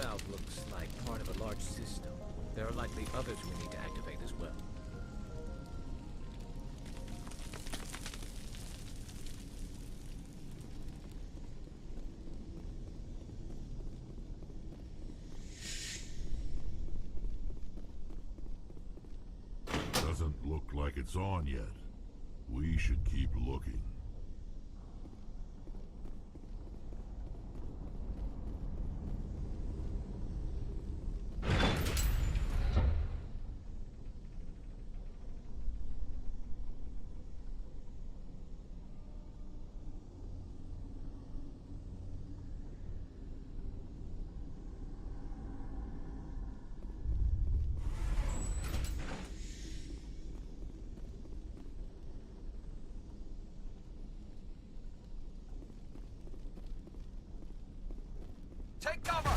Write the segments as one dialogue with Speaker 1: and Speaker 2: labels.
Speaker 1: valve looks like part of a large system. There are likely others we need to activate as well.
Speaker 2: Doesn't look like it's on yet. We should keep looking.
Speaker 3: Take cover!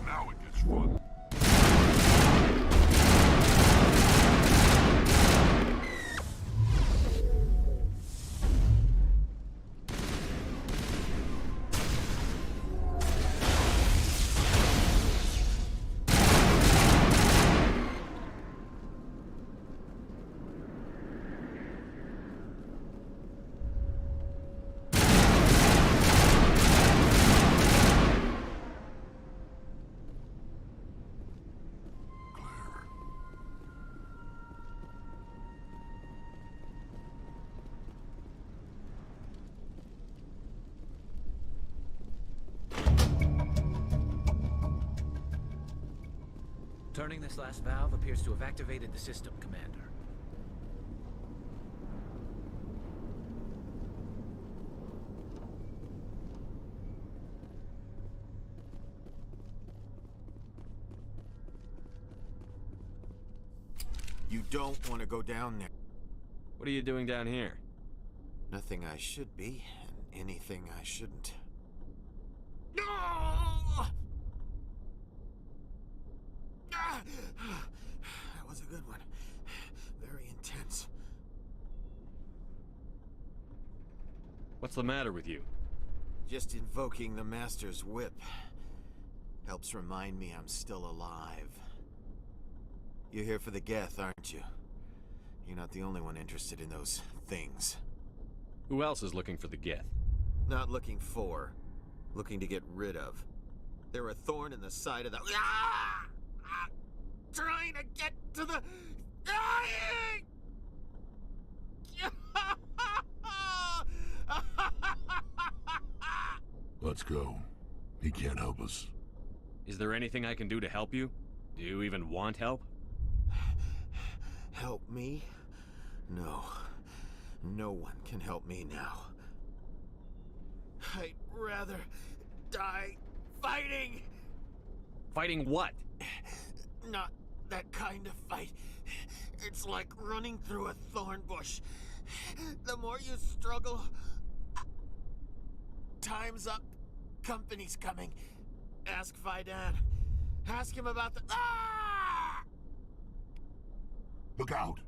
Speaker 2: Now it gets fun.
Speaker 1: Turning this last valve appears to have activated the system, Commander.
Speaker 4: You don't want to go down there.
Speaker 5: What are you doing down here?
Speaker 4: Nothing I should be, and anything I shouldn't. No! That was a good one. Very intense.
Speaker 5: What's the matter with you?
Speaker 4: Just invoking the Master's whip helps remind me I'm still alive. You're here for the Geth, aren't you? You're not the only one interested in those things.
Speaker 5: Who else is looking for the Geth?
Speaker 4: Not looking for, looking to get rid of. They're a thorn in the side of the... Ah! Ah! Trying to get to the... Dying!
Speaker 2: Let's go. He can't help us.
Speaker 5: Is there anything I can do to help you? Do you even want help?
Speaker 4: Help me? No. No one can help me now. I'd rather die fighting!
Speaker 5: Fighting what?
Speaker 4: Not that kind of fight. It's like running through a thorn bush. The more you struggle... Time's up. Company's coming. Ask Faidan. Ask him about the... Ah!
Speaker 2: Look out!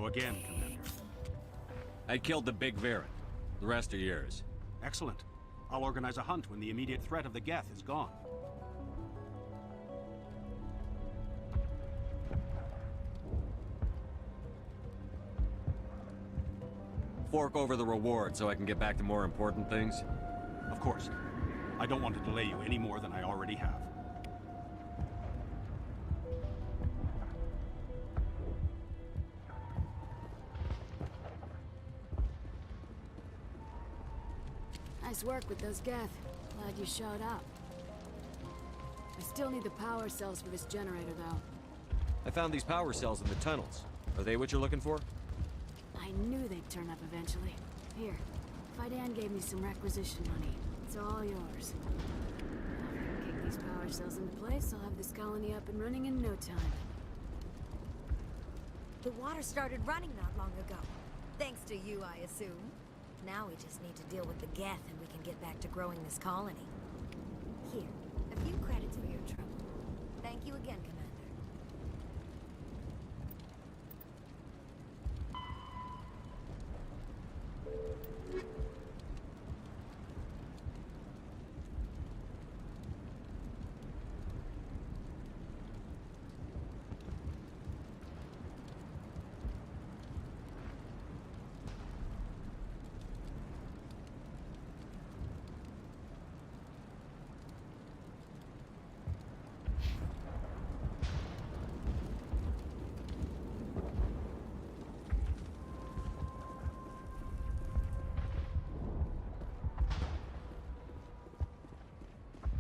Speaker 6: again, Commander.
Speaker 5: I killed the big Varren. The rest are yours.
Speaker 6: Excellent. I'll organize a hunt when the immediate threat of the Geth is gone.
Speaker 5: Fork over the reward so I can get back to more important things.
Speaker 6: Of course. I don't want to delay you any more than I already have.
Speaker 7: Nice work with those Geth. Glad you showed up. I still need the power cells for this generator, though.
Speaker 5: I found these power cells in the tunnels. Are they what you're looking for?
Speaker 7: I knew they'd turn up eventually. Here, Fidan gave me some requisition money. It's all yours. Now if I can kick these power cells into place, I'll have this colony up and running in no time.
Speaker 8: The water started running not long ago. Thanks to you, I assume. Now we just need to deal with the Geth and we can get back to growing this colony. Here, a few credits for your trouble. Thank you again, Commander.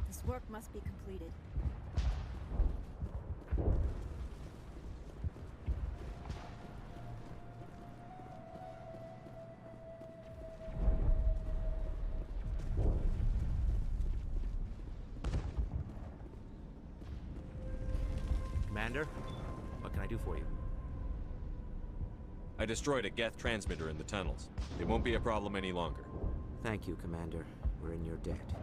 Speaker 9: This work must be completed.
Speaker 1: Commander, what can I do for you?
Speaker 5: I destroyed a Geth transmitter in the tunnels. It won't be a problem any longer.
Speaker 1: Thank you, Commander. We're in your debt.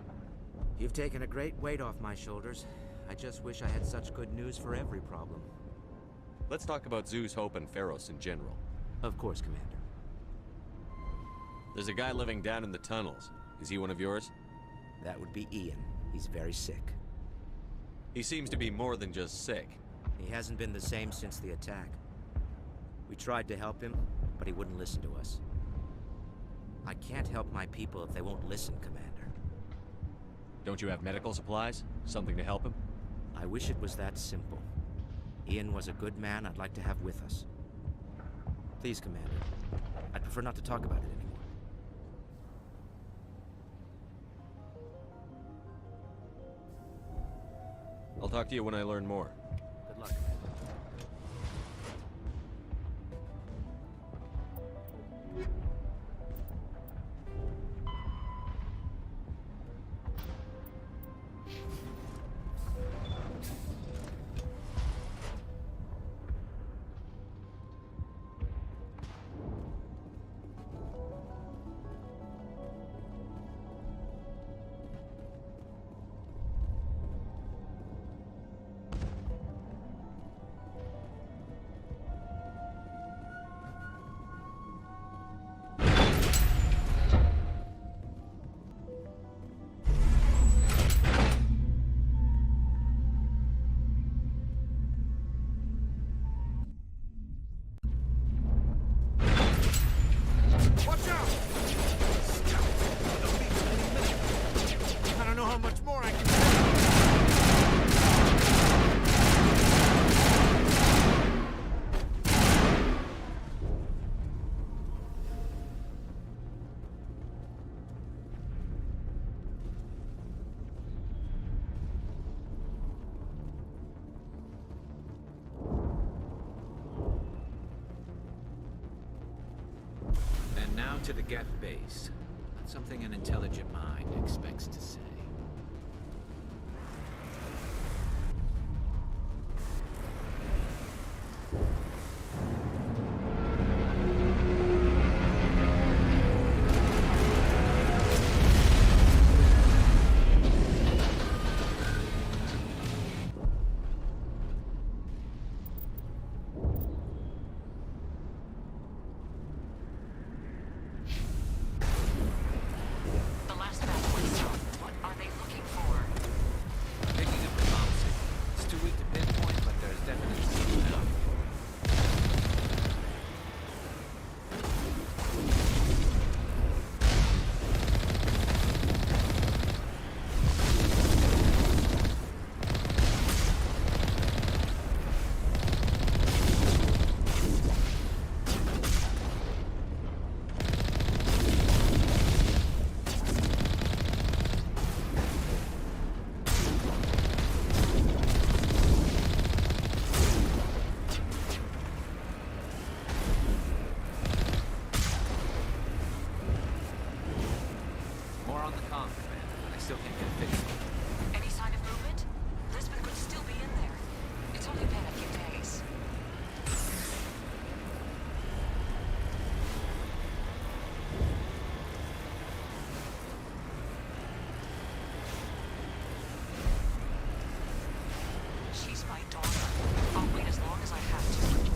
Speaker 1: You've taken a great weight off my shoulders. I just wish I had such good news for every problem.
Speaker 5: Let's talk about Zhu's Hope and Pharos in general.
Speaker 1: Of course, Commander.
Speaker 5: There's a guy living down in the tunnels. Is he one of yours?
Speaker 1: That would be Ian. He's very sick.
Speaker 5: He seems to be more than just sick.
Speaker 1: He hasn't been the same since the attack. We tried to help him, but he wouldn't listen to us. I can't help my people if they won't listen, Commander.
Speaker 5: Don't you have medical supplies? Something to help him?
Speaker 1: I wish it was that simple. Ian was a good man I'd like to have with us. Please, Commander. I'd prefer not to talk about it anymore.
Speaker 5: I'll talk to you when I learn more.
Speaker 1: Good luck, Commander.
Speaker 4: Watch out! I don't know how much more I can
Speaker 1: And now to the Geth base. Something an intelligent mind expects to say.
Speaker 10: still can't get fixed.
Speaker 11: Any sign of movement? Lisbon could still be in there. It's only been a few days. She's my daughter. I'll wait as long as I have to.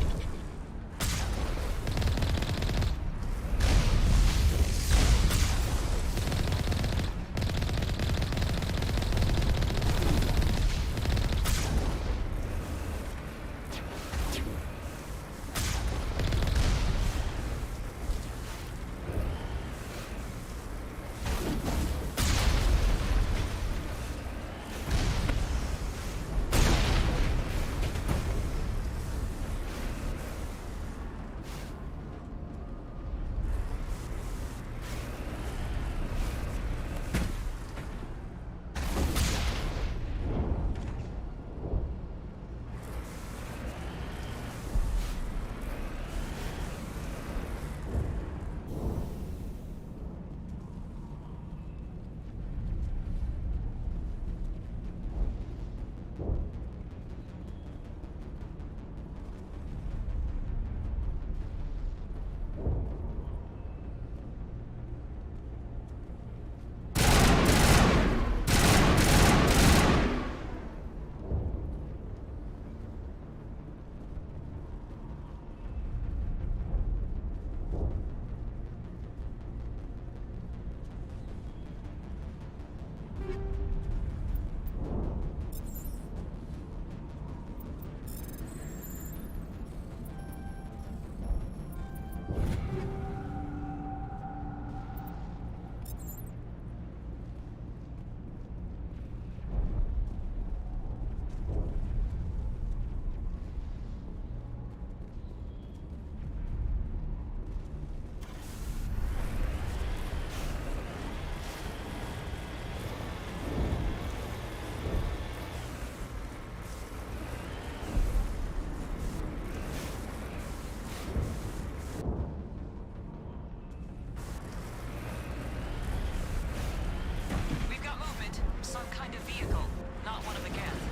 Speaker 11: Some kind of vehicle, not one of the Geth.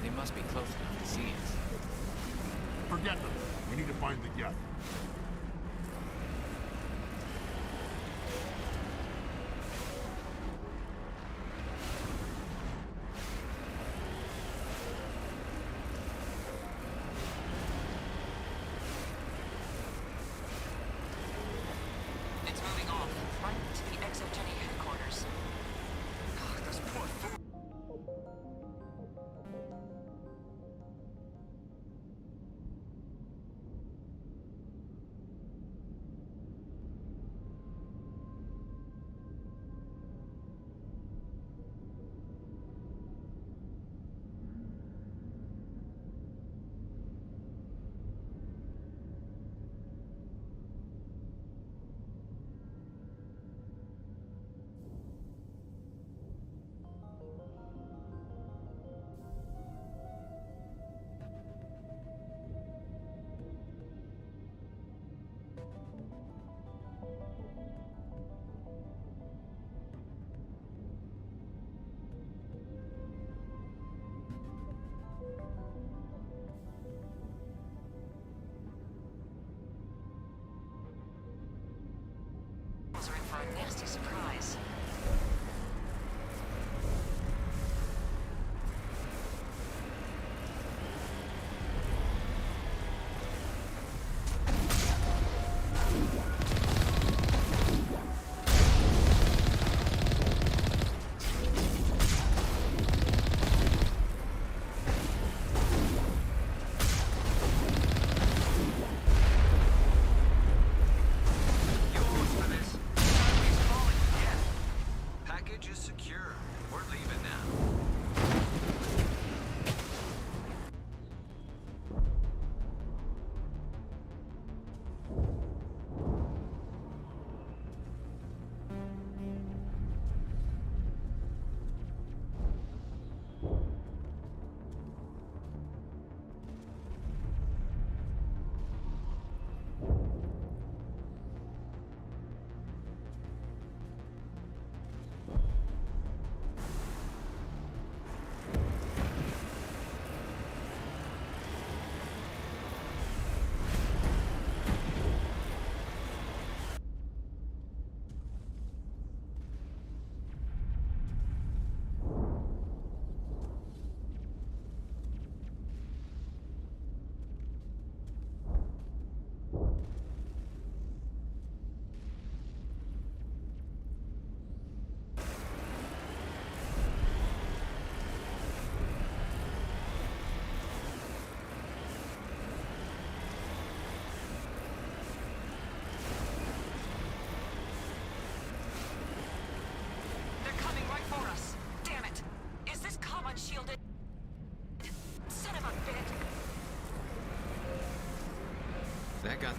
Speaker 10: They must be close enough to see us.
Speaker 2: Forget them. We need to find the Geth.
Speaker 11: It's moving off, right to the Exogeny headquarters. Those poor fools. Are in for a nasty surprise. Yours for this. He's falling.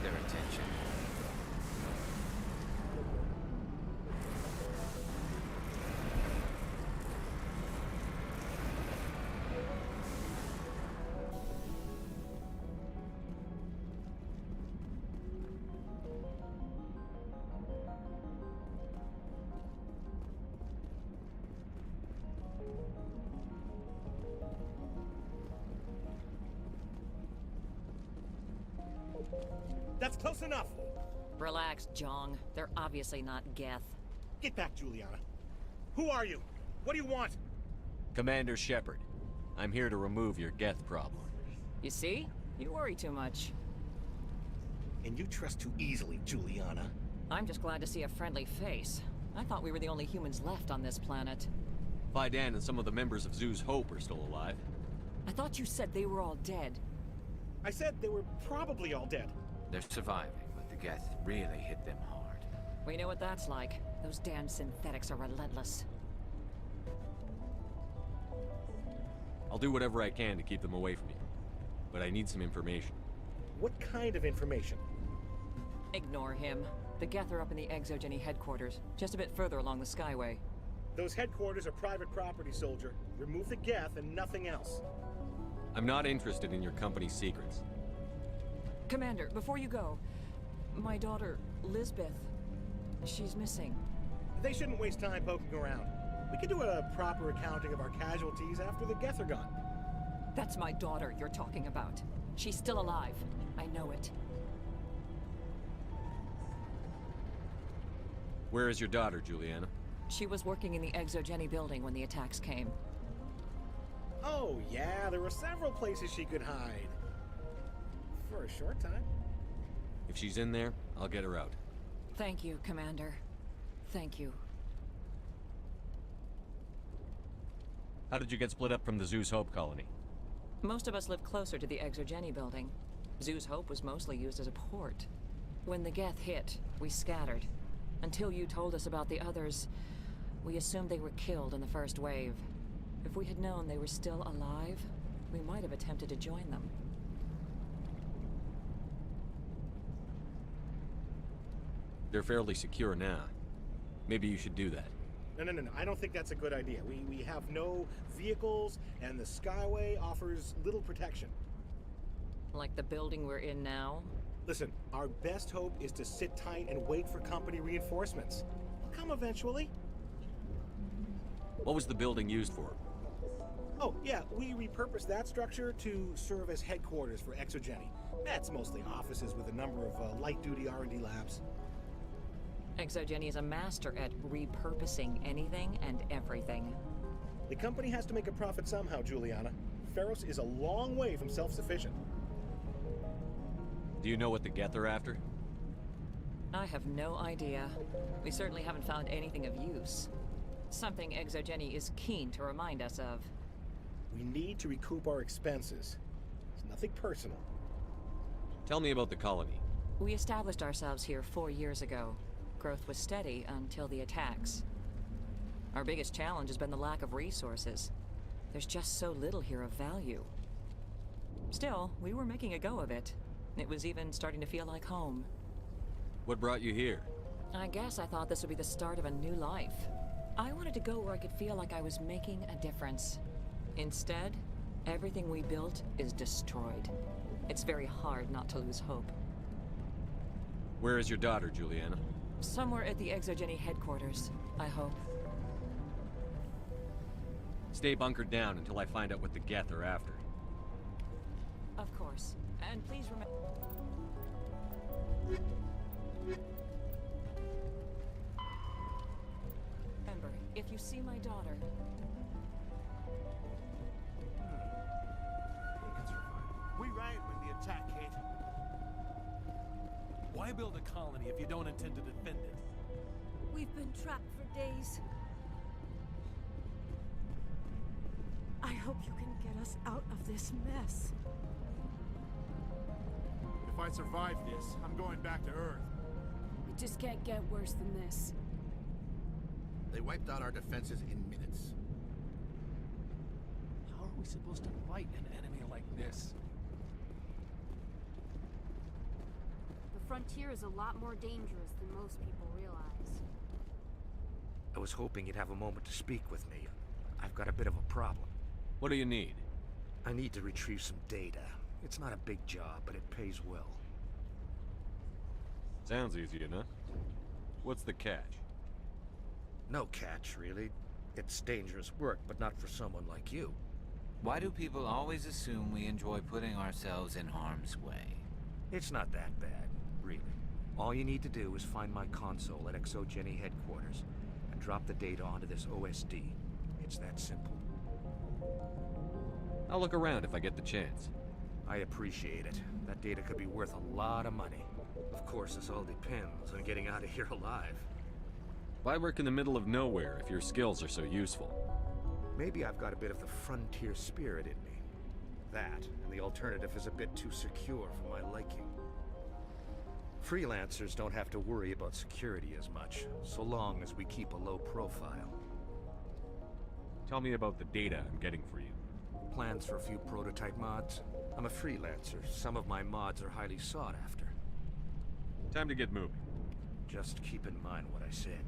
Speaker 10: their attention.
Speaker 12: That's close enough!
Speaker 11: Relax, Jong. They're obviously not Geth.
Speaker 12: Get back, Juliana. Who are you? What do you want?
Speaker 5: Commander Shepard. I'm here to remove your Geth problem.
Speaker 11: You see? You worry too much.
Speaker 12: And you trust too easily, Juliana.
Speaker 11: I'm just glad to see a friendly face. I thought we were the only humans left on this planet.
Speaker 5: Faidan and some of the members of Zoo's Hope are still alive.
Speaker 11: I thought you said they were all dead.
Speaker 12: I said they were probably all dead.
Speaker 10: They're surviving, but the Geth really hit them hard.
Speaker 11: We know what that's like. Those damn synthetics are relentless.
Speaker 5: I'll do whatever I can to keep them away from you. But I need some information.
Speaker 12: What kind of information?
Speaker 11: Ignore him. The Geth are up in the Exogeny headquarters, just a bit further along the Skyway.
Speaker 12: Those headquarters are private property, soldier. Remove the Geth and nothing else.
Speaker 5: I'm not interested in your company's secrets.
Speaker 11: Commander, before you go, my daughter, Lisbeth, she's missing.
Speaker 12: They shouldn't waste time poking around. We can do a proper accounting of our casualties after the Geth are gone.
Speaker 11: That's my daughter you're talking about. She's still alive. I know it.
Speaker 5: Where is your daughter, Juliana?
Speaker 11: She was working in the Exogeny building when the attacks came.
Speaker 12: Oh, yeah, there were several places she could hide. For a short time.
Speaker 5: If she's in there, I'll get her out.
Speaker 11: Thank you, Commander. Thank you.
Speaker 5: How did you get split up from the Zoo's Hope colony?
Speaker 11: Most of us lived closer to the Exogeny building. Zoo's Hope was mostly used as a port. When the Geth hit, we scattered. Until you told us about the others, we assumed they were killed in the first wave. If we had known they were still alive, we might have attempted to join them.
Speaker 5: They're fairly secure now. Maybe you should do that.
Speaker 12: No. I don't think that's a good idea. We have no vehicles, and the Skyway offers little protection.
Speaker 11: Like the building we're in now?
Speaker 12: Listen, our best hope is to sit tight and wait for company reinforcements. They'll come eventually.
Speaker 5: What was the building used for?
Speaker 12: Oh, yeah, we repurposed that structure to serve as headquarters for Exogeny. That's mostly offices with a number of light-duty R&D labs.
Speaker 11: Exogeny is a master at repurposing anything and everything.
Speaker 12: The company has to make a profit somehow, Juliana. Feros is a long way from self-sufficient.
Speaker 5: Do you know what the Geth are after?
Speaker 11: I have no idea. We certainly haven't found anything of use. Something Exogeny is keen to remind us of.
Speaker 12: We need to recoup our expenses. It's nothing personal.
Speaker 5: Tell me about the colony.
Speaker 11: We established ourselves here 4 years ago. Growth was steady until the attacks. Our biggest challenge has been the lack of resources. There's just so little here of value. Still, we were making a go of it. It was even starting to feel like home.
Speaker 5: What brought you here?
Speaker 11: I guess I thought this would be the start of a new life. I wanted to go where I could feel like I was making a difference. Instead, everything we built is destroyed. It's very hard not to lose hope.
Speaker 5: Where is your daughter, Juliana?
Speaker 11: Somewhere at the Exogeny headquarters, I hope.
Speaker 5: Stay bunkered down until I find out what the Geth are after.
Speaker 11: Of course. And please remember... Remember, if you see my daughter...
Speaker 13: We ran when the attack hit. Why build a colony if you don't intend to defend it?
Speaker 9: We've been trapped for days. I hope you can get us out of this mess.
Speaker 14: If I survive this, I'm going back to Earth.
Speaker 7: It just can't get worse than this.
Speaker 14: They wiped out our defenses in minutes.
Speaker 13: How are we supposed to fight an enemy like this?
Speaker 9: The
Speaker 7: frontier is a lot more dangerous than most people realize.
Speaker 1: I was hoping you'd have a moment to speak with me. I've got a bit of a problem.
Speaker 5: What do you need?
Speaker 1: I need to retrieve some data. It's not a big job, but it pays well.
Speaker 5: Sounds easy enough. What's the catch?
Speaker 1: No catch, really. It's dangerous work, but not for someone like you.
Speaker 10: Why do people always assume we enjoy putting ourselves in harm's way?
Speaker 1: It's not that bad, really. All you need to do is find my console at Exogeny headquarters and drop the data onto this OSD. It's that simple.
Speaker 5: I'll look around if I get the chance.
Speaker 1: I appreciate it. That data could be worth a lot of money. Of course, this all depends on getting out of here alive.
Speaker 5: Why work in the middle of nowhere if your skills are so useful?
Speaker 1: Maybe I've got a bit of the frontier spirit in me. That, and the alternative is a bit too secure for my liking. Freelancers don't have to worry about security as much, so long as we keep a low profile.
Speaker 5: Tell me about the data I'm getting for you.
Speaker 1: Plans for a few prototype mods? I'm a freelancer. Some of my mods are highly sought after.
Speaker 5: Time to get moving.
Speaker 1: Just keep in mind what I said.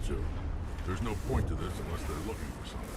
Speaker 2: to. There's no point to this unless they're looking for something.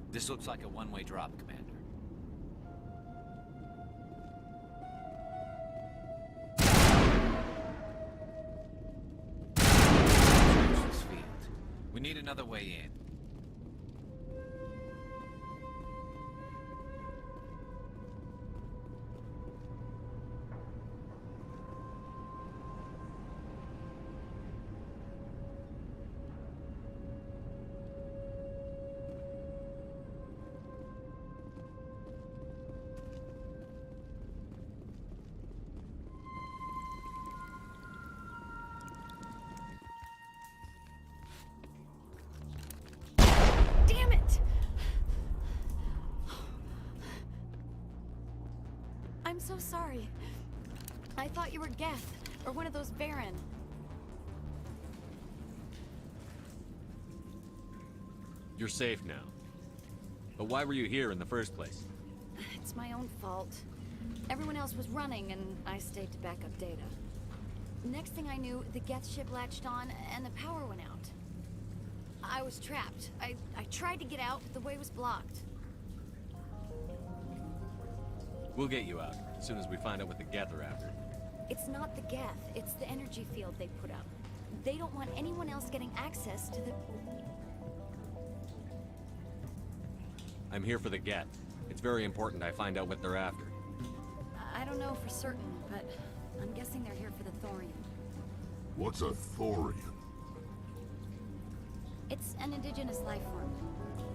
Speaker 10: This looks like a one-way drop, Commander. This field. We need another way in.
Speaker 7: I'm so sorry. I thought you were Geth, or one of those Baron.
Speaker 5: You're safe now. But why were you here in the first place?
Speaker 7: It's my own fault. Everyone else was running, and I stayed to back up data. Next thing I knew, the Geth ship latched on, and the power went out. I was trapped. I tried to get out, but the way was blocked.
Speaker 5: We'll get you out, as soon as we find out what the Geth are after.
Speaker 7: It's not the Geth, it's the energy field they put up. They don't want anyone else getting access to the...
Speaker 5: I'm here for the Geth. It's very important I find out what they're after.
Speaker 7: I don't know for certain, but I'm guessing they're here for the thorium.
Speaker 2: What's a Thorian?
Speaker 7: It's an indigenous life form.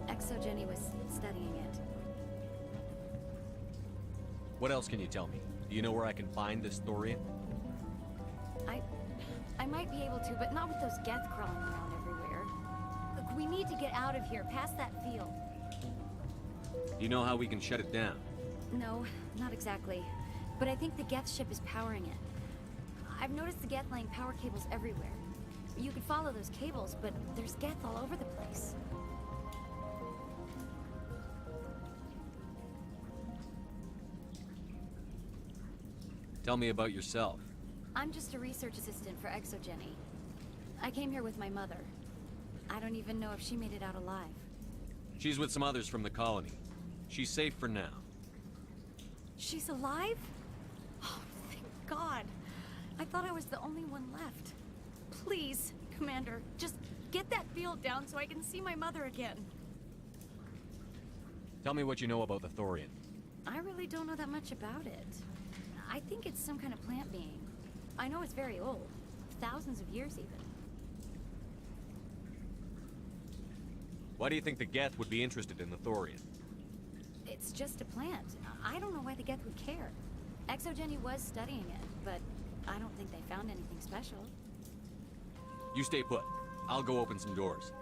Speaker 7: ExoGenny was studying it.
Speaker 5: What else can you tell me? Do you know where I can find this Thorian?
Speaker 7: I might be able to, but not with those Geth crawling around everywhere. Look, we need to get out of here, past that field.
Speaker 5: Do you know how we can shut it down?
Speaker 7: No, not exactly. But I think the Geth ship is powering it. I've noticed the Geth laying power cables everywhere. You could follow those cables, but there's Geth all over the place.
Speaker 5: Tell me about yourself.
Speaker 7: I'm just a research assistant for ExoGenny. I came here with my mother. I don't even know if she made it out alive.
Speaker 5: She's with some others from the colony. She's safe for now.
Speaker 7: She's alive? Oh, thank God. I thought I was the only one left. Please, Commander, just get that field down so I can see my mother again.
Speaker 5: Tell me what you know about the Thorian.
Speaker 7: I really don't know that much about it. I think it's some kind of plant being. I know it's very old. Thousands of years, even.
Speaker 5: Why do you think the Geth would be interested in the Thorian?
Speaker 7: It's just a plant. I don't know why the Geth would care. ExoGenny was studying it, but I don't think they found anything special.
Speaker 5: You stay put. I'll go open some doors.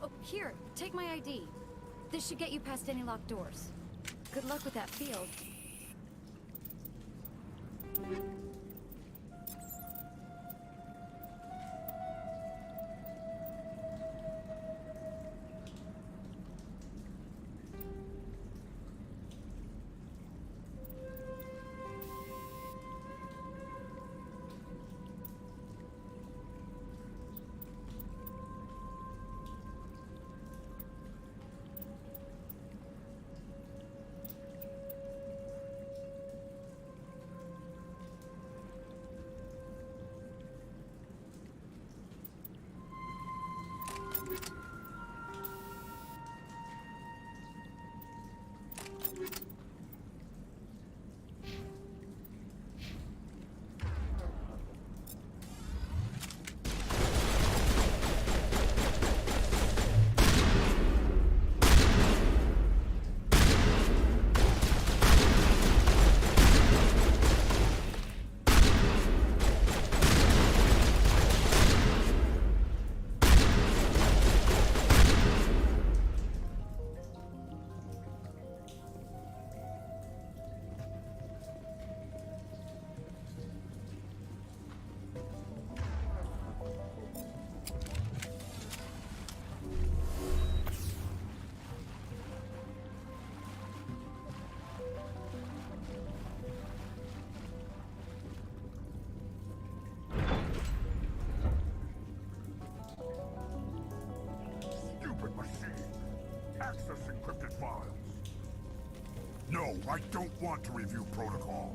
Speaker 7: Oh, here, take my ID. This should get you past any locked doors. Good luck with that field.
Speaker 2: Access encrypted files. No, I don't want to review protocol.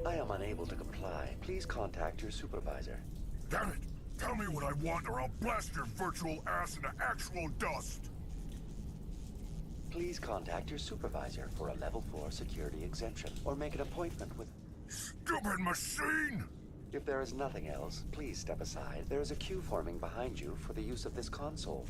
Speaker 15: I am unable to comply. Please contact your supervisor.
Speaker 2: Damn it! Tell me what I want or I'll blast your virtual ass into actual dust!
Speaker 15: Please contact your supervisor for a level 4 security exemption, or make an appointment with...
Speaker 2: Stupid machine!
Speaker 15: If there is nothing else, please step aside. There is a queue forming behind you for the use of this console.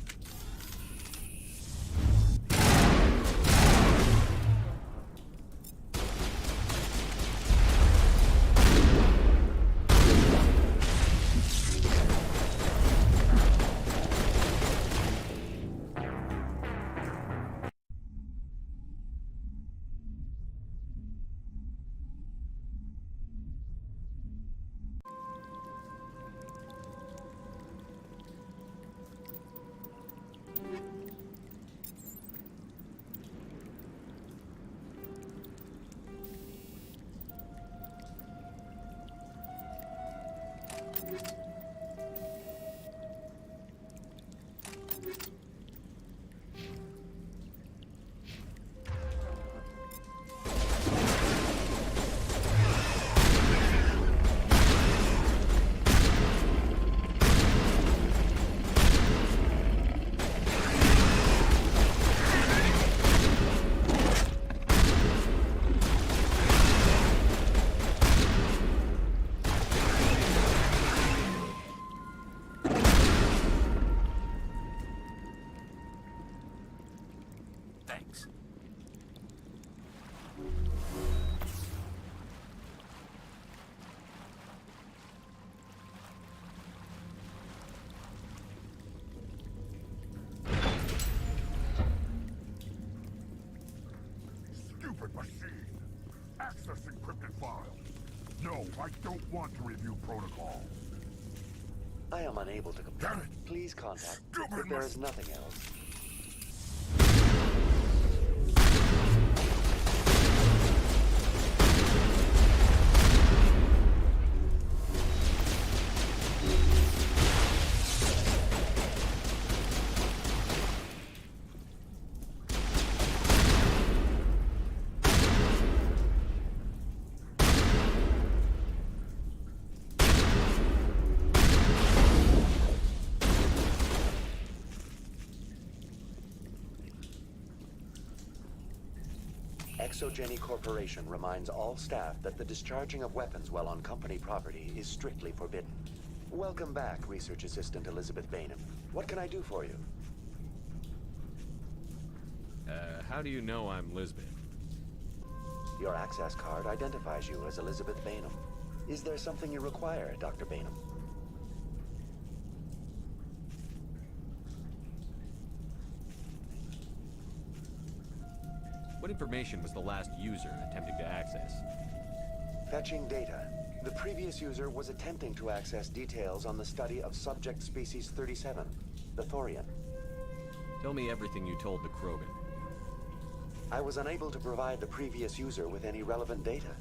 Speaker 14: Thanks.
Speaker 2: Stupid machine! Access encrypted files. No, I don't want to review protocols.
Speaker 15: I am unable to complete.
Speaker 2: Damn it!
Speaker 15: Please contact
Speaker 2: Stupid
Speaker 15: if there is nothing else. Exogeny Corporation reminds all staff that the discharging of weapons while on company property is strictly forbidden. Welcome back, Research Assistant Elizabeth Bainham. What can I do for you?
Speaker 5: How do you know I'm Lisbeth?
Speaker 15: Your access card identifies you as Elizabeth Bainham. Is there something you require, Dr. Bainham?
Speaker 5: What information was the last user attempting to access?
Speaker 15: Fetching data. The previous user was attempting to access details on the study of subject species 37, the Thorian.
Speaker 5: Tell me everything you told the Krogan.
Speaker 15: I was unable to provide the previous user with any relevant data.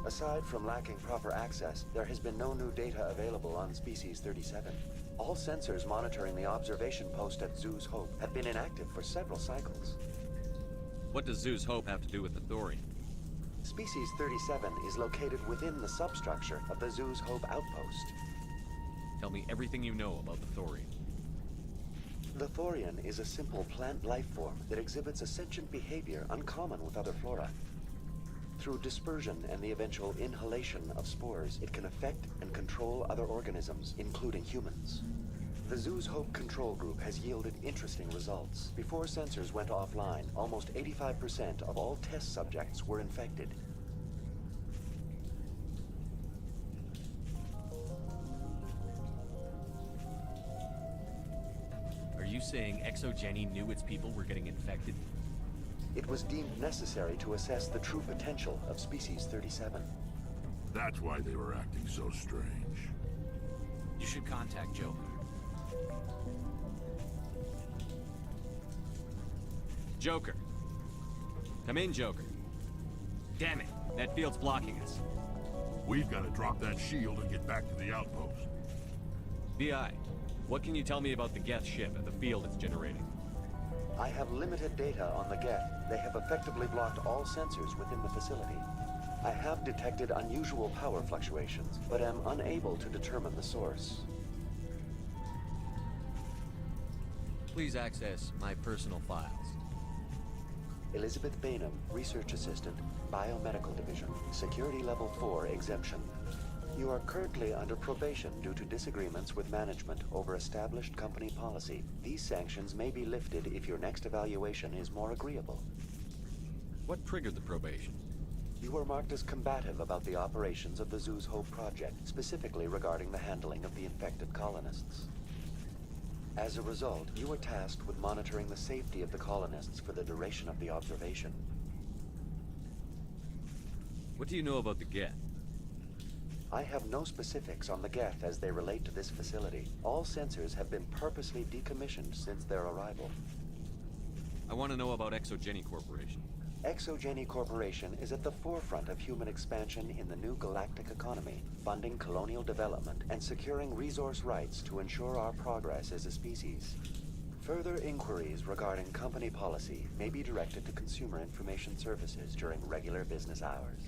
Speaker 15: Aside from lacking proper access, there has been no new data available on Species 37. All sensors monitoring the observation post at Zoo's Hope have been inactive for several cycles.
Speaker 5: What does Zoo's Hope have to do with the Thorian?
Speaker 15: Species 37 is located within the substructure of the Zoo's Hope outpost.
Speaker 5: Tell me everything you know about the Thorian.
Speaker 15: The Thorian is a simple plant life form that exhibits a sentient behavior uncommon with other flora. Through dispersion and the eventual inhalation of spores, it can affect and control other organisms, including humans. The Zoo's Hope control group has yielded interesting results. Before sensors went offline, almost 85% of all test subjects were infected.
Speaker 5: Are you saying Exogeny knew its people were getting infected?
Speaker 15: It was deemed necessary to assess the true potential of Species 37.
Speaker 2: That's why they were acting so strange.
Speaker 10: You should contact Joker.
Speaker 5: Joker. Come in, Joker. Damn it, that field's blocking us.
Speaker 2: We've got to drop that shield and get back to the outpost.
Speaker 5: BI, what can you tell me about the Geth ship and the field it's generating?
Speaker 15: I have limited data on the Geth. They have effectively blocked all sensors within the facility. I have detected unusual power fluctuations, but am unable to determine the source.
Speaker 5: Please access my personal files.
Speaker 15: Elizabeth Bainham, Research Assistant, Biomedical Division, Security Level 4 exemption. You are currently under probation due to disagreements with management over established company policy. These sanctions may be lifted if your next evaluation is more agreeable.
Speaker 5: What triggered the probation?
Speaker 15: You were marked as combative about the operations of the Zoo's Hope project, specifically regarding the handling of the infected colonists. As a result, you were tasked with monitoring the safety of the colonists for the duration of the observation.
Speaker 5: What do you know about the Geth?
Speaker 15: I have no specifics on the Geth as they relate to this facility. All sensors have been purposely decommissioned since their arrival.
Speaker 5: I want to know about Exogeny Corporation.
Speaker 15: Exogeny Corporation is at the forefront of human expansion in the new galactic economy, funding colonial development and securing resource rights to ensure our progress as a species. Further inquiries regarding company policy may be directed to Consumer Information Services during regular business hours.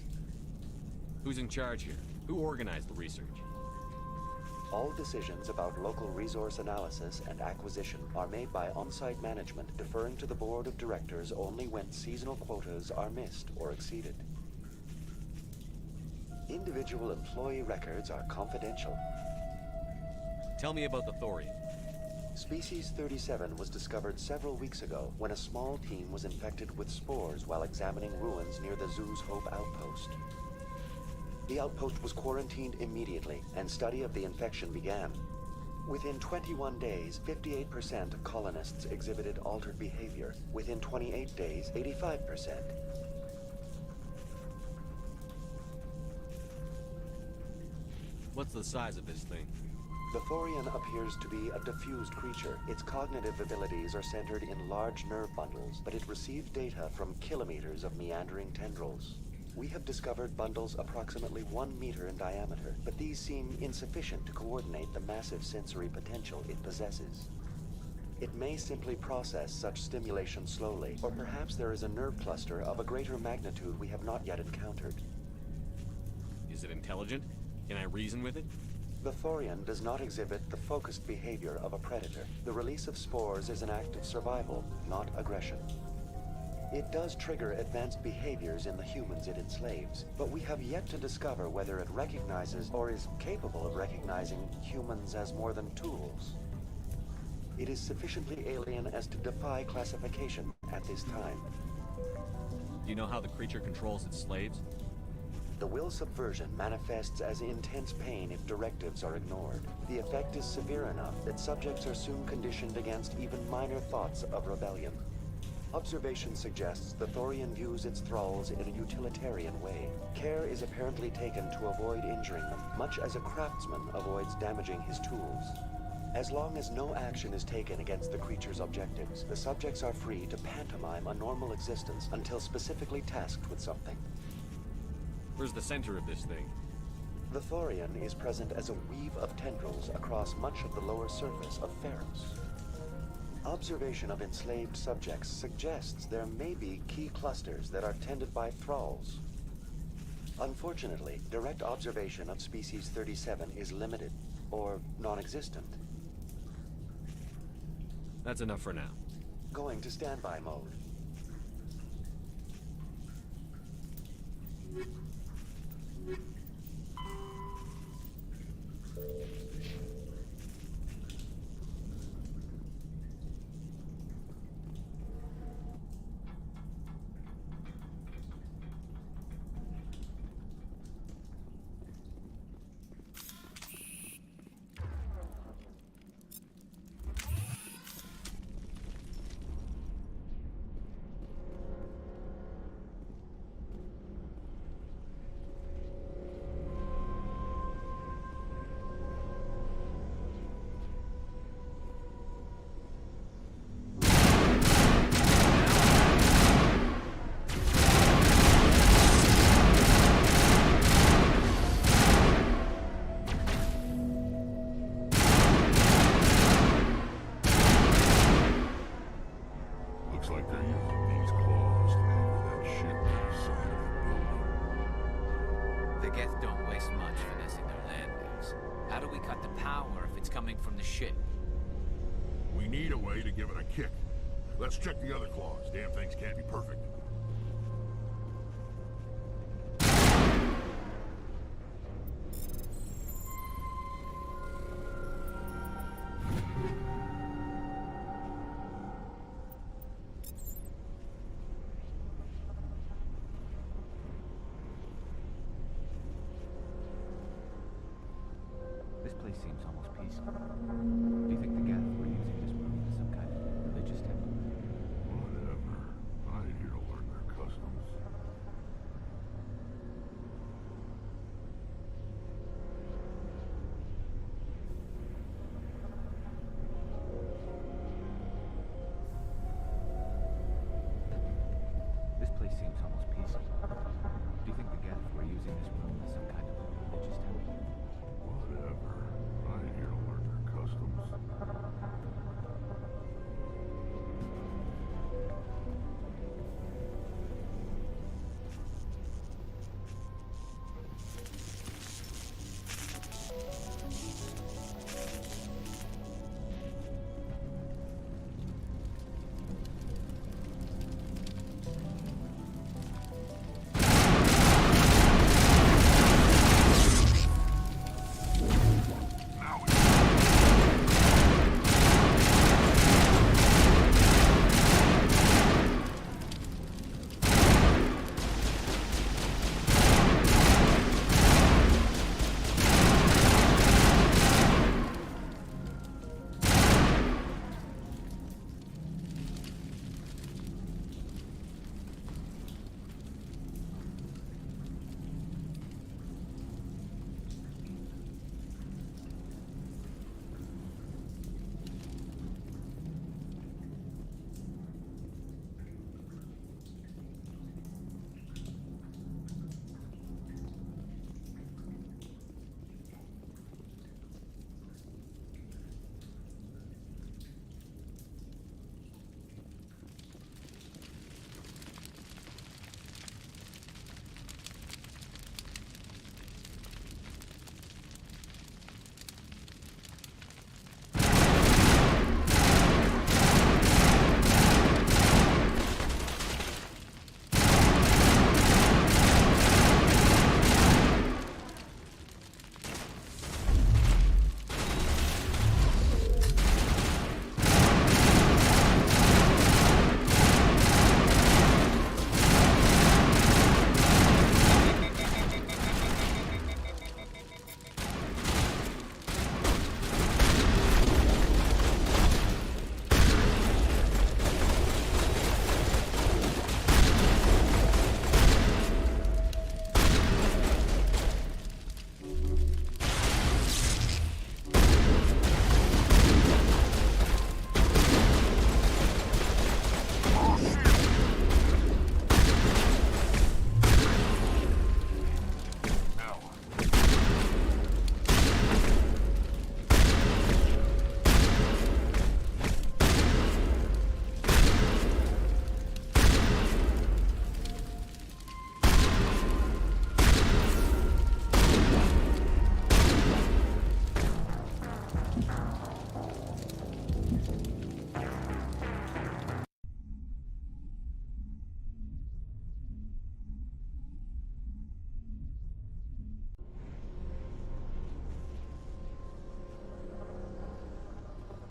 Speaker 5: Who's in charge here? Who organized the research?
Speaker 15: All decisions about local resource analysis and acquisition are made by on-site management, deferring to the board of directors only when seasonal quotas are missed or exceeded. Individual employee records are confidential.
Speaker 5: Tell me about the Thorian.
Speaker 15: Species 37 was discovered several weeks ago when a small team was infected with spores while examining ruins near the Zoo's Hope outpost. The outpost was quarantined immediately, and study of the infection began. Within 21 days, 58% of colonists exhibited altered behavior. Within 28 days, 85%.
Speaker 5: What's the size of this thing?
Speaker 15: The Thorian appears to be a diffused creature. Its cognitive abilities are centered in large nerve bundles, but it receives data from kilometers of meandering tendrils. We have discovered bundles approximately 1 meter in diameter, but these seem insufficient to coordinate the massive sensory potential it possesses. It may simply process such stimulation slowly, or perhaps there is a nerve cluster of a greater magnitude we have not yet encountered.
Speaker 5: Is it intelligent? Can I reason with it?
Speaker 15: The Thorian does not exhibit the focused behavior of a predator. The release of spores is an act of survival, not aggression. It does trigger advanced behaviors in the humans it enslaves, but we have yet to discover whether it recognizes or is capable of recognizing humans as more than tools. It is sufficiently alien as to defy classification at this time.
Speaker 5: Do you know how the creature controls its slaves?
Speaker 15: The will subversion manifests as intense pain if directives are ignored. The effect is severe enough that subjects are soon conditioned against even minor thoughts of rebellion. Observation suggests the Thorian views its thralls in a utilitarian way. Care is apparently taken to avoid injuring them, much as a craftsman avoids damaging his tools. As long as no action is taken against the creature's objectives, the subjects are free to pantomime a normal existence until specifically tasked with something.
Speaker 5: Where's the center of this thing?
Speaker 15: The Thorian is present as a weave of tendrils across much of the lower surface of Pharos. Observation of enslaved subjects suggests there may be key clusters that are tended by thralls. Unfortunately, direct observation of species 37 is limited, or non-existent.
Speaker 5: That's enough for now.
Speaker 15: Going to standby mode.
Speaker 2: Looks like they're using these claws to cover that shit on the side of the building.
Speaker 10: The Geth don't waste much finessing their landings. How do we cut the power if it's coming from the ship?
Speaker 2: We need a way to give it a kick. Let's check the other claws. Damn things can't be perfect.
Speaker 10: This place seems almost peaceful. Do you think the Geth were using this room as some kind of religious temple?
Speaker 2: Whatever. I'm here to learn their customs.
Speaker 10: This place seems almost peaceful. Do you think the Geth were using this room as some kind of religious temple?
Speaker 2: Whatever. I'm here to learn their customs.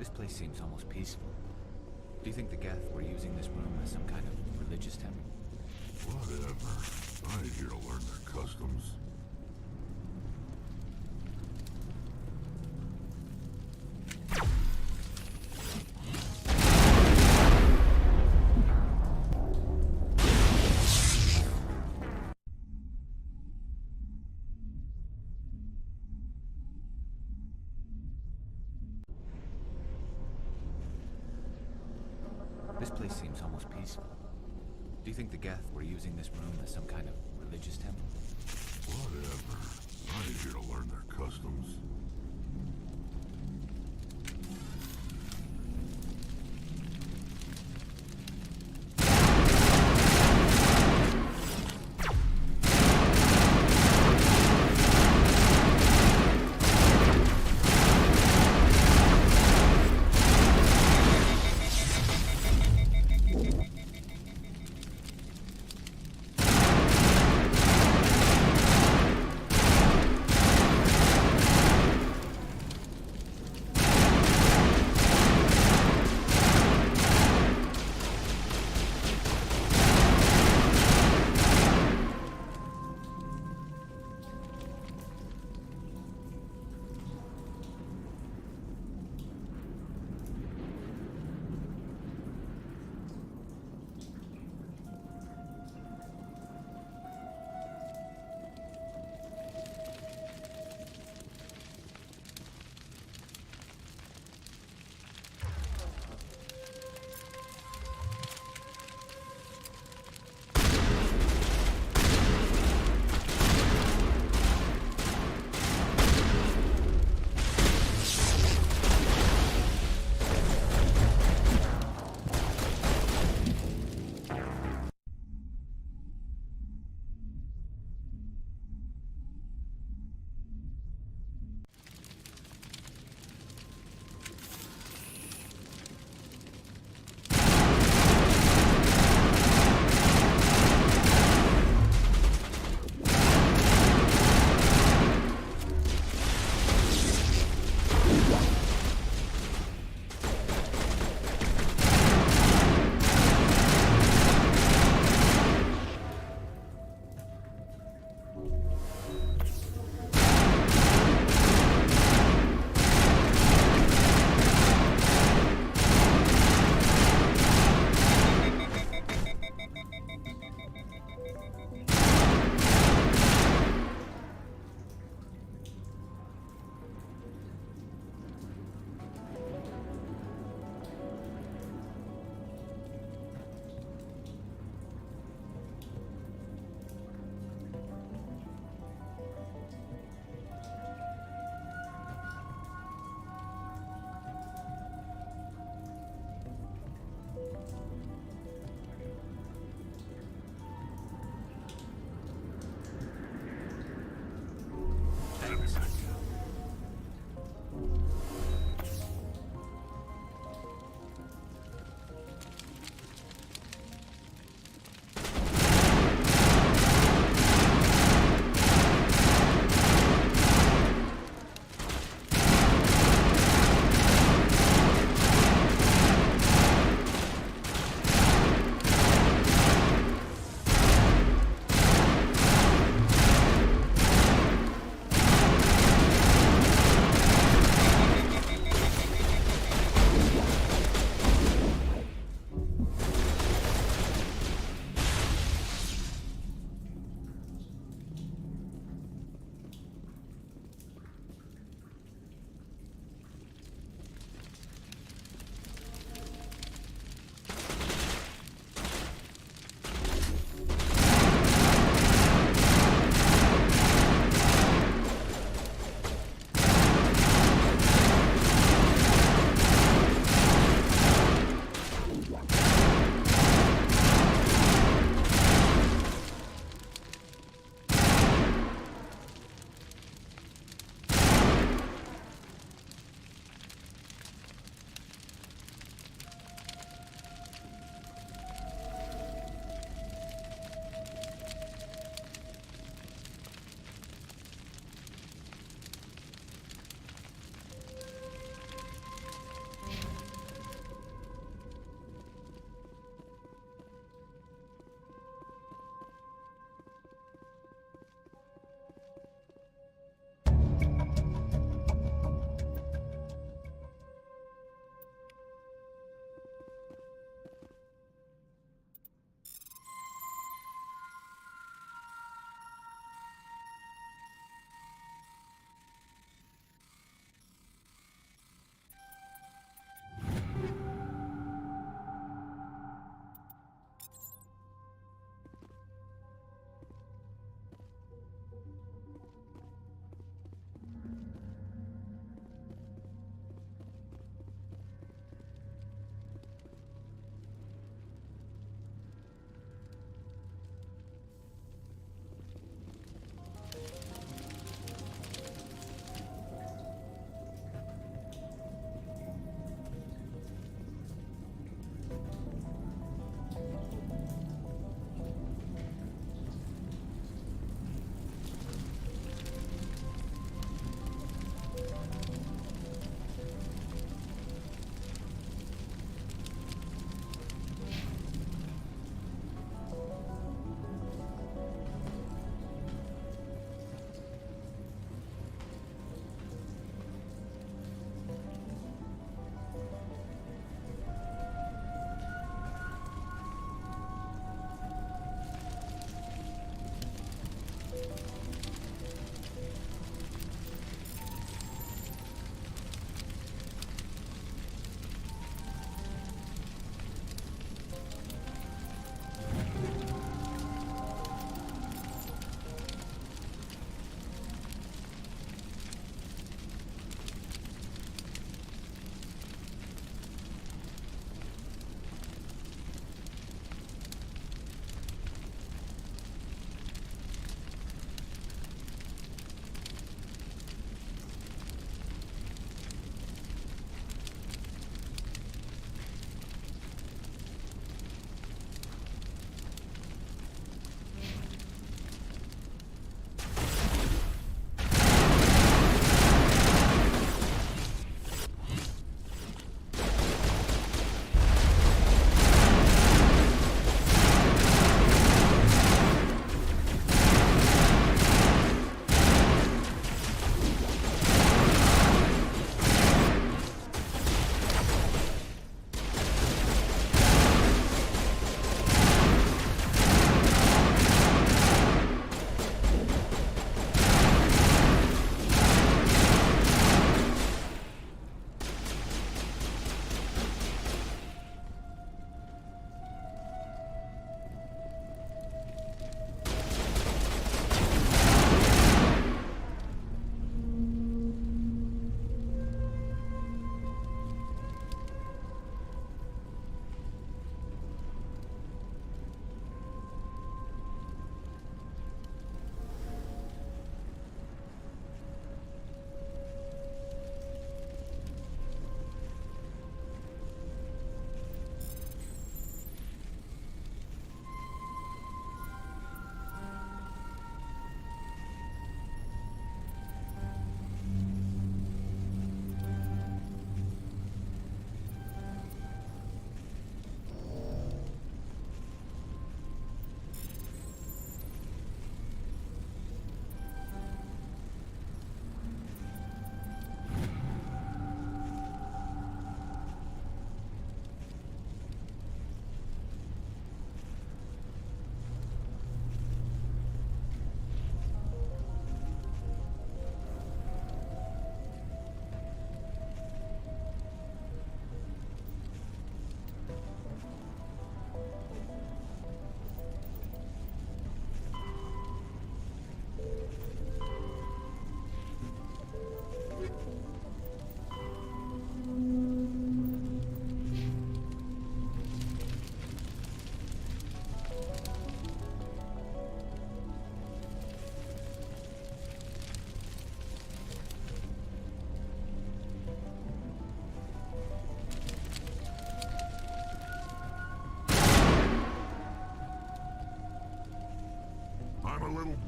Speaker 10: This place seems almost peaceful. Do you think the Geth were using this room as some kind of religious temple?
Speaker 2: Whatever. I ain't here to learn their customs.
Speaker 10: This place seems almost peaceful. Do you think the Geth were using this room as some kind of religious temple?
Speaker 2: Whatever. I ain't here to learn their customs.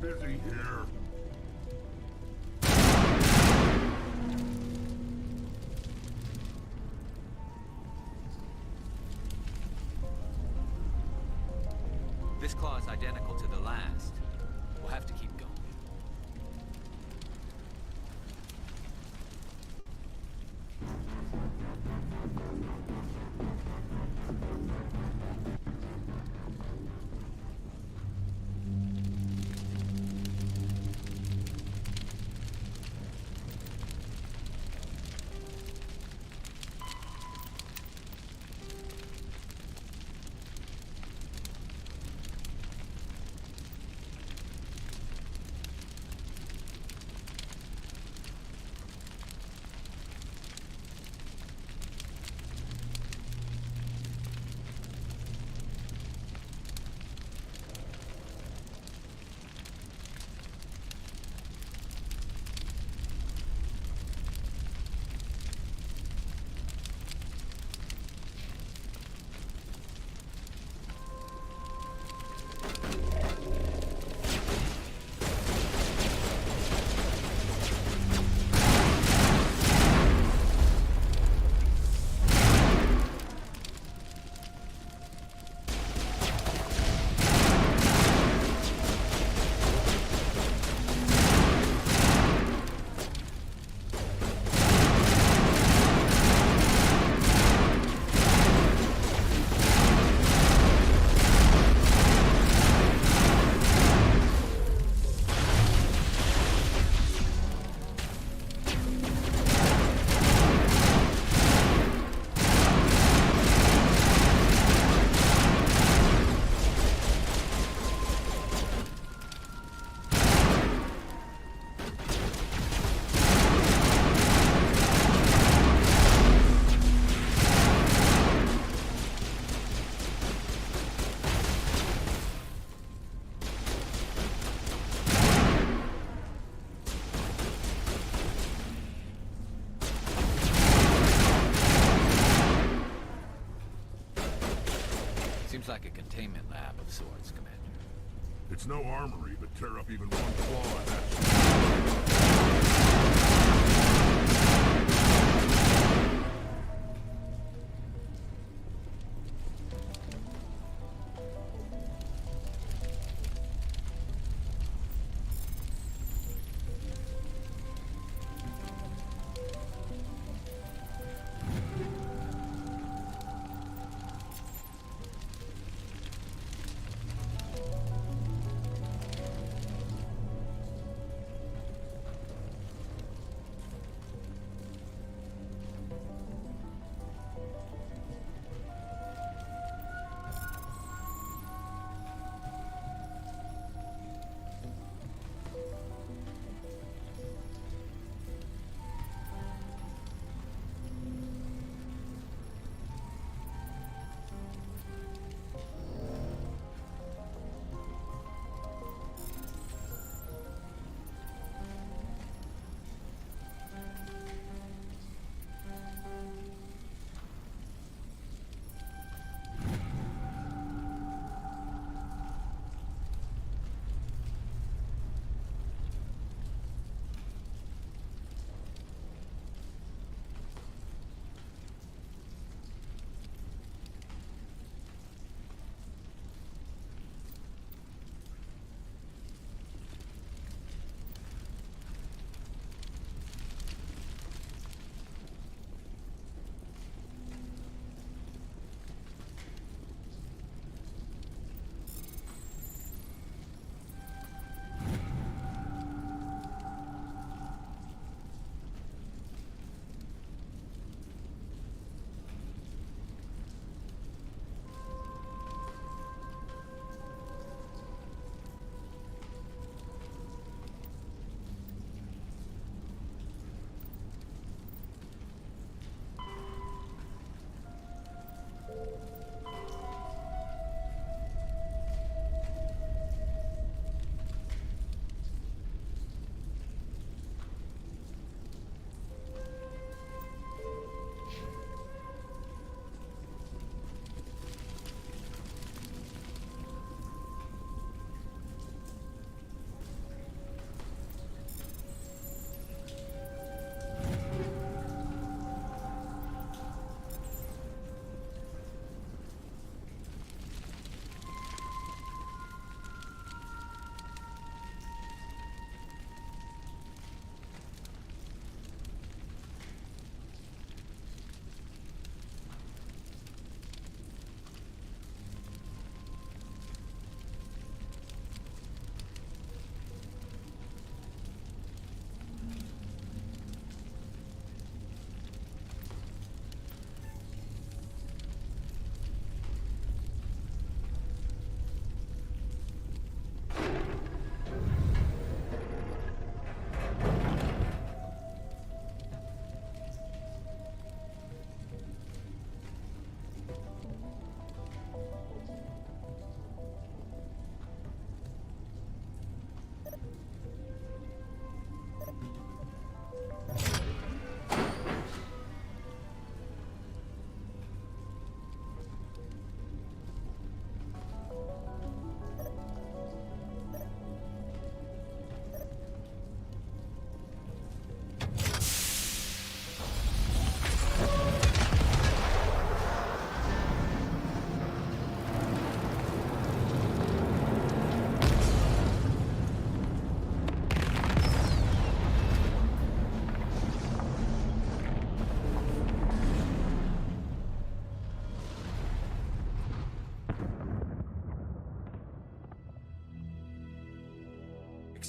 Speaker 2: busy here.
Speaker 10: This claw is identical to the last. We'll have to keep going. Seems like a containment lab of sorts, Commander.
Speaker 2: It's no armory, but tear up even one claw and that's...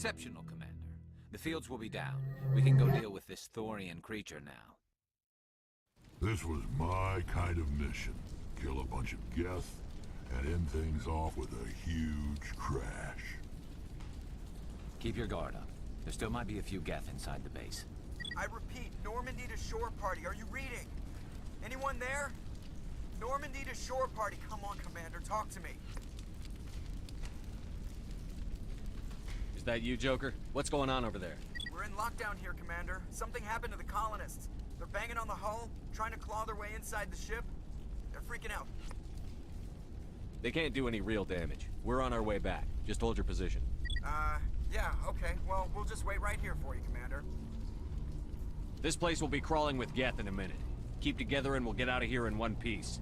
Speaker 16: Exceptional, Commander. The fields will be down. We can go deal with this Thorian creature now.
Speaker 2: This was my kind of mission. Kill a bunch of Geth, and end things off with a huge crash.
Speaker 16: Keep your guard up. There still might be a few Geth inside the base.
Speaker 3: I repeat, Normandy to shore party. Are you reading? Anyone there? Normandy to shore party. Come on, Commander, talk to me.
Speaker 5: Is that you, Joker? What's going on over there?
Speaker 3: We're in lockdown here, Commander. Something happened to the colonists. They're banging on the hull, trying to claw their way inside the ship. They're freaking out.
Speaker 5: They can't do any real damage. We're on our way back. Just hold your position.
Speaker 3: Yeah, okay. Well, we'll just wait right here for you, Commander.
Speaker 5: This place will be crawling with Geth in a minute. Keep together and we'll get out of here in one piece.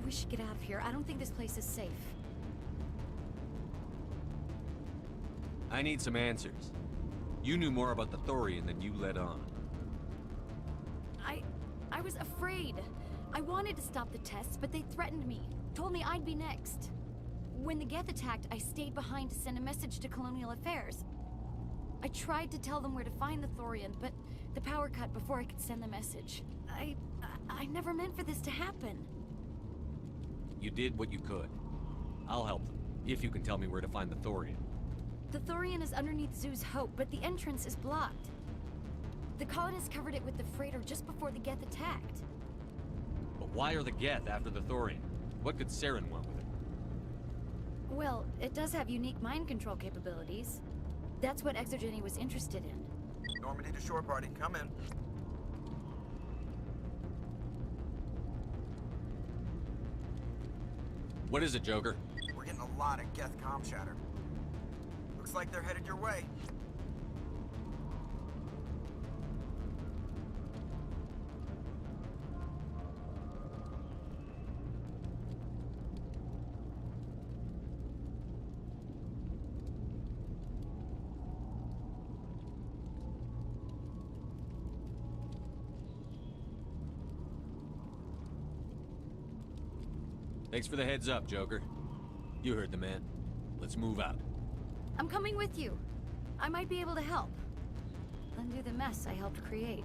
Speaker 17: We should get out of here. I don't think this place is safe.
Speaker 5: I need some answers. You knew more about the Thorian than you let on.
Speaker 17: I was afraid. I wanted to stop the tests, but they threatened me. Told me I'd be next. When the Geth attacked, I stayed behind to send a message to Colonial Affairs. I tried to tell them where to find the Thorian, but the power cut before I could send the message. I never meant for this to happen.
Speaker 5: You did what you could. I'll help them, if you can tell me where to find the Thorian.
Speaker 17: The Thorian is underneath Zeus Hope, but the entrance is blocked. The colonists covered it with the freighter just before the Geth attacked.
Speaker 5: But why are the Geth after the Thorian? What could Saren want with it?
Speaker 17: Well, it does have unique mind control capabilities. That's what Exogeny was interested in.
Speaker 3: Normandy to shore party, come in.
Speaker 5: What is it, Joker?
Speaker 3: We're getting a lot of Geth comm chatter. Looks like they're headed your way.
Speaker 5: Thanks for the heads up, Joker. You heard the man. Let's move out.
Speaker 17: I'm coming with you. I might be able to help. Undo the mess I helped create.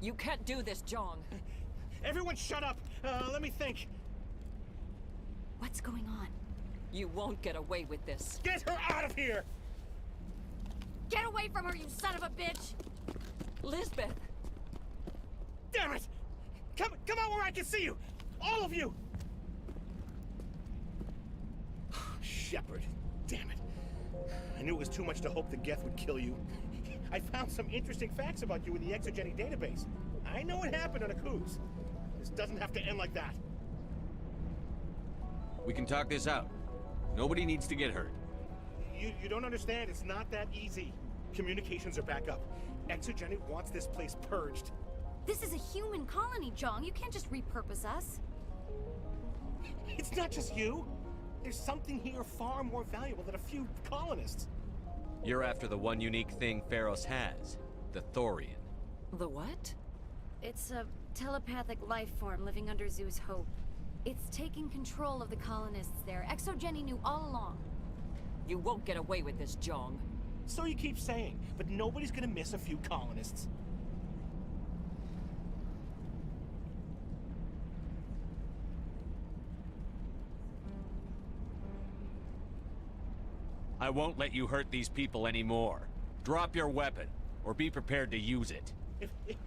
Speaker 11: You can't do this, Jong.
Speaker 12: Everyone shut up! Let me think.
Speaker 17: What's going on?
Speaker 11: You won't get away with this.
Speaker 12: Get her out of here!
Speaker 17: Get away from her, you son of a bitch!
Speaker 11: Lisbeth!
Speaker 12: Damn it! Come out where I can see you! All of you! Shepard, damn it. I knew it was too much to hope the Geth would kill you. I found some interesting facts about you in the Exogeny database. I know it happened on Akuz. This doesn't have to end like that.
Speaker 5: We can talk this out. Nobody needs to get hurt.
Speaker 12: You don't understand. It's not that easy. Communications are back up. Exogeny wants this place purged.
Speaker 17: This is a human colony, Jong. You can't just repurpose us.
Speaker 12: It's not just you. There's something here far more valuable than a few colonists.
Speaker 5: You're after the one unique thing Pharos has, the Thorian.
Speaker 11: The what?
Speaker 17: It's a telepathic life form living under Zeus Hope. It's taking control of the colonists there. Exogeny knew all along.
Speaker 11: You won't get away with this, Jong.
Speaker 12: So you keep saying, but nobody's gonna miss a few colonists.
Speaker 5: I won't let you hurt these people anymore. Drop your weapon, or be prepared to use it.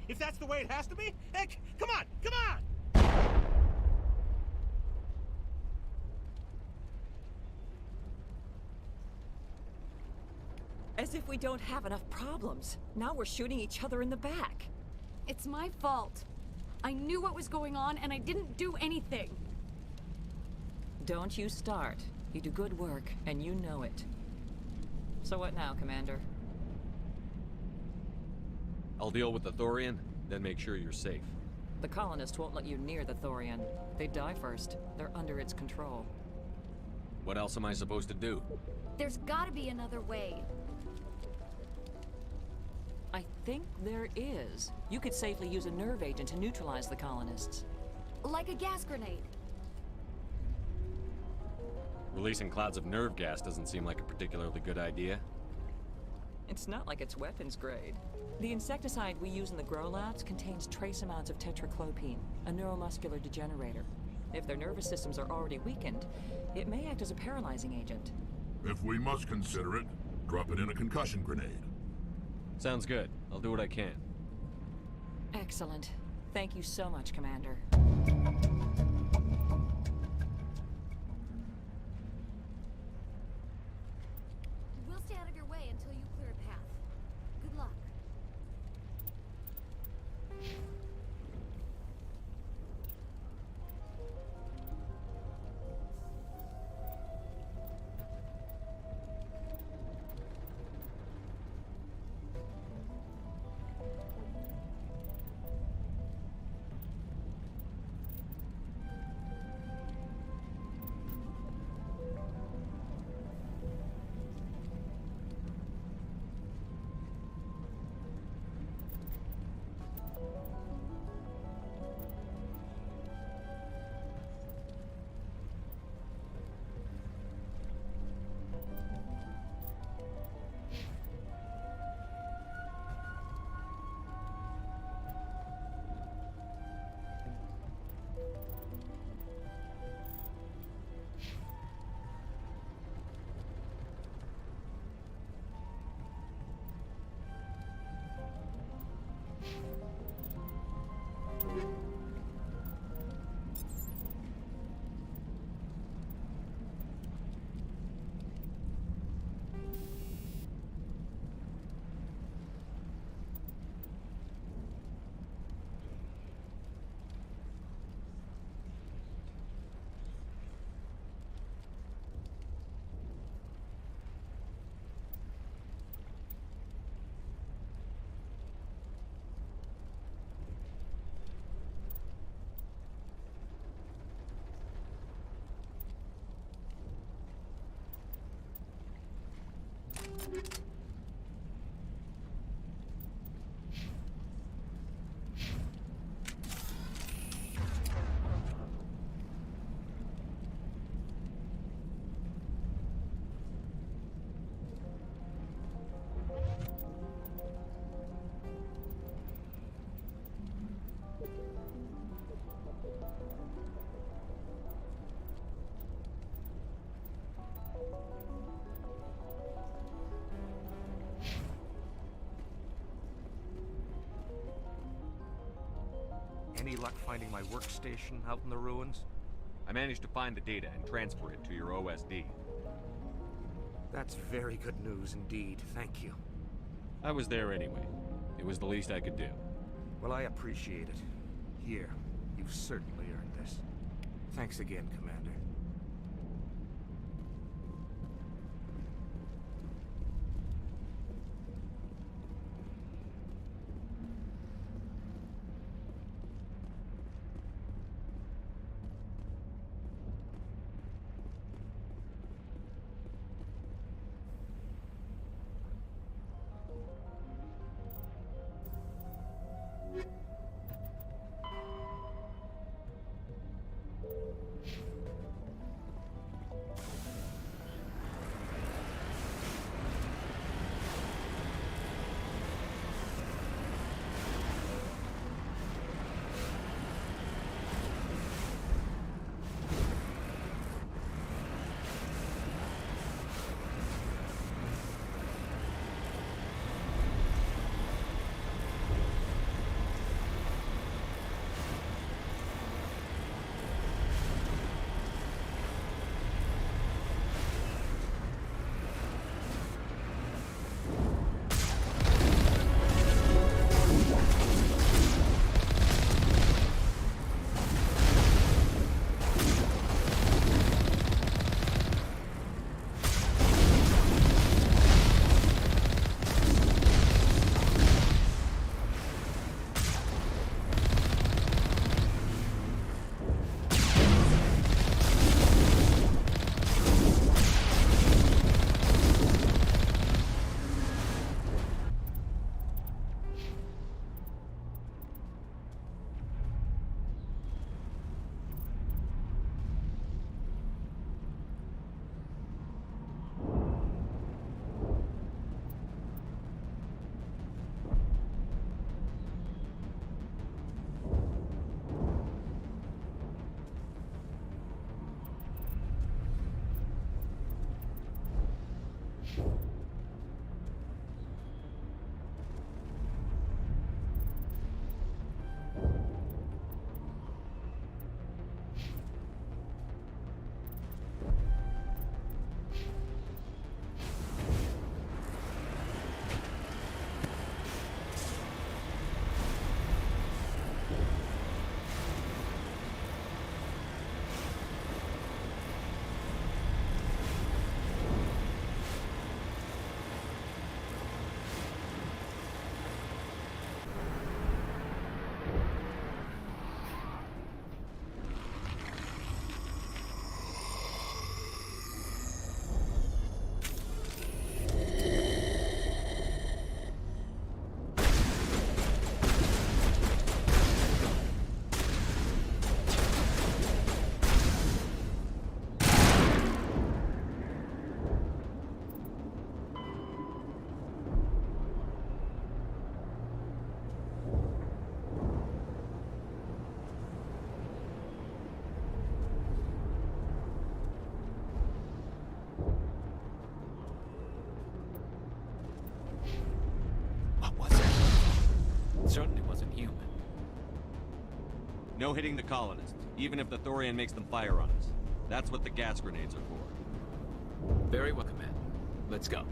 Speaker 12: If that's the way it has to be, heck, come on, come on!
Speaker 11: As if we don't have enough problems. Now we're shooting each other in the back.
Speaker 17: It's my fault. I knew what was going on, and I didn't do anything.
Speaker 11: Don't you start. You do good work, and you know it. So what now, Commander?
Speaker 5: I'll deal with the Thorian, then make sure you're safe.
Speaker 11: The colonists won't let you near the Thorian. They die first. They're under its control.
Speaker 5: What else am I supposed to do?
Speaker 17: There's gotta be another way.
Speaker 11: I think there is. You could safely use a nerve agent to neutralize the colonists.
Speaker 17: Like a gas grenade.
Speaker 5: Releasing clouds of nerve gas doesn't seem like a particularly good idea.
Speaker 11: It's not like it's weapons grade. The insecticide we use in the grow labs contains trace amounts of tetraclopine, a neuromuscular degenerator. If their nervous systems are already weakened, it may act as a paralyzing agent.
Speaker 2: If we must consider it, drop it in a concussion grenade.
Speaker 5: Sounds good. I'll do what I can.
Speaker 11: Excellent. Thank you so much, Commander.
Speaker 17: We'll stay out of your way until you clear a path. Good luck.
Speaker 18: Any luck finding my workstation out in the ruins?
Speaker 5: I managed to find the data and transfer it to your OSD.
Speaker 18: That's very good news indeed. Thank you.
Speaker 5: I was there anyway. It was the least I could do.
Speaker 18: Well, I appreciate it. Here, you've certainly earned this. Thanks again, Commander.
Speaker 16: Certainly wasn't human.
Speaker 5: No hitting the colonists, even if the Thorian makes them fire on us. That's what the gas grenades are for.
Speaker 16: Very well, Commander. Let's go.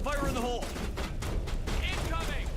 Speaker 5: Fire in the hole! Incoming!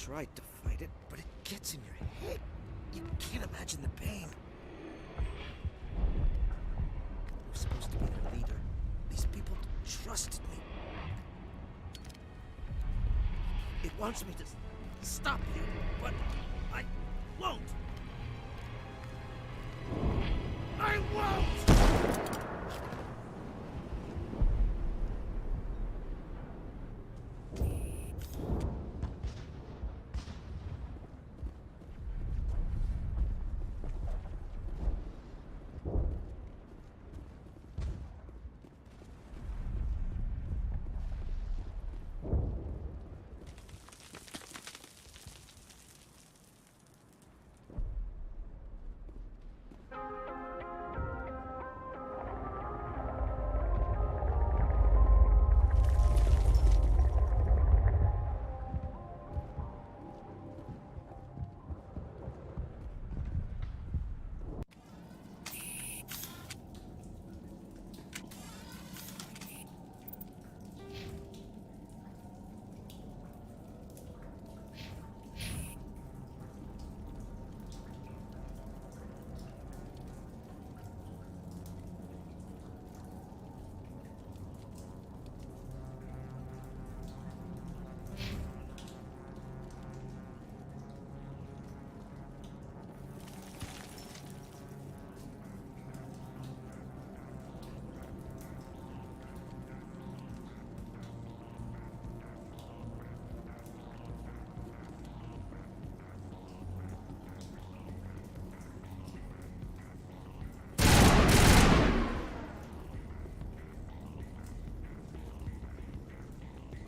Speaker 19: tried to fight it, but it gets in your head. You can't imagine the pain. I was supposed to be their leader. These people trusted me. It wants me to stop you, but I won't. I won't!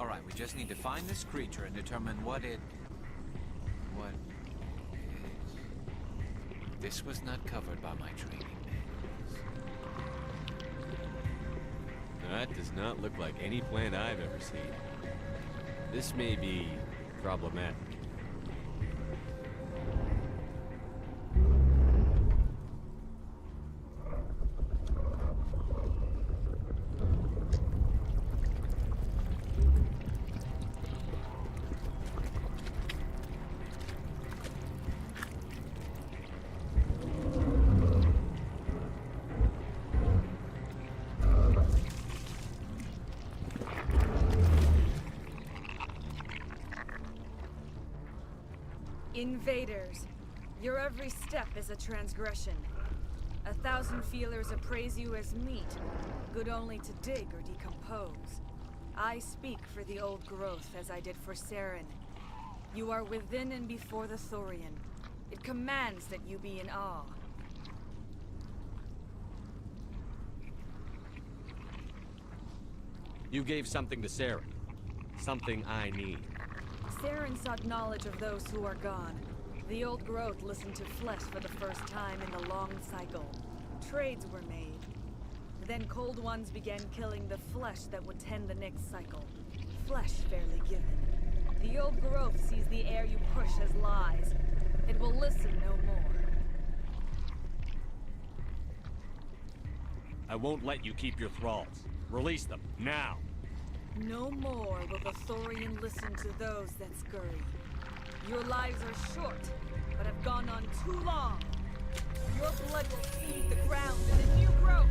Speaker 16: Alright, we just need to find this creature and determine what it... what is... This was not covered by my training manuals.
Speaker 5: That does not look like any plant I've ever seen. This may be problematic.
Speaker 20: Invaders, your every step is a transgression. 1,000 feelers appraise you as meat, good only to dig or decompose. I speak for the old growth as I did for Saren. You are within and before the Thorian. It commands that you be in awe.
Speaker 5: You gave something to Saren. Something I need.
Speaker 20: Saren sought knowledge of those who are gone. The old growth listened to flesh for the first time in the long cycle. Trades were made. Then Cold Ones began killing the flesh that would tend the next cycle. Flesh fairly given. The old growth sees the air you push as lies. It will listen no more.
Speaker 5: I won't let you keep your thralls. Release them, now!
Speaker 20: No more will the Thorian listen to those that scurry. Your lives are short, but have gone on too long. Your blood will feed the ground in a new growth.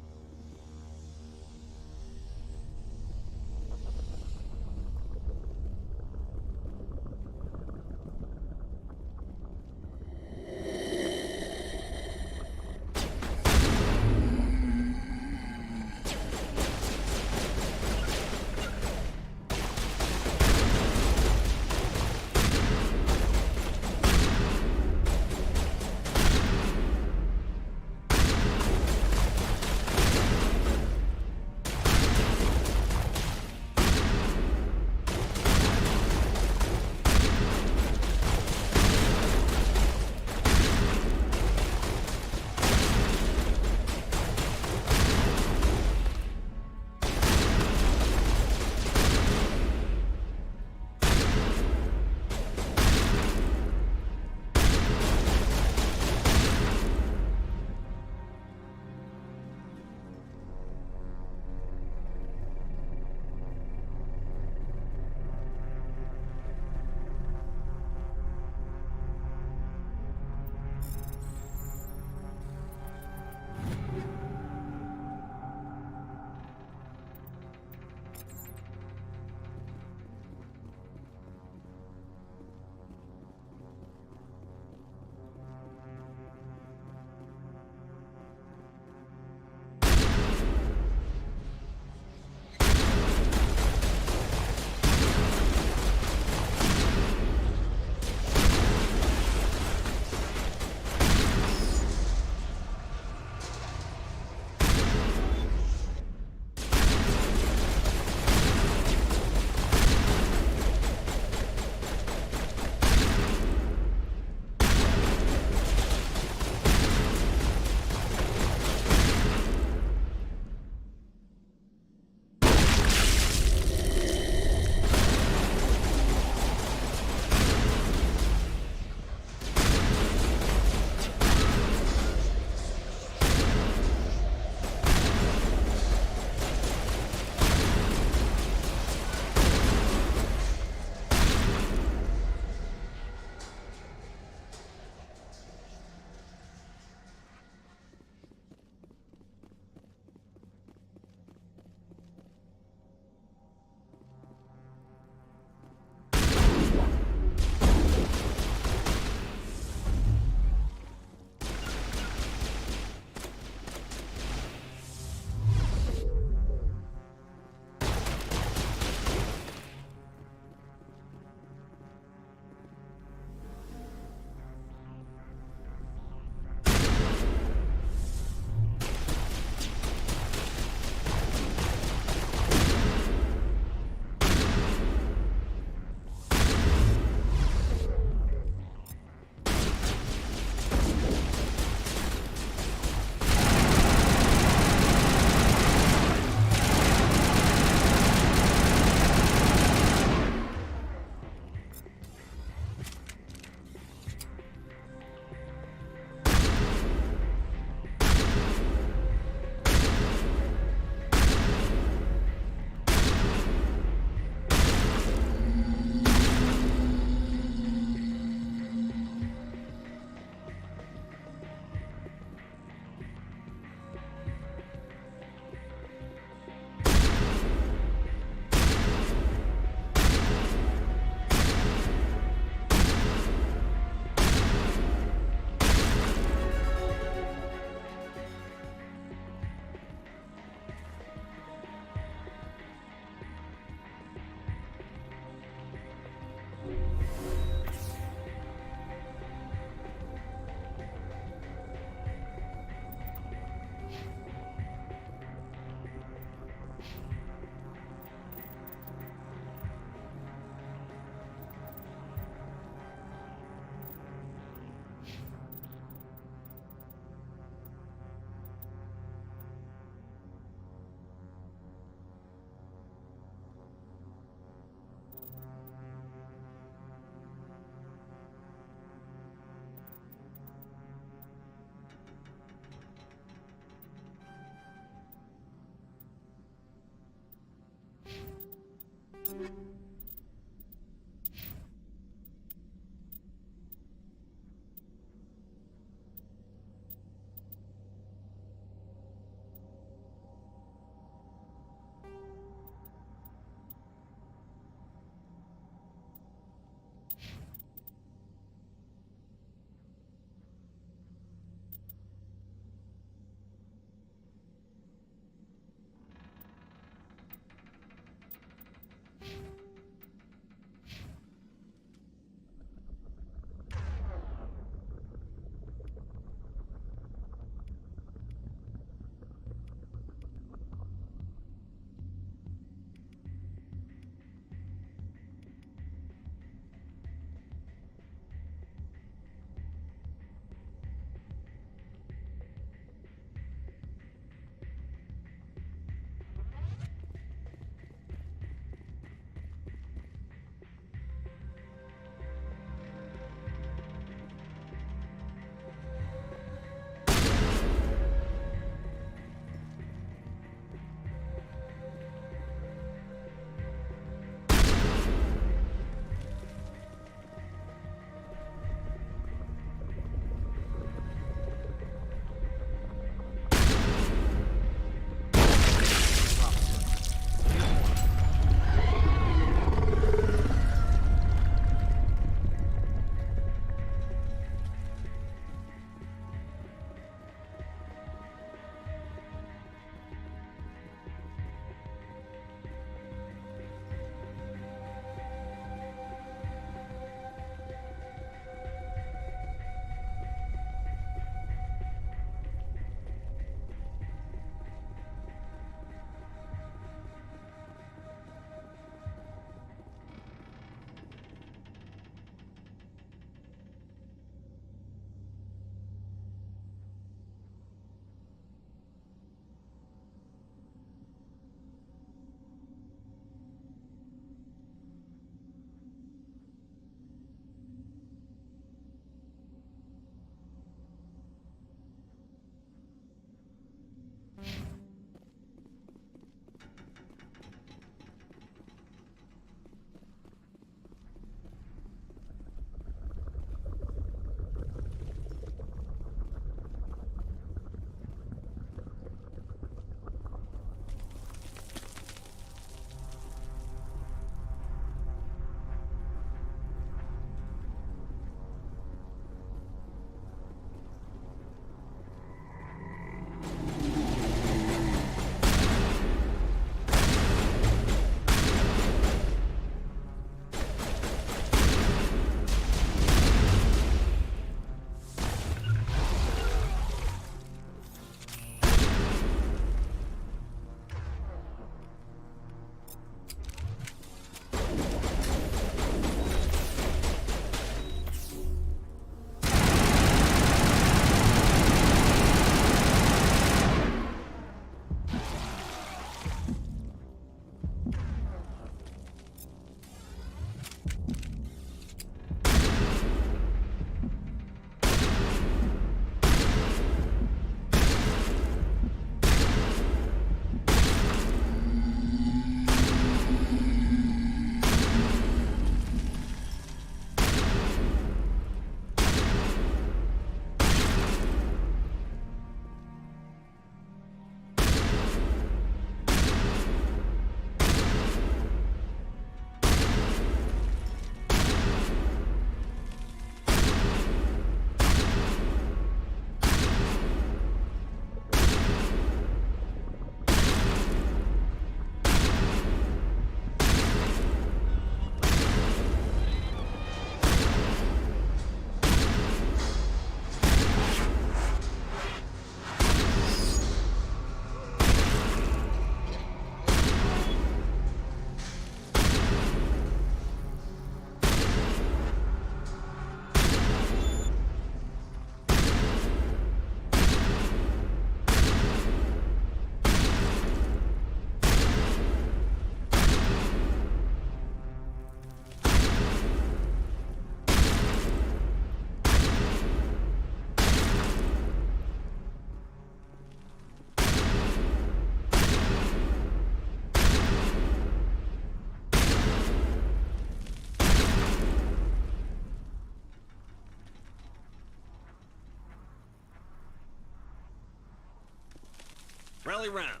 Speaker 5: rally round.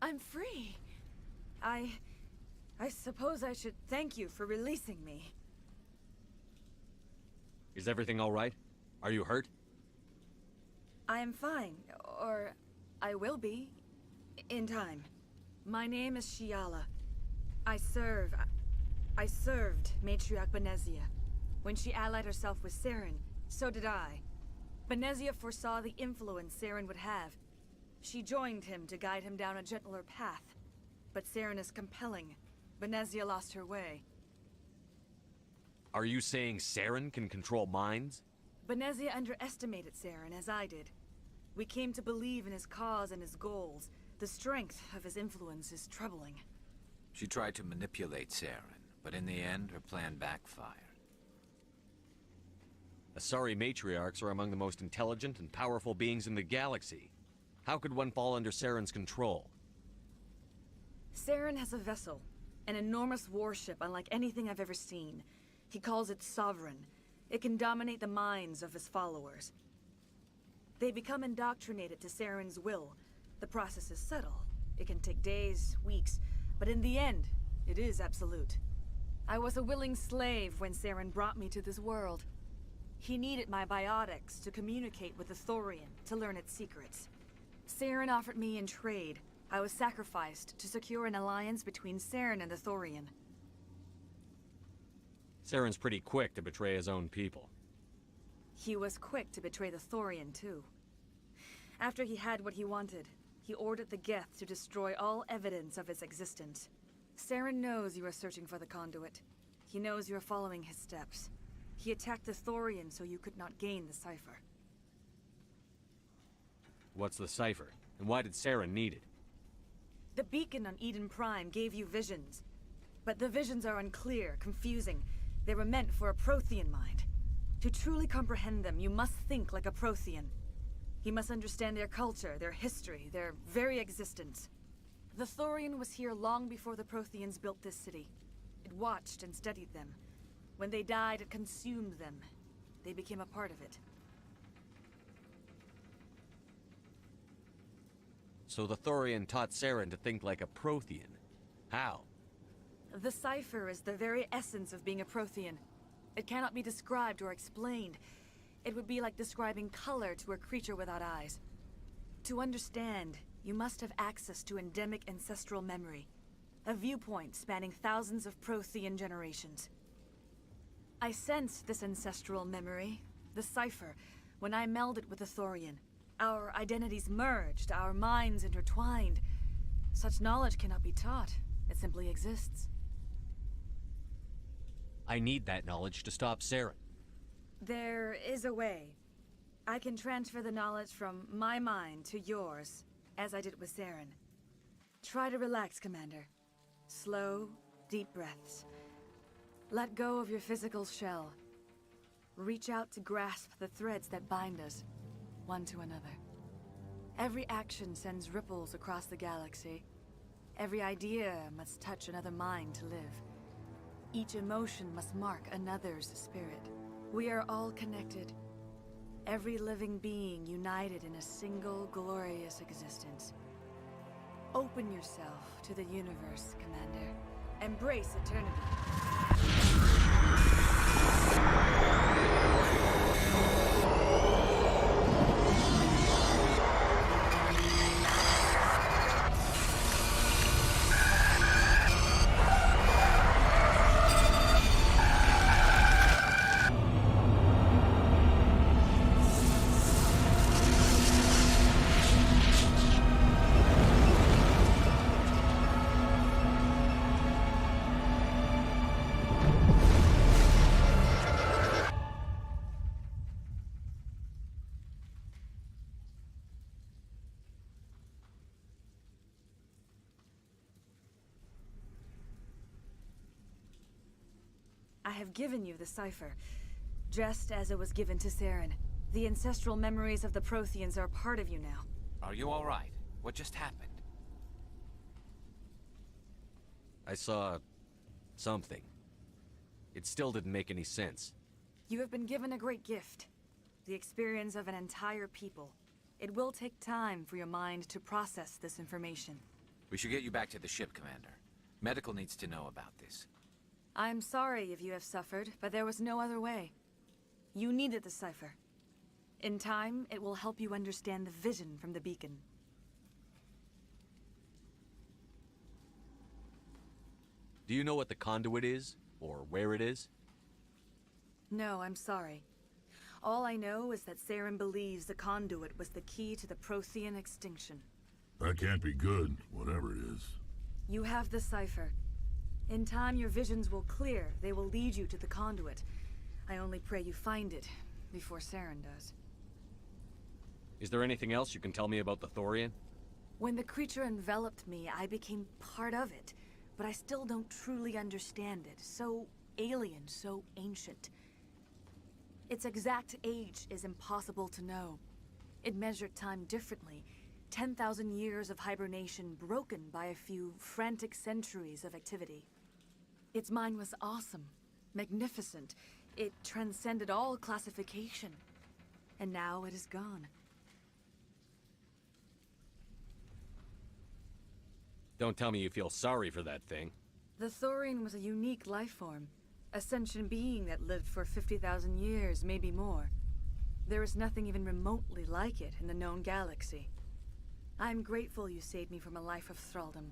Speaker 20: I'm free. I suppose I should thank you for releasing me.
Speaker 5: Is everything all right? Are you hurt?
Speaker 20: I am fine, or I will be, in time. My name is Shiala. I served Matriarch Benezia. When she allied herself with Saren, so did I. Benezia foresaw the influence Saren would have. She joined him to guide him down a gentler path. But Saren is compelling. Benezia lost her way.
Speaker 5: Are you saying Saren can control minds?
Speaker 20: Benezia underestimated Saren, as I did. We came to believe in his cause and his goals. The strength of his influence is troubling.
Speaker 16: She tried to manipulate Saren, but in the end, her plan backfired.
Speaker 5: Asari matriarchs are among the most intelligent and powerful beings in the galaxy. How could one fall under Saren's control?
Speaker 20: Saren has a vessel, an enormous warship unlike anything I've ever seen. He calls it Sovereign. It can dominate the minds of his followers. They become indoctrinated to Saren's will. The process is subtle. It can take days, weeks, but in the end, it is absolute. I was a willing slave when Saren brought me to this world. He needed my biotics to communicate with the Thorian, to learn its secrets. Saren offered me in trade. I was sacrificed to secure an alliance between Saren and the Thorian.
Speaker 5: Saren's pretty quick to betray his own people.
Speaker 20: He was quick to betray the Thorian, too. After he had what he wanted, he ordered the Geth to destroy all evidence of its existence. Saren knows you are searching for the Conduit. He knows you are following his steps. He attacked the Thorian so you could not gain the cipher.
Speaker 5: What's the cipher? And why did Saren need it?
Speaker 20: The beacon on Eden Prime gave you visions. But the visions are unclear, confusing. They were meant for a Prothean mind. To truly comprehend them, you must think like a Prothean. You must understand their culture, their history, their very existence. The Thorian was here long before the Protheans built this city. It watched and studied them. When they died, it consumed them. They became a part of it.
Speaker 5: So the Thorian taught Saren to think like a Prothean. How?
Speaker 20: The cipher is the very essence of being a Prothean. It cannot be described or explained. It would be like describing color to a creature without eyes. To understand, you must have access to endemic ancestral memory. A viewpoint spanning thousands of Prothean generations. I sensed this ancestral memory, the cipher, when I melded with the Thorian. Our identities merged, our minds intertwined. Such knowledge cannot be taught. It simply exists.
Speaker 5: I need that knowledge to stop Saren.
Speaker 20: There is a way. I can transfer the knowledge from my mind to yours, as I did with Saren. Try to relax, Commander. Slow, deep breaths. Let go of your physical shell. Reach out to grasp the threads that bind us, one to another. Every action sends ripples across the galaxy. Every idea must touch another mind to live. Each emotion must mark another's spirit. We are all connected. Every living being united in a single glorious existence. Open yourself to the universe, Commander. Embrace eternity. I have given you the cipher, just as it was given to Saren. The ancestral memories of the Protheans are part of you now.
Speaker 16: Are you all right? What just happened?
Speaker 5: I saw... something. It still didn't make any sense.
Speaker 20: You have been given a great gift. The experience of an entire people. It will take time for your mind to process this information.
Speaker 16: We should get you back to the ship, Commander. Medical needs to know about this.
Speaker 20: I'm sorry if you have suffered, but there was no other way. You needed the cipher. In time, it will help you understand the vision from the beacon.
Speaker 5: Do you know what the conduit is? Or where it is?
Speaker 20: No, I'm sorry. All I know is that Saren believes the conduit was the key to the Prothean extinction.
Speaker 2: That can't be good, whatever it is.
Speaker 20: You have the cipher. In time, your visions will clear. They will lead you to the conduit. I only pray you find it before Saren does.
Speaker 5: Is there anything else you can tell me about the Thorian?
Speaker 20: When the creature enveloped me, I became part of it, but I still don't truly understand it. So alien, so ancient. Its exact age is impossible to know. It measured time differently. 10,000 years of hibernation broken by a few frantic centuries of activity. Its mind was awesome, magnificent. It transcended all classification. And now it is gone.
Speaker 5: Don't tell me you feel sorry for that thing.
Speaker 20: The Thorian was a unique life form. A sentient being that lived for 50,000 years, maybe more. There is nothing even remotely like it in the known galaxy. I'm grateful you saved me from a life of thraldom.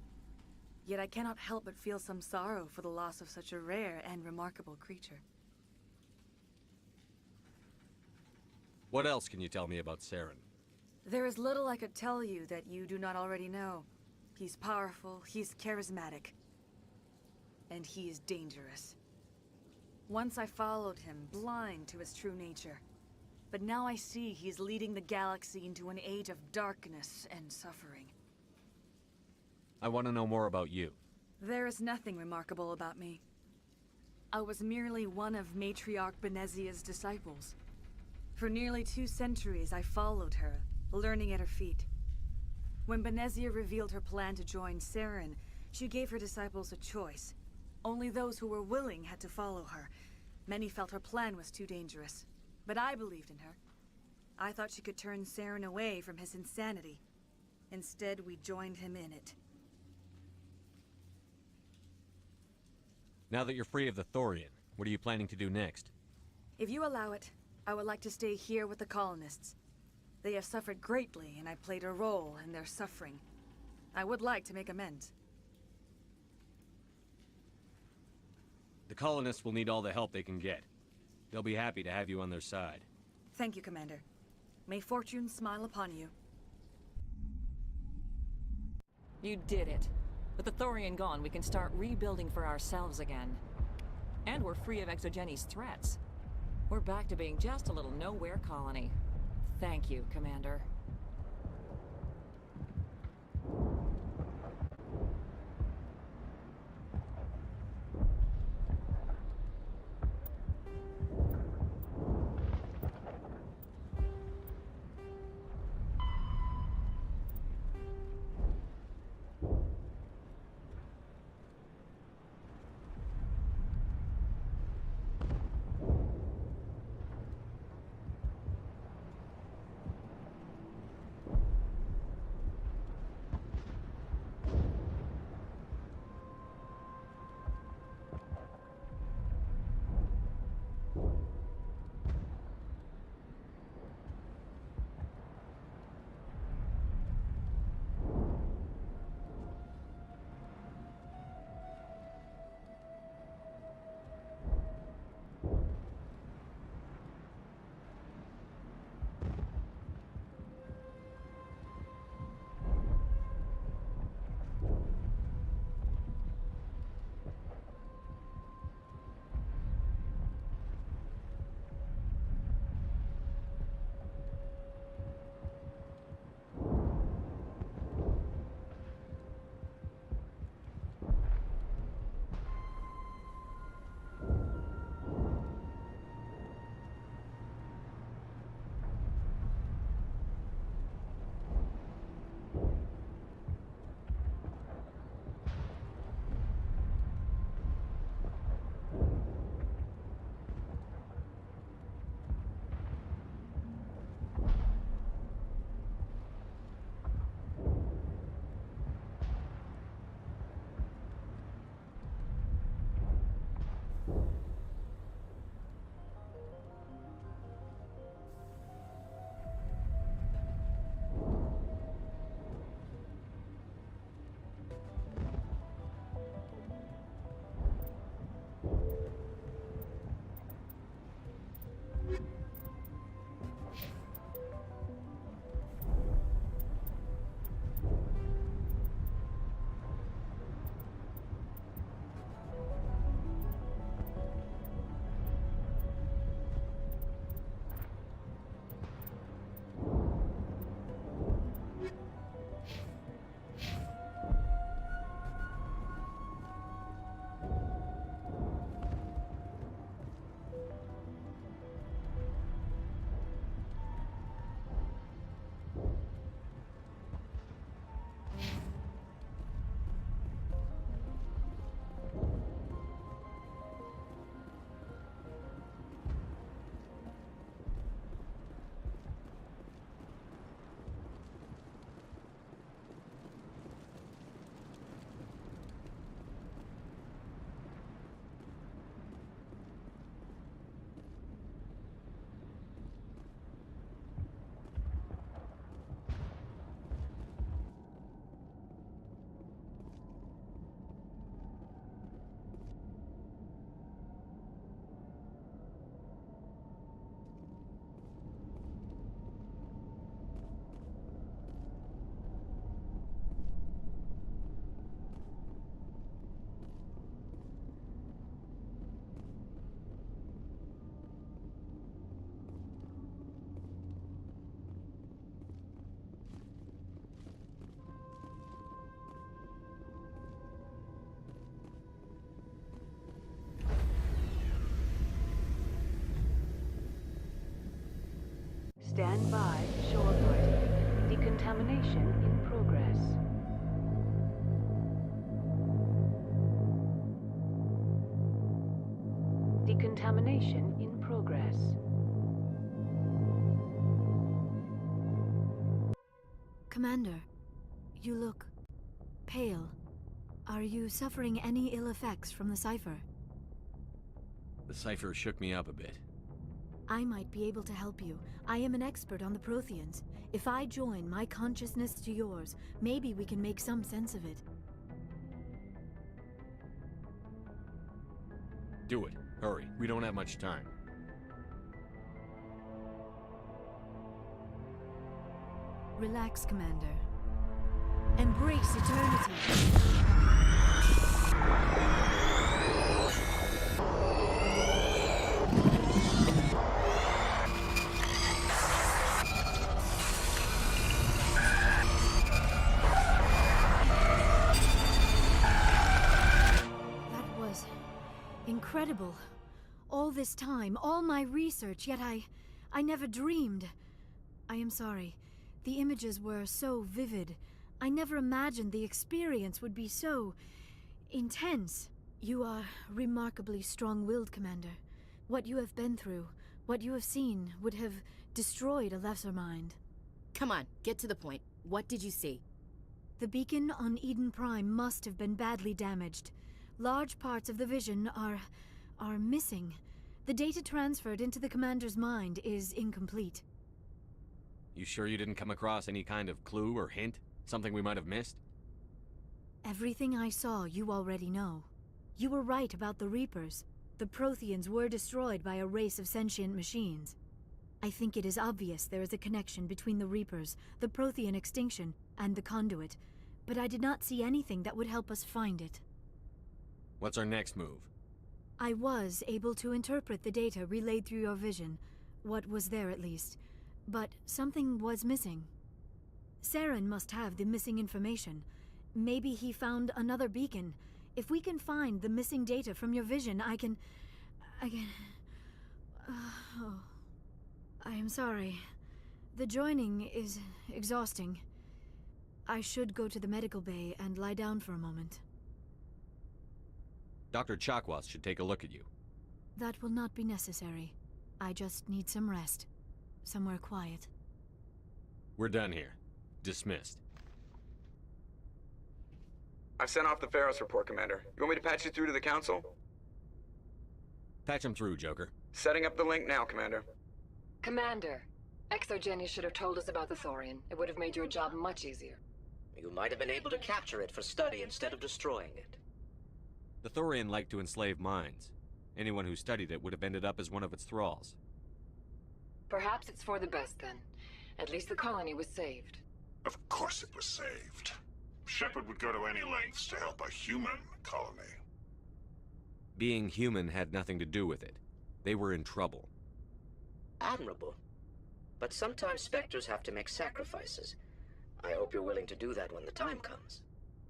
Speaker 20: Yet I cannot help but feel some sorrow for the loss of such a rare and remarkable creature.
Speaker 5: What else can you tell me about Saren?
Speaker 20: There is little I could tell you that you do not already know. He's powerful, he's charismatic, and he is dangerous. Once I followed him, blind to his true nature. But now I see he's leading the galaxy into an age of darkness and suffering.
Speaker 5: I want to know more about you.
Speaker 20: There is nothing remarkable about me. I was merely one of Matriarch Benezia's disciples. For nearly 2 centuries, I followed her, learning at her feet. When Benezia revealed her plan to join Saren, she gave her disciples a choice. Only those who were willing had to follow her. Many felt her plan was too dangerous. But I believed in her. I thought she could turn Saren away from his insanity. Instead, we joined him in it.
Speaker 5: Now that you're free of the Thorian, what are you planning to do next?
Speaker 20: If you allow it, I would like to stay here with the colonists. They have suffered greatly, and I played a role in their suffering. I would like to make amends.
Speaker 5: The colonists will need all the help they can get. They'll be happy to have you on their side.
Speaker 20: Thank you, Commander. May fortune smile upon you.
Speaker 11: You did it. With the Thorian gone, we can start rebuilding for ourselves again. And we're free of Exogeni's threats. We're back to being just a little nowhere colony. Thank you, Commander.
Speaker 21: Stand by, shore party. Decontamination in progress. Decontamination in progress.
Speaker 7: Commander, you look pale. Are you suffering any ill effects from the cipher?
Speaker 5: The cipher shook me up a bit.
Speaker 7: I might be able to help you. I am an expert on the Protheans. If I join my consciousness to yours, maybe we can make some sense of it.
Speaker 5: Do it. Hurry. We don't have much time.
Speaker 7: Relax, Commander. Embrace eternity. That was incredible. All this time, all my research, yet I never dreamed. I am sorry. The images were so vivid. I never imagined the experience would be so intense. You are remarkably strong-willed, Commander. What you have been through, what you have seen, would have destroyed a lesser mind.
Speaker 6: Come on, get to the point. What did you see?
Speaker 7: The beacon on Eden Prime must have been badly damaged. Large parts of the vision are missing. The data transferred into the Commander's mind is incomplete.
Speaker 5: You sure you didn't come across any kind of clue or hint? Something we might have missed?
Speaker 7: Everything I saw, you already know. You were right about the Reapers. The Protheans were destroyed by a race of sentient machines. I think it is obvious there is a connection between the Reapers, the Prothean extinction, and the Conduit, but I did not see anything that would help us find it.
Speaker 5: What's our next move?
Speaker 7: I was able to interpret the data relayed through your vision, what was there at least, but something was missing. Saren must have the missing information. Maybe he found another beacon. If we can find the missing data from your vision, I can... oh. I am sorry. The joining is exhausting. I should go to the medical bay and lie down for a moment.
Speaker 5: Dr. Chakwas should take a look at you.
Speaker 7: That will not be necessary. I just need some rest. Somewhere quiet.
Speaker 5: We're done here. Dismissed.
Speaker 3: I've sent off the Pharos report, Commander. You want me to patch you through to the Council?
Speaker 5: Patch him through, Joker.
Speaker 3: Setting up the link now, Commander.
Speaker 11: Commander, ExoGeni should have told us about the Thorian. It would have made your job much easier.
Speaker 1: You might have been able to capture it for study instead of destroying it.
Speaker 5: The Thorian liked to enslave minds. Anyone who studied it would have ended up as one of its thralls.
Speaker 11: Perhaps it's for the best, then. At least the colony was saved.
Speaker 2: Of course it was saved. Shepard would go to any lengths to help a human colony.
Speaker 5: Being human had nothing to do with it. They were in trouble.
Speaker 1: Admirable. But sometimes Spectres have to make sacrifices. I hope you're willing to do that when the time comes.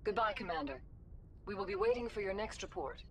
Speaker 11: Goodbye, Commander. We will be waiting for your next report.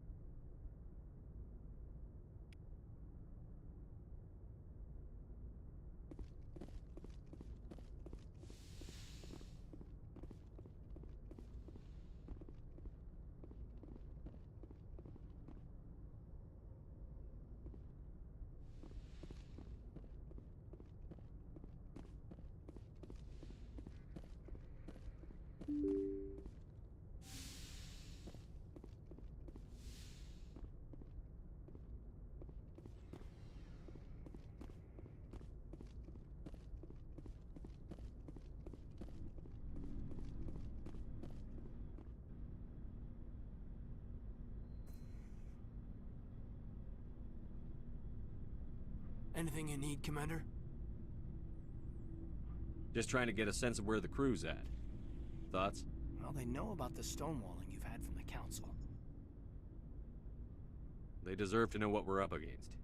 Speaker 19: Anything you need, Commander?
Speaker 5: Just trying to get a sense of where the crew's at. Thoughts?
Speaker 19: Well, they know about the stonewalling you've had from the Council.
Speaker 5: They deserve to know what we're up against.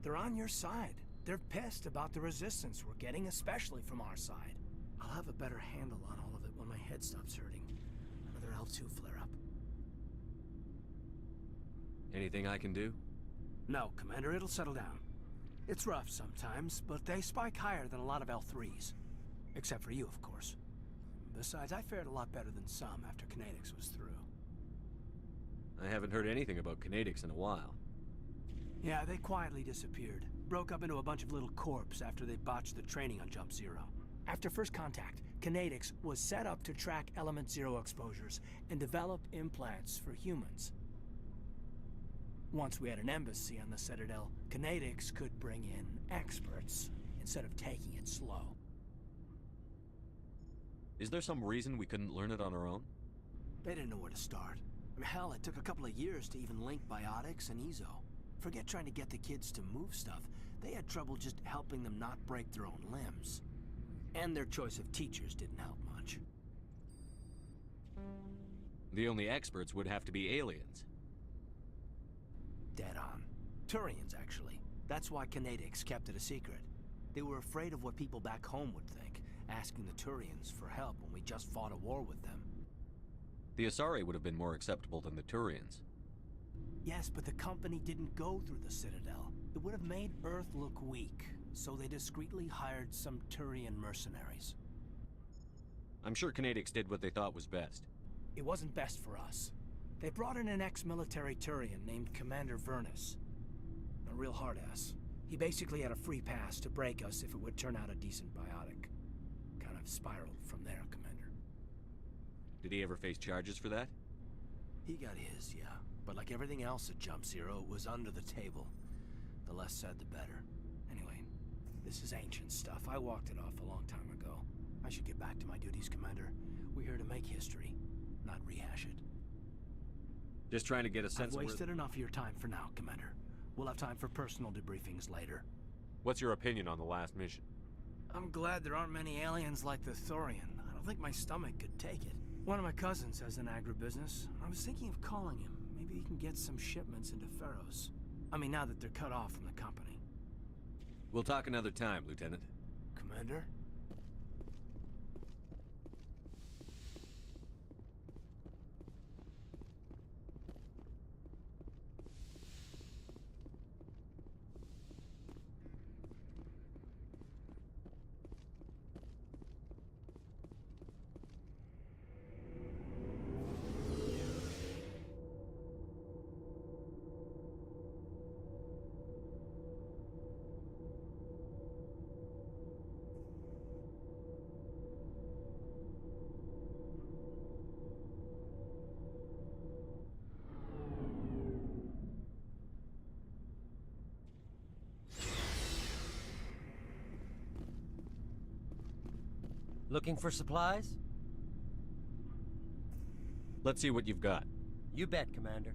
Speaker 19: They're on your side. They're pissed about the resistance we're getting, especially from our side. I'll have a better handle on all of it when my head stops hurting. Another L2 flare-up.
Speaker 5: Anything I can do?
Speaker 19: No, Commander, it'll settle down. It's rough sometimes, but they spike higher than a lot of L3s. Except for you, of course. Besides, I fared a lot better than some after Kinetics was through.
Speaker 5: I haven't heard anything about Kinetics in a while.
Speaker 19: Yeah, they quietly disappeared. Broke up into a bunch of little corps after they botched the training on Jump Zero. After first contact, Kinetics was set up to track Element Zero exposures and develop implants for humans. Once we had an embassy on the Citadel, Kinetics could bring in experts instead of taking it slow.
Speaker 5: Is there some reason we couldn't learn it on our own?
Speaker 19: They didn't know where to start. I mean, hell, it took a couple of years to even link biotics and Ezo. Forget trying to get the kids to move stuff. They had trouble just helping them not break their own limbs. And their choice of teachers didn't help much.
Speaker 5: The only experts would have to be aliens.
Speaker 19: Dead on. Turians, actually. That's why Kinetics kept it a secret. They were afraid of what people back home would think, asking the Turians for help when we just fought a war with them.
Speaker 5: The Asari would have been more acceptable than the Turians.
Speaker 19: Yes, but the company didn't go through the Citadel. It would have made Earth look weak, so they discreetly hired some Turian mercenaries.
Speaker 5: I'm sure Kinetics did what they thought was best.
Speaker 19: It wasn't best for us. They brought in an ex-military Turian named Commander Vernus. A real hard-ass. He basically had a free pass to break us if it would turn out a decent biotic. Kind of spiraled from there, Commander.
Speaker 5: Did he ever face charges for that?
Speaker 19: He got his, yeah. But like everything else at Jump Zero, it was under the table. The less said, the better. Anyway, this is ancient stuff. I walked it off a long time ago. I should get back to my duties, Commander. We're here to make history, not rehash it.
Speaker 5: Just trying to get a sense
Speaker 19: I've wasted enough of your time for now, Commander. We'll have time for personal debriefings later.
Speaker 5: What's your opinion on the last mission?
Speaker 19: I'm glad there aren't many aliens like the Thorian. I don't think my stomach could take it. One of my cousins has an agribusiness. I was thinking of calling him. Maybe he can get some shipments into Pharaohs. I mean, now that they're cut off from the company.
Speaker 5: We'll talk another time, Lieutenant.
Speaker 19: Commander?
Speaker 8: Looking for supplies?
Speaker 5: Let's see what you've got.
Speaker 8: You bet, Commander.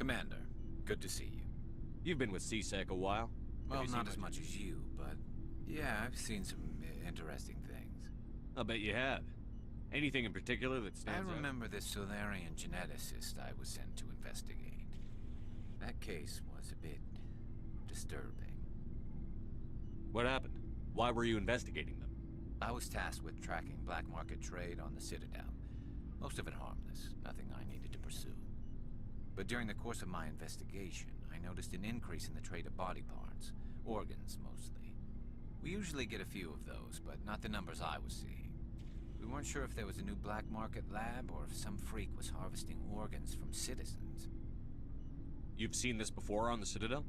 Speaker 16: Commander, good to see you.
Speaker 5: You've been with CSEC a while?
Speaker 16: Well, not as much as you, but yeah, I've seen some interesting things.
Speaker 5: I'll bet you have. Anything in particular that stands out?
Speaker 16: I remember this Solarian geneticist I was sent to investigate. That case was a bit disturbing.
Speaker 5: What happened? Why were you investigating them?
Speaker 16: I was tasked with tracking black market trade on the Citadel. Most of it harmless, nothing I needed to pursue. But during the course of my investigation, I noticed an increase in the trade of body parts, organs mostly. We usually get a few of those, but not the numbers I was seeing. We weren't sure if there was a new black market lab or if some freak was harvesting organs from citizens.
Speaker 5: You've seen this before on the Citadel?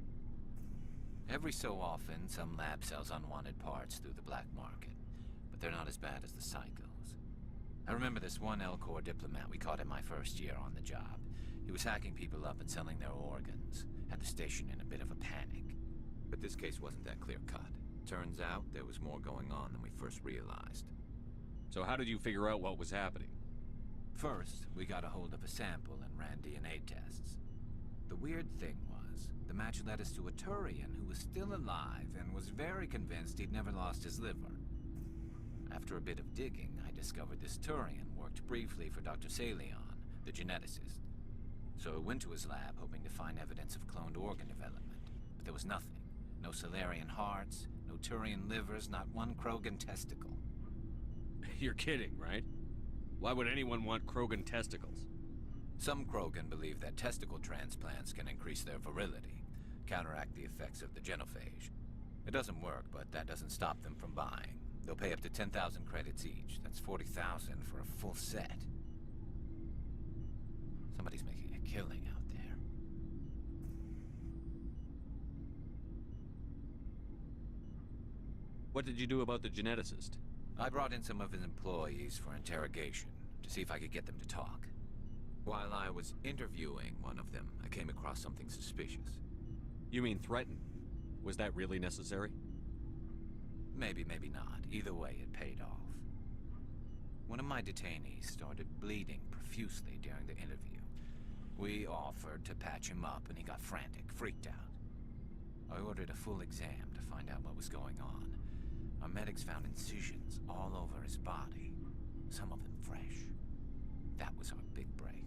Speaker 16: Every so often, some lab sells unwanted parts through the black market, but they're not as bad as the Psychos. I remember this one Elcor diplomat we caught in my first year on the job. He was hacking people up and selling their organs. Had the station in a bit of a panic. But this case wasn't that clear-cut. Turns out there was more going on than we first realized.
Speaker 5: So how did you figure out what was happening?
Speaker 16: First, we got a hold of a sample and ran DNA tests. The weird thing was, the match led us to a Turian who was still alive and was very convinced he'd never lost his liver. After a bit of digging, I discovered this Turian worked briefly for Dr. Salion, the geneticist. So I went to his lab hoping to find evidence of cloned organ development, but there was nothing. No Salarian hearts, no Turian livers, not one Krogan testicle.
Speaker 5: You're kidding, right? Why would anyone want Krogan testicles?
Speaker 16: Some Krogan believe that testicle transplants can increase their virility, counteract the effects of the genophage. It doesn't work, but that doesn't stop them from buying. They'll pay up to 10,000 credits each. That's 40,000 for a full set. Somebody's making a killing out there.
Speaker 5: What did you do about the geneticist?
Speaker 16: I brought in some of his employees for interrogation, to see if I could get them to talk. While I was interviewing one of them, I came across something suspicious.
Speaker 5: You mean threaten? Was that really necessary?
Speaker 16: Maybe, maybe not. Either way, it paid off. One of my detainees started bleeding profusely during the interview. We offered to patch him up, and he got frantic, freaked out. I ordered a full exam to find out what was going on. Our medics found incisions all over his body, some of them fresh. That was our big break.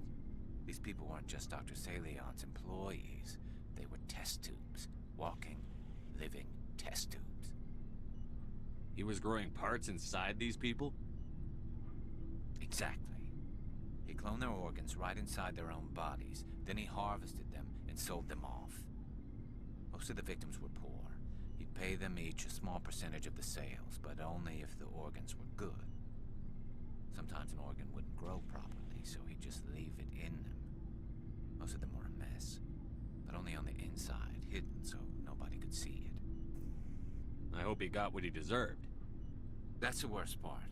Speaker 16: These people weren't just Dr. Salion's employees. They were test tubes. Walking, living test tubes.
Speaker 5: He was growing parts inside these people?
Speaker 16: Exactly. He cloned their organs right inside their own bodies. Then he harvested them and sold them off. Most of the victims were poor. He'd pay them each a small percentage of the sales, but only if the organs were good. Sometimes an organ wouldn't grow properly, so he'd just leave it in them. Most of them were a mess, but only on the inside, hidden so nobody could see it.
Speaker 5: I hope he got what he deserved.
Speaker 16: That's the worst part.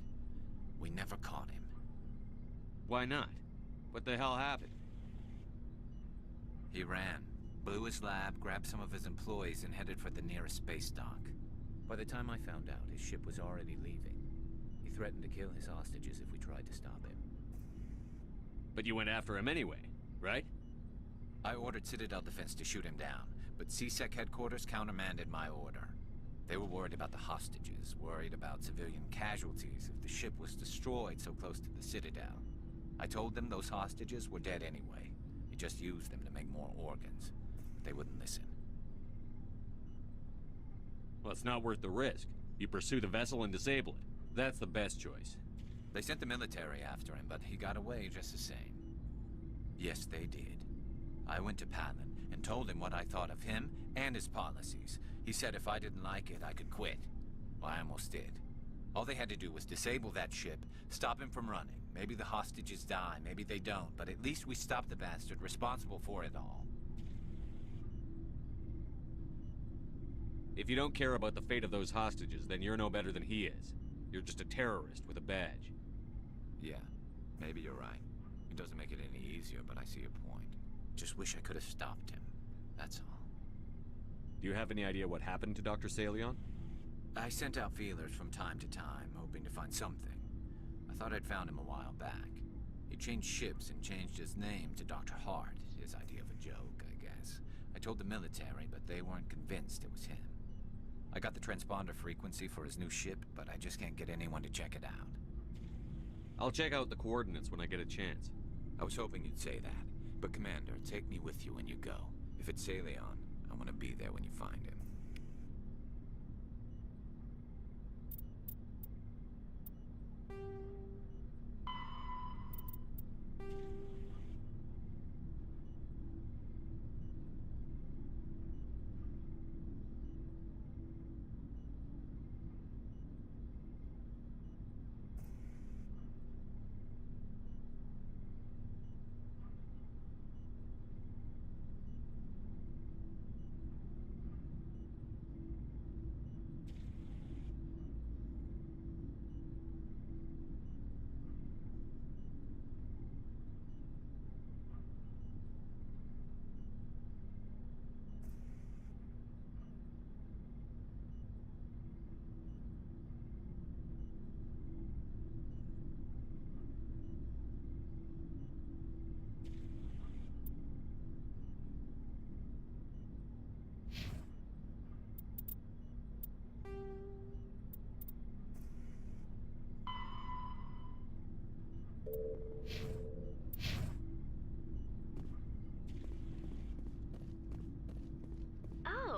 Speaker 16: We never caught him.
Speaker 5: Why not? What the hell happened?
Speaker 16: He ran, blew his lab, grabbed some of his employees, and headed for the nearest space dock. By the time I found out, his ship was already leaving. He threatened to kill his hostages if we tried to stop him.
Speaker 5: But you went after him anyway, right?
Speaker 16: I ordered Citadel Defense to shoot him down, but CSEC headquarters countermanded my order. They were worried about the hostages, worried about civilian casualties if the ship was destroyed so close to the Citadel. I told them those hostages were dead anyway. He just used them to make more organs. But they wouldn't listen.
Speaker 5: Well, it's not worth the risk. You pursue the vessel and disable it. That's the best choice.
Speaker 16: They sent the military after him, but he got away just the same. Yes, they did. I went to Palin and told him what I thought of him and his policies. He said if I didn't like it, I could quit. Well, I almost did. All they had to do was disable that ship, stop him from running. Maybe the hostages die, maybe they don't, but at least we stopped the bastard responsible for it all.
Speaker 5: If you don't care about the fate of those hostages, then you're no better than he is. You're just a terrorist with a badge.
Speaker 16: Yeah, maybe you're right. It doesn't make it any easier, but I see your point. Just wish I could have stopped him. That's all.
Speaker 5: Do you have any idea what happened to Dr. Salion?
Speaker 16: I sent out feelers from time to time, hoping to find something. I thought I'd found him a while back. He changed ships and changed his name to Dr. Hart, his idea of a joke, I guess. I told the military, but they weren't convinced it was him. I got the transponder frequency for his new ship, but I just can't get anyone to check it out.
Speaker 5: I'll check out the coordinates when I get a chance.
Speaker 16: I was hoping you'd say that. But Commander, take me with you when you go. If it's Salion, I want to be there when you find him.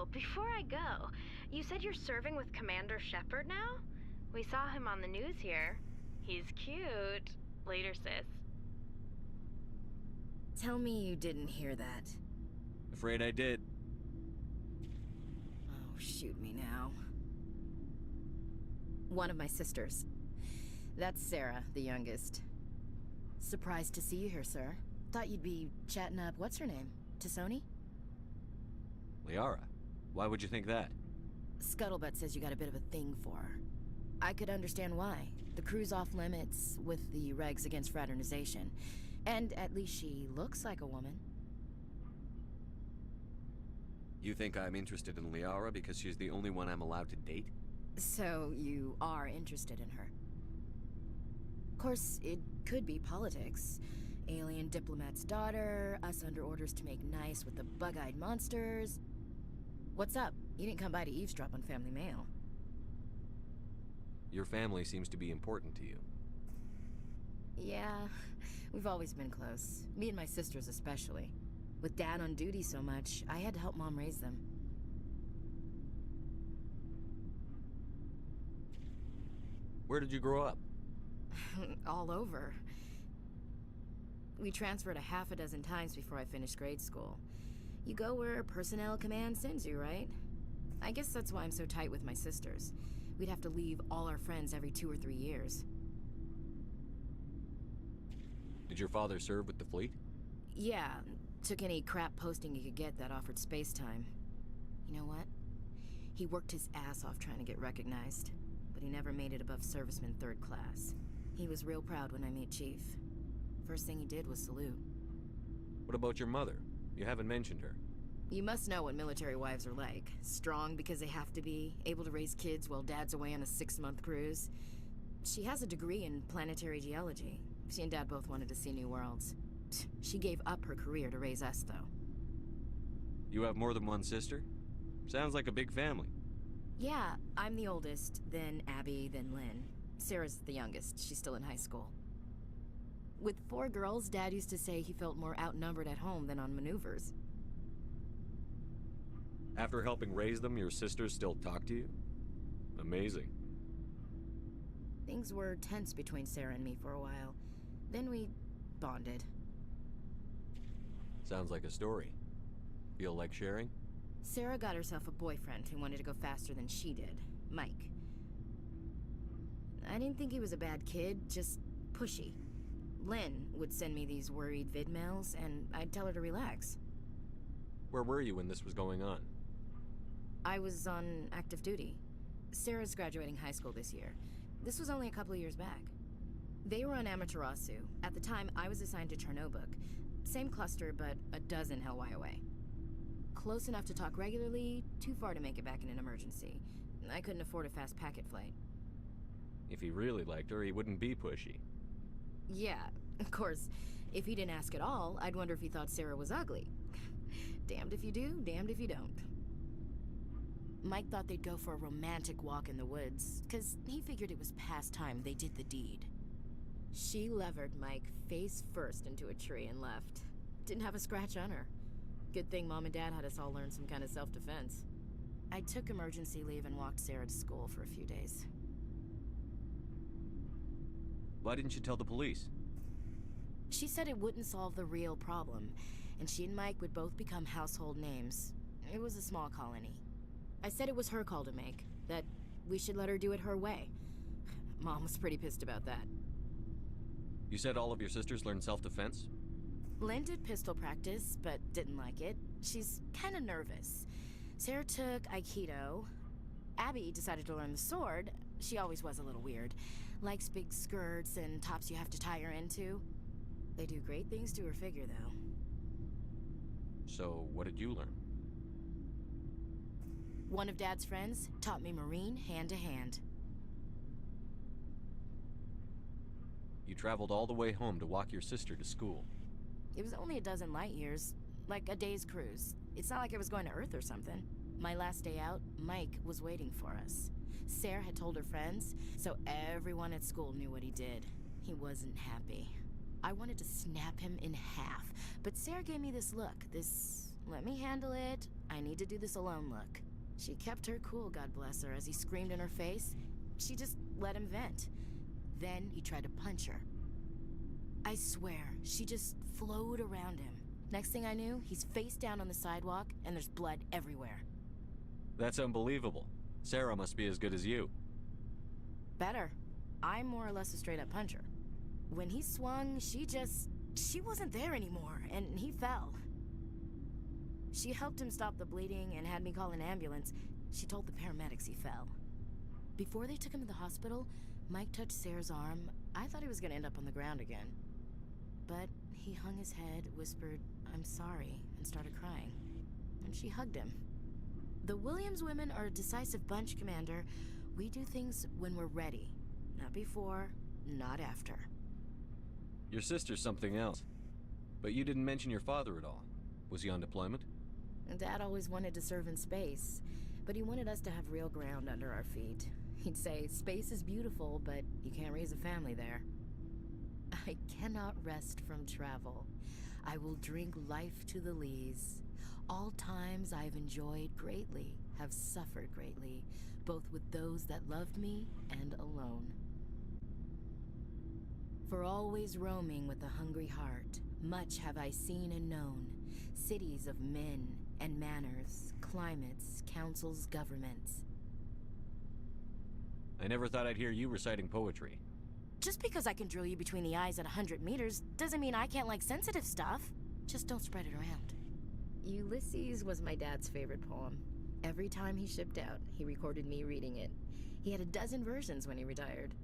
Speaker 21: Oh, before I go, you said you're serving with Commander Shepard now? We saw him on the news here. He's cute. Later, sis.
Speaker 6: Tell me you didn't hear that.
Speaker 5: Afraid I did.
Speaker 6: Oh, shoot me now. One of my sisters. That's Sarah, the youngest. Surprised to see you here, sir. Thought you'd be chatting up, what's her name? T'Soni?
Speaker 5: Liara, why would you think that?
Speaker 6: Scuttlebutt says you got a bit of a thing for her. I could understand why. The crew's off limits with the regs against fraternization. And at least she looks like a woman.
Speaker 5: You think I'm interested in Liara because she's the only one I'm allowed to date?
Speaker 6: So you are interested in her. Of course, it could be politics. Alien diplomat's daughter, us under orders to make nice with the bug-eyed monsters. What's up? You didn't come by to eavesdrop on Family Mail.
Speaker 5: Your family seems to be important to you.
Speaker 6: Yeah, we've always been close. Me and my sisters especially. With Dad on duty so much, I had to help Mom raise them.
Speaker 5: Where did you grow up?
Speaker 6: All over. We transferred a half a dozen times before I finished grade school. You go where personnel command sends you, right? I guess that's why I'm so tight with my sisters. We'd have to leave all our friends every 2 or 3 years.
Speaker 5: Did your father serve with the fleet?
Speaker 6: Yeah, took any crap posting he could get that offered space time. You know what? He worked his ass off trying to get recognized, but he never made it above serviceman 3rd class. He was real proud when I met Chief. First thing he did was salute.
Speaker 5: What about your mother? You haven't mentioned her.
Speaker 6: You must know what military wives are like. Strong because they have to be, able to raise kids while Dad's away on a 6-month cruise. She has a degree in planetary geology. She and Dad both wanted to see new worlds. She gave up her career to raise us, though.
Speaker 5: You have more than one sister? Sounds like a big family.
Speaker 6: Yeah, I'm the oldest, then Abby, then Lynn. Sarah's the youngest. She's still in high school. With 4 girls, Dad used to say he felt more outnumbered at home than on maneuvers.
Speaker 5: After helping raise them, your sisters still talk to you? Amazing.
Speaker 6: Things were tense between Sarah and me for a while. Then we bonded.
Speaker 5: Sounds like a story. Feel like sharing?
Speaker 6: Sarah got herself a boyfriend who wanted to go faster than she did, Mike. I didn't think he was a bad kid, just pushy. Lynn would send me these worried vid mails, and I'd tell her to relax.
Speaker 5: Where were you when this was going on?
Speaker 6: I was on active duty. Sarah's graduating high school this year. This was only a couple of years back. They were on Amaterasu. At the time, I was assigned to Chernobog. Same cluster, but a dozen Hellwire away. Close enough to talk regularly, too far to make it back in an emergency. I couldn't afford a fast packet flight.
Speaker 5: If he really liked her, he wouldn't be pushy.
Speaker 6: Yeah, of course. If he didn't ask at all, I'd wonder if he thought Sarah was ugly. Damned if you do, damned if you don't. Mike thought they'd go for a romantic walk in the woods, 'cause he figured it was past time they did the deed. She levered Mike face first into a tree and left. Didn't have a scratch on her. Good thing Mom and Dad had us all learn some kind of self-defense. I took emergency leave and walked Sarah to school for a few days.
Speaker 5: Why didn't you tell the police?
Speaker 6: She said it wouldn't solve the real problem, and she and Mike would both become household names. It was a small colony. I said it was her call to make, that we should let her do it her way. Mom was pretty pissed about that.
Speaker 5: You said all of your sisters learned self-defense?
Speaker 6: Lynn did pistol practice, but didn't like it. She's kind of nervous. Sarah took Aikido. Abby decided to learn the sword. She always was a little weird. Likes big skirts and tops you have to tie her into. They do great things to her figure, though.
Speaker 5: So, what did you learn?
Speaker 6: One of Dad's friends taught me Marine hand-to-hand.
Speaker 5: You traveled all the way home to walk your sister to school.
Speaker 6: It was only a dozen light years, like a day's cruise. It's not like I was going to Earth or something. My last day out, Mike was waiting for us. Sarah had told her friends, so everyone at school knew what he did. He wasn't happy. I wanted to snap him in half, but Sarah gave me this look, this let me handle it. I need to do this alone look. She kept her cool, God bless her, as he screamed in her face. She just let him vent. Then he tried to punch her. I swear, she just flowed around him. Next thing I knew, he's face down on the sidewalk, and there's blood everywhere.
Speaker 5: That's unbelievable. Sarah must be as good as you.
Speaker 6: Better. I'm more or less a straight-up puncher. When he swung, she wasn't there anymore, and he fell. She helped him stop the bleeding and had me call an ambulance. She told the paramedics he fell. Before they took him to the hospital, Mike touched Sarah's arm. I thought he was gonna end up on the ground again. But he hung his head, whispered, "I'm sorry," and started crying. And she hugged him. The Williams women are a decisive bunch, Commander. We do things when we're ready. Not before, not after.
Speaker 5: Your sister's something else. But you didn't mention your father at all. Was he on deployment?
Speaker 6: Dad always wanted to serve in space, but he wanted us to have real ground under our feet. He'd say, space is beautiful, but you can't raise a family there. I cannot rest from travel. I will drink life to the lees. All times I've enjoyed greatly, have suffered greatly, both with those that loved me and alone. For always roaming with a hungry heart, much have I seen and known, cities of men and manners, climates, councils, governments.
Speaker 5: I never thought I'd hear you reciting poetry.
Speaker 6: Just because I can drill you between the eyes at 100 meters doesn't mean I can't like sensitive stuff. Just don't spread it around. Ulysses was my dad's favorite poem. Every time he shipped out, he recorded me reading it. He had a dozen versions when he retired.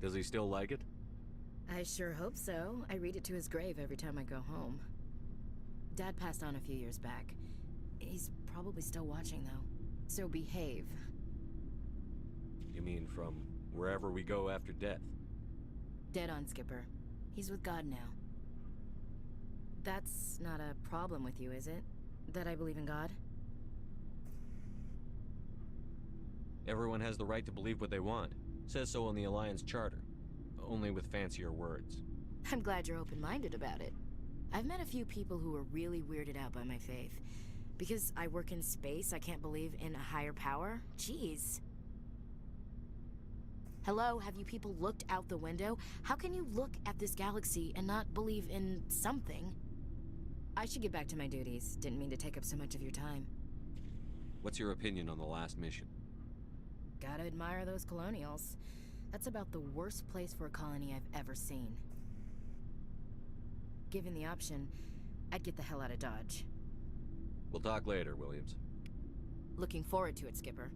Speaker 5: Does he still like it?
Speaker 6: I sure hope so. I read it to his grave every time I go home. Dad passed on a few years back. He's probably still watching, though. So behave.
Speaker 5: You mean from wherever we go after death?
Speaker 6: Dead on, Skipper. He's with God now. That's not a problem with you, is it? That I believe in God?
Speaker 5: Everyone has the right to believe what they want. Says so in the Alliance Charter. Only with fancier words.
Speaker 6: I'm glad you're open-minded about it. I've met a few people who are really weirded out by my faith. Because I work in space, I can't believe in a higher power? Jeez. Hello, have you people looked out the window? How can you look at this galaxy and not believe in something? I should get back to my duties. Didn't mean to take up so much of your time.
Speaker 5: What's your opinion on the last mission?
Speaker 6: Gotta admire those colonials. That's about the worst place for a colony I've ever seen. Given the option, I'd get the hell out of Dodge.
Speaker 5: We'll talk later, Williams.
Speaker 6: Looking forward to it, Skipper.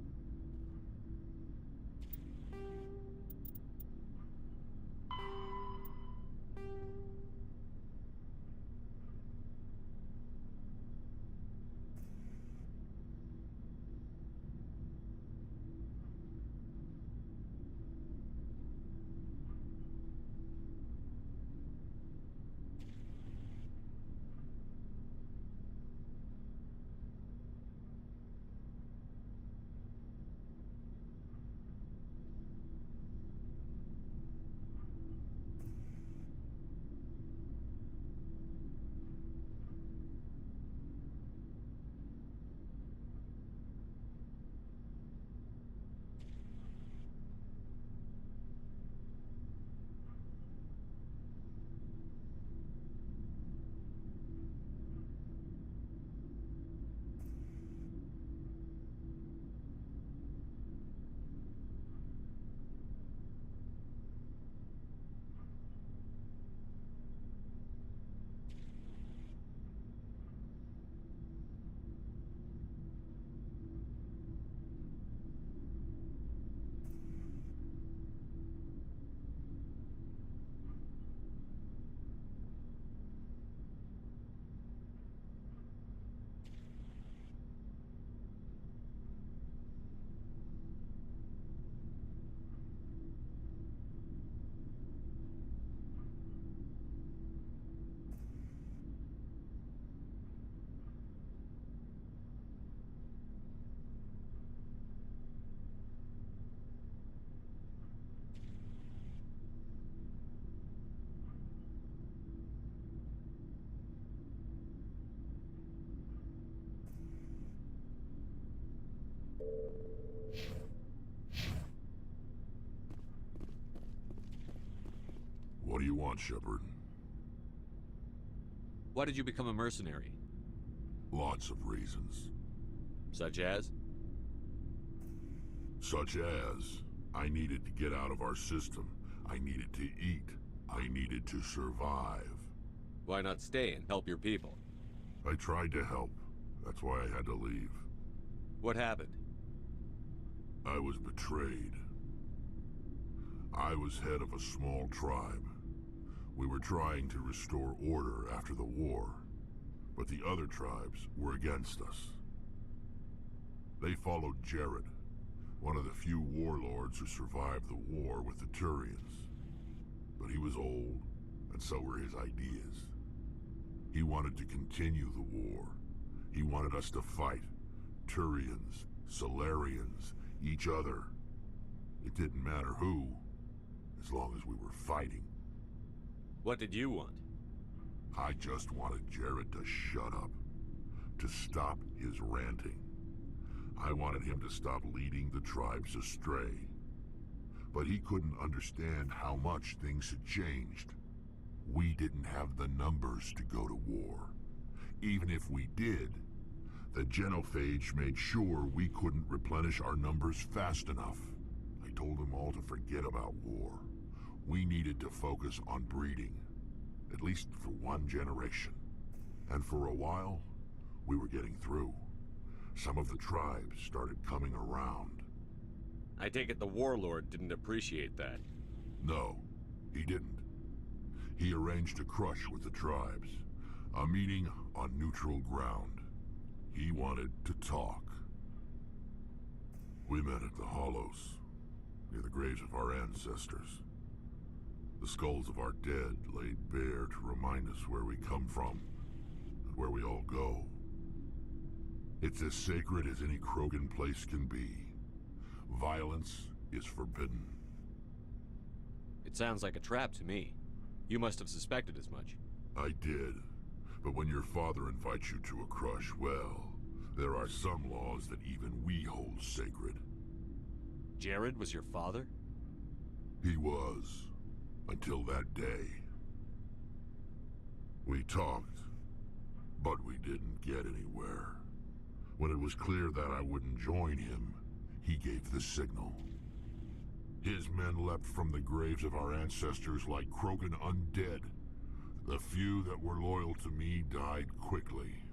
Speaker 2: want, Shepard?
Speaker 5: Why did you become a mercenary?
Speaker 2: Lots of reasons.
Speaker 5: Such as?
Speaker 2: Such as, I needed to get out of our system. I needed to eat. I needed to survive.
Speaker 5: Why not stay and help your people?
Speaker 2: I tried to help. That's why I had to leave.
Speaker 5: What happened?
Speaker 2: I was betrayed. I was head of a small tribe. We were trying to restore order after the war, but the other tribes were against us. They followed Jared, one of the few warlords who survived the war with the Turians. But he was old, and so were his ideas. He wanted to continue the war. He wanted us to fight. Turians, Solarians, each other. It didn't matter who, as long as we were fighting.
Speaker 5: What did you want?
Speaker 2: I just wanted Jared to shut up, to stop his ranting. I wanted him to stop leading the tribes astray. But he couldn't understand how much things had changed. We didn't have the numbers to go to war. Even if we did, the genophage made sure we couldn't replenish our numbers fast enough. I told them all to forget about war. We needed to focus on breeding, at least for one generation. And for a while, we were getting through. Some of the tribes started coming around.
Speaker 5: I take it the warlord didn't appreciate that.
Speaker 2: No, he didn't. He arranged a crush with the tribes, a meeting on neutral ground. He wanted to talk. We met at the Hollows, near the graves of our ancestors. The skulls of our dead laid bare to remind us where we come from, and where we all go. It's as sacred as any Krogan place can be. Violence is forbidden.
Speaker 5: It sounds like a trap to me. You must have suspected as much.
Speaker 2: I did. But when your father invites you to a crush, well, there are some laws that even we hold sacred.
Speaker 5: Jared was your father?
Speaker 2: He was. Until that day. We talked, but we didn't get anywhere. When it was clear that I wouldn't join him, he gave the signal. His men leapt from the graves of our ancestors like Krogan undead. The few that were loyal to me died quickly.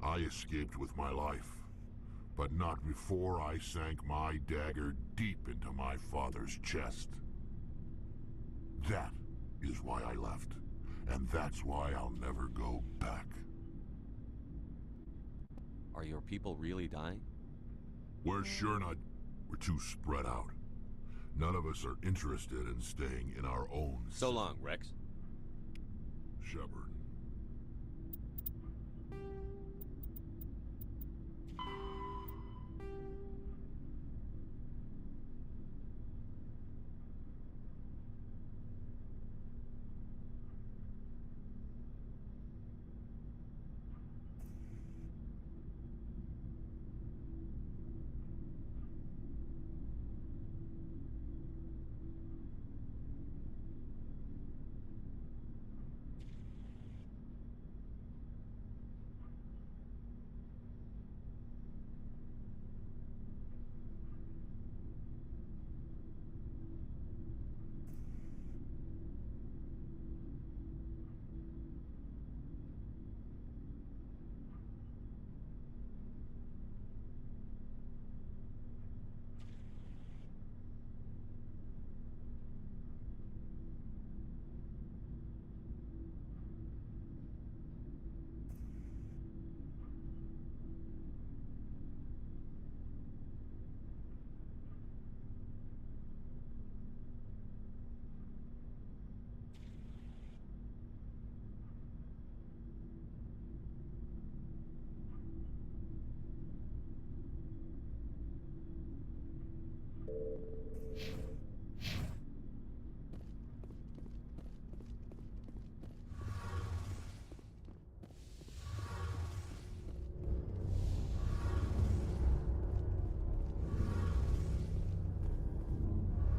Speaker 2: I escaped with my life, but not before I sank my dagger deep into my father's chest. That is why I left, and that's why I'll never go back.
Speaker 5: Are your people really dying?
Speaker 2: We're sure not. We're too spread out. None of us are interested in staying in our own.
Speaker 5: So long, Rex.
Speaker 2: Shepard.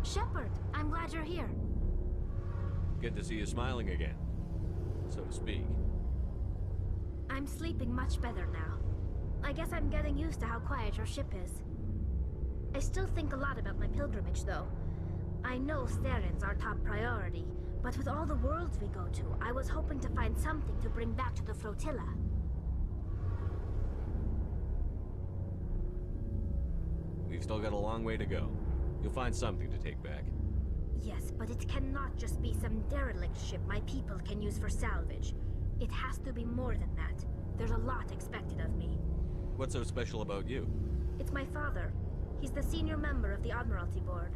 Speaker 17: Shepard, I'm glad you're here.
Speaker 5: good to see you smiling again, so to speak.
Speaker 4: I'm sleeping much better now. I guess I'm getting used to how quiet your ship is. I still think a lot about my pilgrimage, though. I know Steren's our top priority, but with all the worlds we go to, I was hoping to find something to bring back to the flotilla.
Speaker 5: We've still got a long way to go. You'll find something to take back.
Speaker 4: Yes, but it cannot just be some derelict ship my people can use for salvage. It has to be more than that. There's a lot expected of me.
Speaker 5: What's so special about you?
Speaker 4: It's my father. He's the senior member of the Admiralty Board.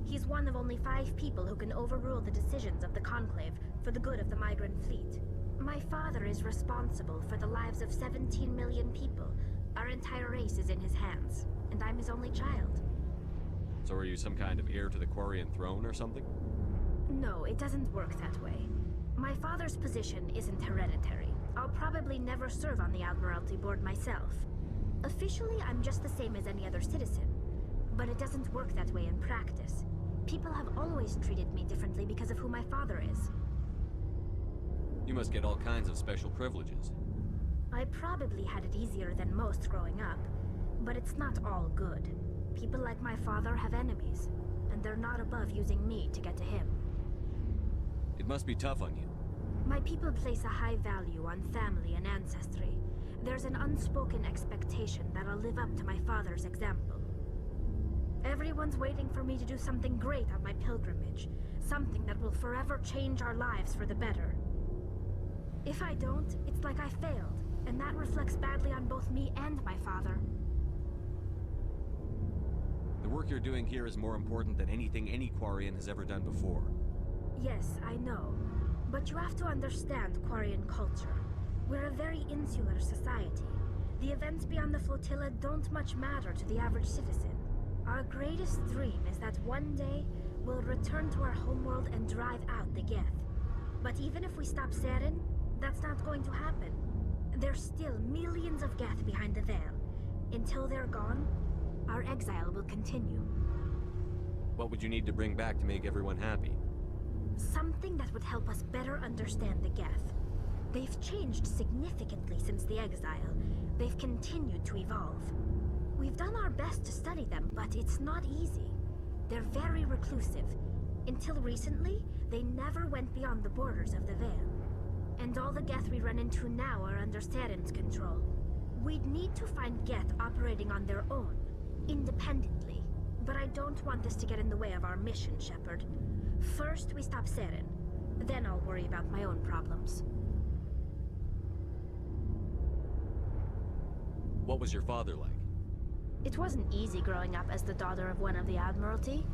Speaker 4: He's one of only 5 people who can overrule the decisions of the Conclave for the good of the migrant fleet. My father is responsible for the lives of 17 million people. Our entire race is in his hands, and I'm his only child.
Speaker 5: So are you some kind of heir to the Quarian throne or something?
Speaker 4: No, it doesn't work that way. My father's position isn't hereditary. I'll probably never serve on the Admiralty Board myself. Officially, I'm just the same as any other citizen. But it doesn't work that way in practice. People have always treated me differently because of who my father is.
Speaker 5: You must get all kinds of special privileges.
Speaker 4: I probably had it easier than most growing up, but it's not all good. People like my father have enemies, and they're not above using me to get to him.
Speaker 5: It must be tough on you.
Speaker 4: My people place a high value on family and ancestry. There's an unspoken expectation that I'll live up to my father's example. Everyone's waiting for me to do something great on my pilgrimage, something that will forever change our lives for the better. If I don't, it's like I failed, and that reflects badly on both me and my father.
Speaker 5: The work you're doing here is more important than anything any Quarian has ever done before.
Speaker 4: Yes, I know. But you have to understand Quarian culture. We're a very insular society. The events beyond the flotilla don't much matter to the average citizen. Our greatest dream is that one day we'll return to our homeworld and drive out the Geth. But even if we stop Seren, that's not going to happen. There's still millions of Geth behind the veil. Until they're gone, our exile will continue.
Speaker 5: What would you need to bring back to make everyone happy?
Speaker 4: Something that would help us better understand the Geth. They've changed significantly since the exile. They've continued to evolve. We've done our best to study them, but it's not easy. They're very reclusive. Until recently, they never went beyond the borders of the Veil. And all the Geth we run into now are under Seren's control. We'd need to find Geth operating on their own, independently. But I don't want this to get in the way of our mission, Shepard. First, we stop Seren. Then I'll worry about my own problems.
Speaker 5: What was your father like?
Speaker 4: It wasn't easy growing up as the daughter of one of the Admiralty.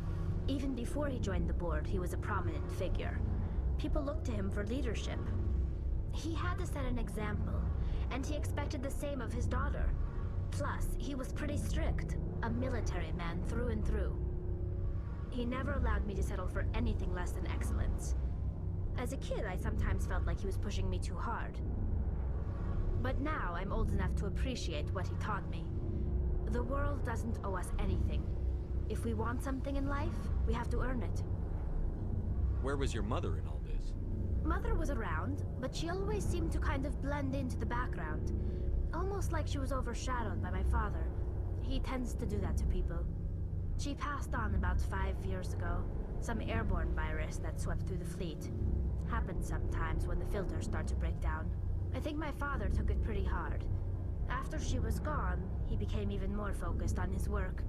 Speaker 4: Even before he joined the board, he was a prominent figure. People looked to him for leadership. He had to set an example, and he expected the same of his daughter. Plus, he was pretty strict, a military man through and through. He never allowed me to settle for anything less than excellence. As a kid, I sometimes felt like he was pushing me too hard. But now I'm old enough to appreciate what he taught me. The world doesn't owe us anything. If we want something in life, we have to earn it.
Speaker 5: Where was your mother in all this?
Speaker 4: Mother was around, but she always seemed to kind of blend into the background. Almost like she was overshadowed by my father. He tends to do that to people. She passed on about 5 years ago. Some airborne virus that swept through the fleet. Happens sometimes when the filters start to break down. I think my father took it pretty hard. After she was gone, he became even more focused on his work.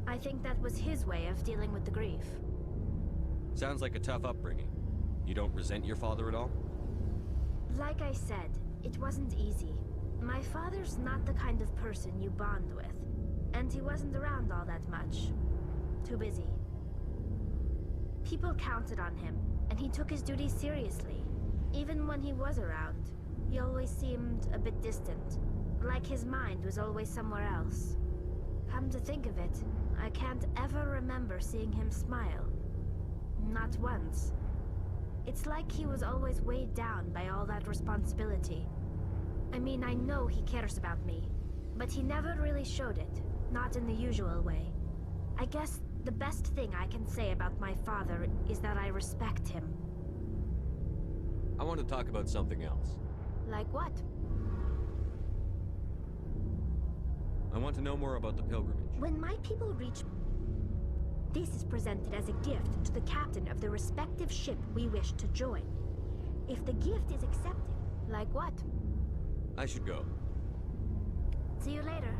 Speaker 4: I think that was his way of dealing with the grief.
Speaker 5: Sounds like a tough upbringing. You don't resent your father at all?
Speaker 4: Like I said, it wasn't easy. My father's not the kind of person you bond with. And he wasn't around all that much. Too busy. People counted on him, and he took his duties seriously. Even when he was around, he always seemed a bit distant. Like his mind was always somewhere else. Come to think of it, I can't ever remember seeing him smile. Not once. It's like he was always weighed down by all that responsibility. I mean, I know he cares about me, but he never really showed it, not in the usual way. I guess the best thing I can say about my father is that I respect him.
Speaker 5: I want to talk about something else.
Speaker 4: Like what?
Speaker 5: I want to know more about the pilgrimage.
Speaker 4: When my people reach... This is presented as a gift to the captain of the respective ship we wish to join. If the gift is accepted, like what?
Speaker 5: I should go.
Speaker 4: See you later.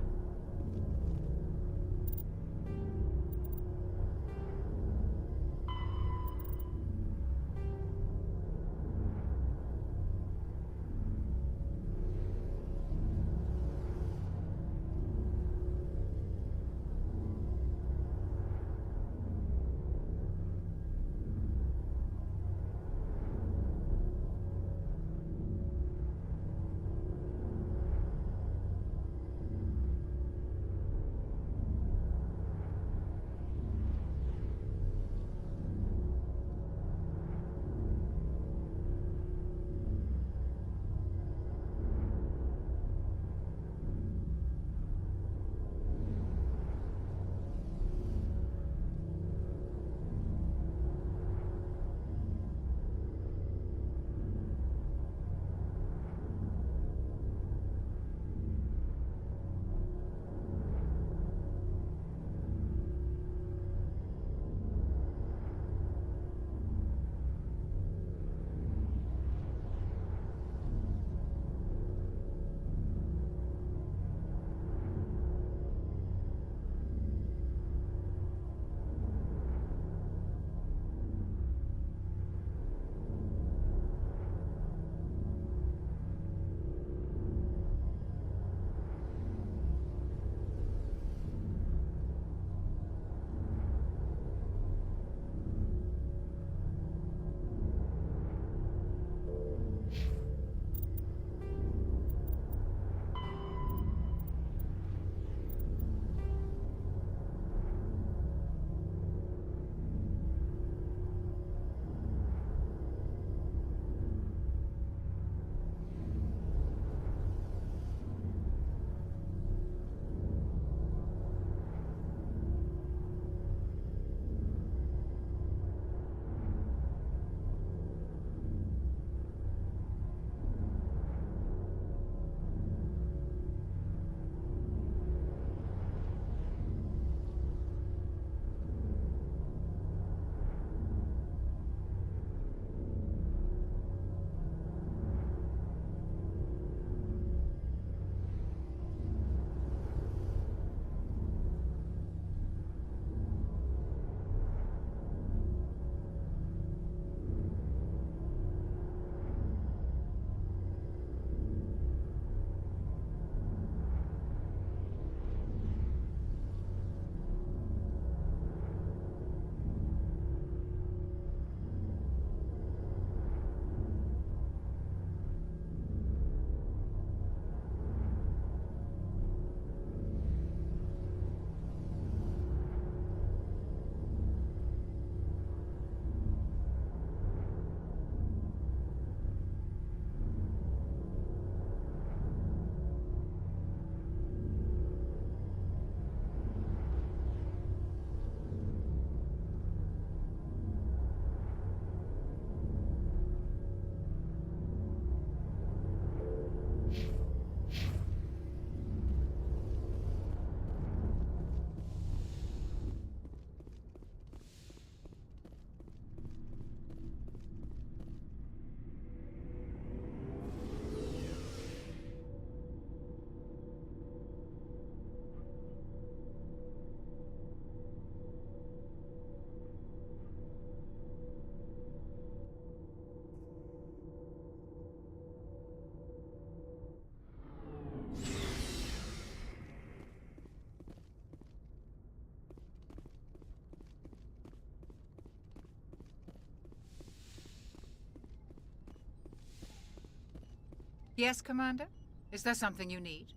Speaker 13: Yes, Commander? Is there something you need?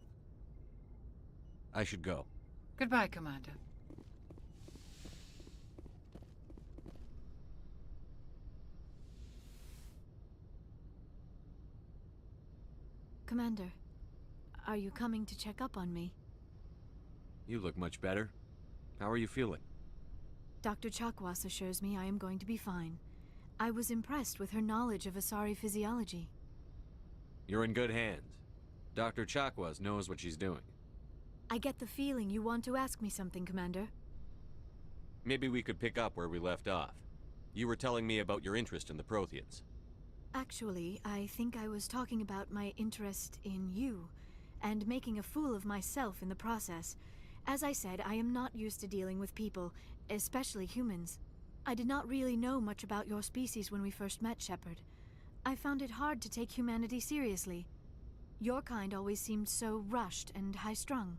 Speaker 5: I should go.
Speaker 13: Goodbye, Commander.
Speaker 7: Commander, are you coming to check up on me?
Speaker 5: You look much better. How are you feeling?
Speaker 7: Dr. Chakwas assures me I am going to be fine. I was impressed with her knowledge of Asari physiology.
Speaker 5: You're in good hands. Dr. Chakwas knows what she's doing.
Speaker 7: I get the feeling you want to ask me something, Commander.
Speaker 5: Maybe we could pick up where we left off. You were telling me about your interest in the Protheans.
Speaker 7: Actually, I think I was talking about my interest in you, and making a fool of myself in the process. As I said, I am not used to dealing with people, especially humans. I did not really know much about your species when we first met, Shepard. I found it hard to take humanity seriously. Your kind always seemed so rushed and high-strung.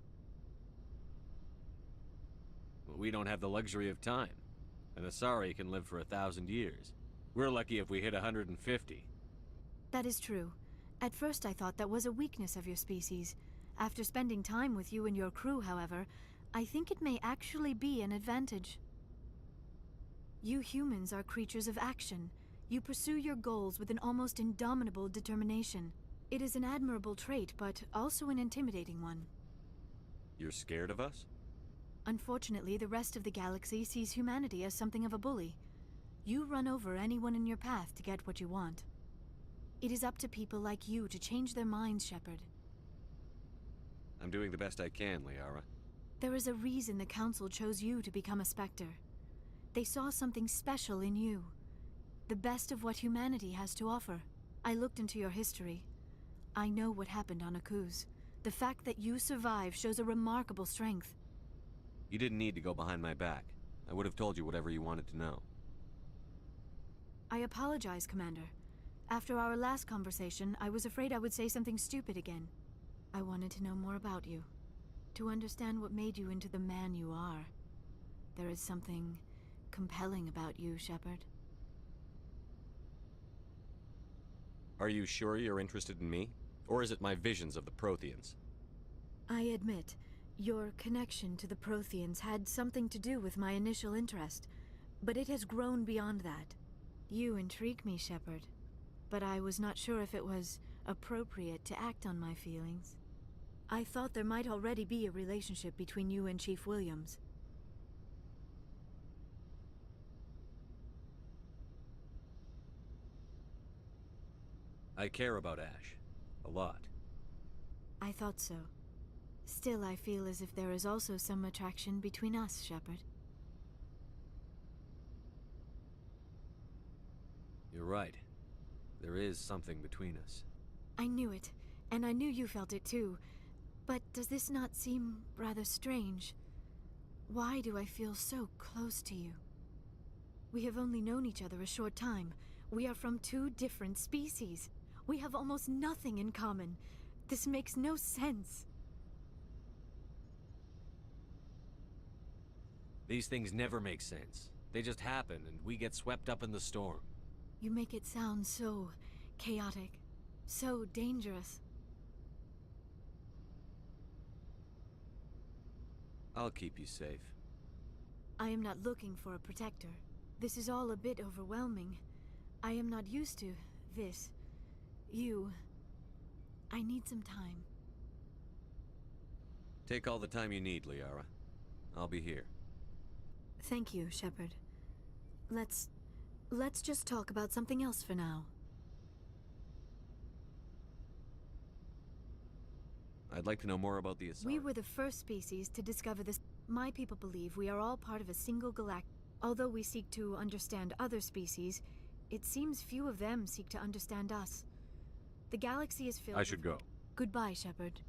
Speaker 5: We don't have the luxury of time. An Asari can live for 1,000 years. We're lucky if we hit 150.
Speaker 7: That is true. At first I thought that was a weakness of your species. After spending time with you and your crew, however, I think it may actually be an advantage. You humans are creatures of action. You pursue your goals with an almost indomitable determination. It is an admirable trait, but also an intimidating one.
Speaker 5: You're scared of us?
Speaker 7: Unfortunately, the rest of the galaxy sees humanity as something of a bully. You run over anyone in your path to get what you want. It is up to people like you to change their minds, Shepard.
Speaker 5: I'm doing the best I can, Liara.
Speaker 7: There is a reason the Council chose you to become a Spectre. They saw something special in you. The best of what humanity has to offer. I looked into your history. I know what happened on Akuz. The fact that you survived shows a remarkable strength.
Speaker 5: You didn't need to go behind my back. I would have told you whatever you wanted to know.
Speaker 7: I apologize, Commander. After our last conversation, I was afraid I would say something stupid again. I wanted to know more about you. To understand what made you into the man you are. There is something compelling about you, Shepard.
Speaker 5: Are you sure you're interested in me? Or is it my visions of the Protheans?
Speaker 7: I admit, your connection to the Protheans had something to do with my initial interest, but it has grown beyond that. You intrigue me, Shepard, but I was not sure if it was appropriate to act on my feelings. I thought there might already be a relationship between you and Chief Williams.
Speaker 5: I care about Ash. A lot.
Speaker 7: I thought so. Still, I feel as if there is also some attraction between us, Shepard.
Speaker 5: You're right. There is something between us.
Speaker 7: I knew it, and I knew you felt it too. But does this not seem rather strange? Why do I feel so close to you? We have only known each other a short time. We are from two different species. We have almost nothing in common. This makes no sense.
Speaker 5: These things never make sense. They just happen, and we get swept up in the storm.
Speaker 7: You make it sound so chaotic, so dangerous.
Speaker 5: I'll keep you safe.
Speaker 7: I am not looking for a protector. This is all a bit overwhelming. I am not used to this. You... I need some time.
Speaker 5: Take all the time you need, Liara. I'll be here.
Speaker 7: Thank you, Shepard. Let's just talk about something else for now.
Speaker 5: I'd like to know more about the Asari.
Speaker 7: We were the first species to discover this. My people believe we are all part of a single galactic. Although we seek to understand other species, it seems few of them seek to understand us. The galaxy is filled
Speaker 5: I should go.
Speaker 7: Goodbye, Shepard.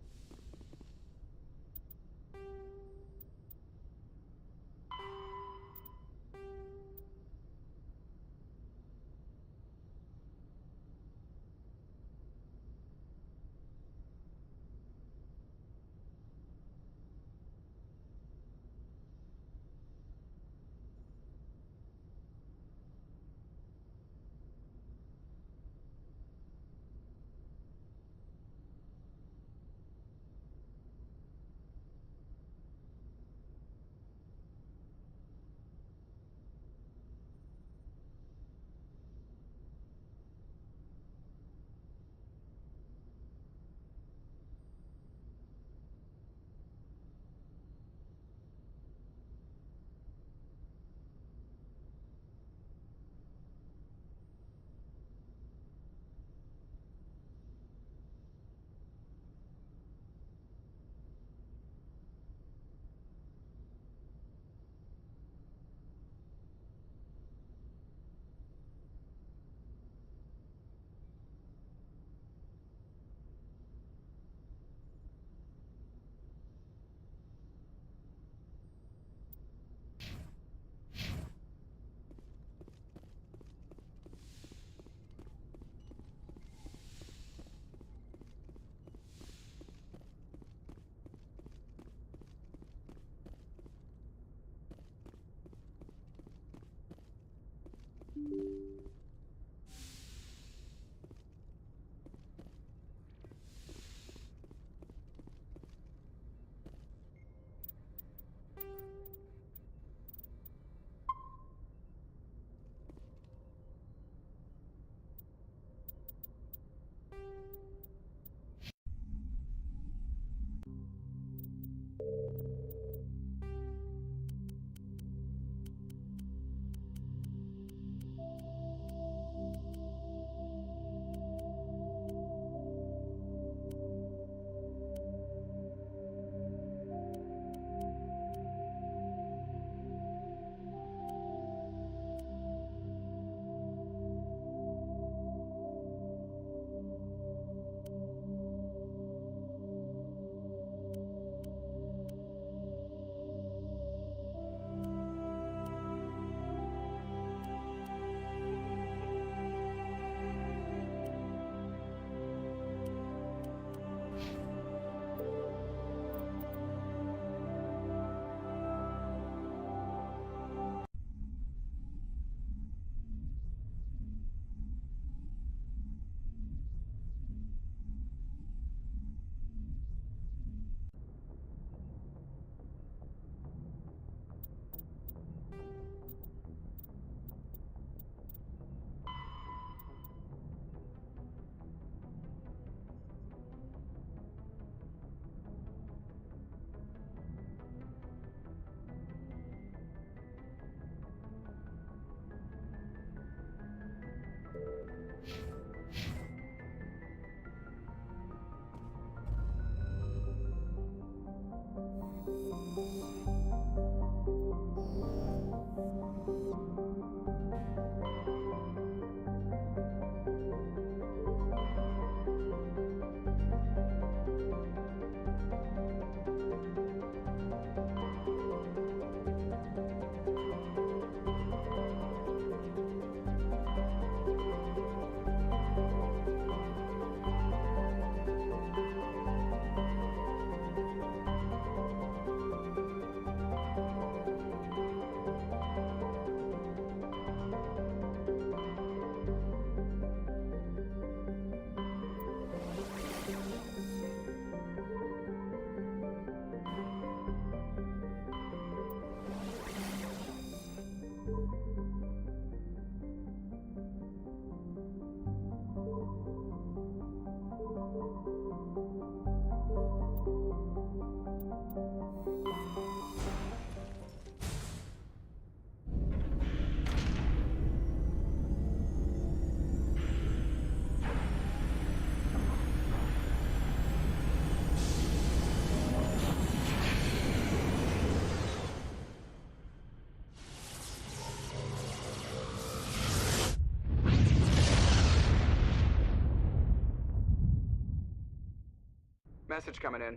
Speaker 9: Message coming in.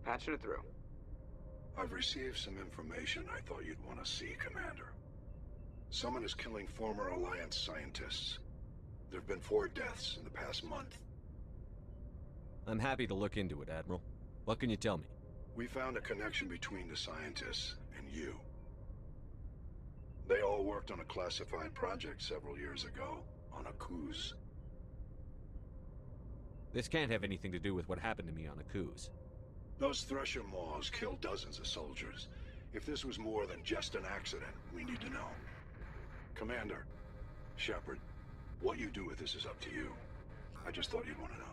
Speaker 9: Patching it through.
Speaker 22: I've received some information I thought you'd want to see, Commander. Someone is killing former Alliance scientists. There have been 4 deaths in the past month.
Speaker 5: I'm happy to look into it, Admiral. What can you tell me?
Speaker 22: We found a connection between the scientists and you. They all worked on a classified project several years ago, on Akuz.
Speaker 5: This can't have anything to do with what happened to me on Akuz.
Speaker 22: Those Thresher Maws killed dozens of soldiers. If this was more than just an accident, we need to know. Commander, Shepard, what you do with this is up to you. I just thought you'd want to know.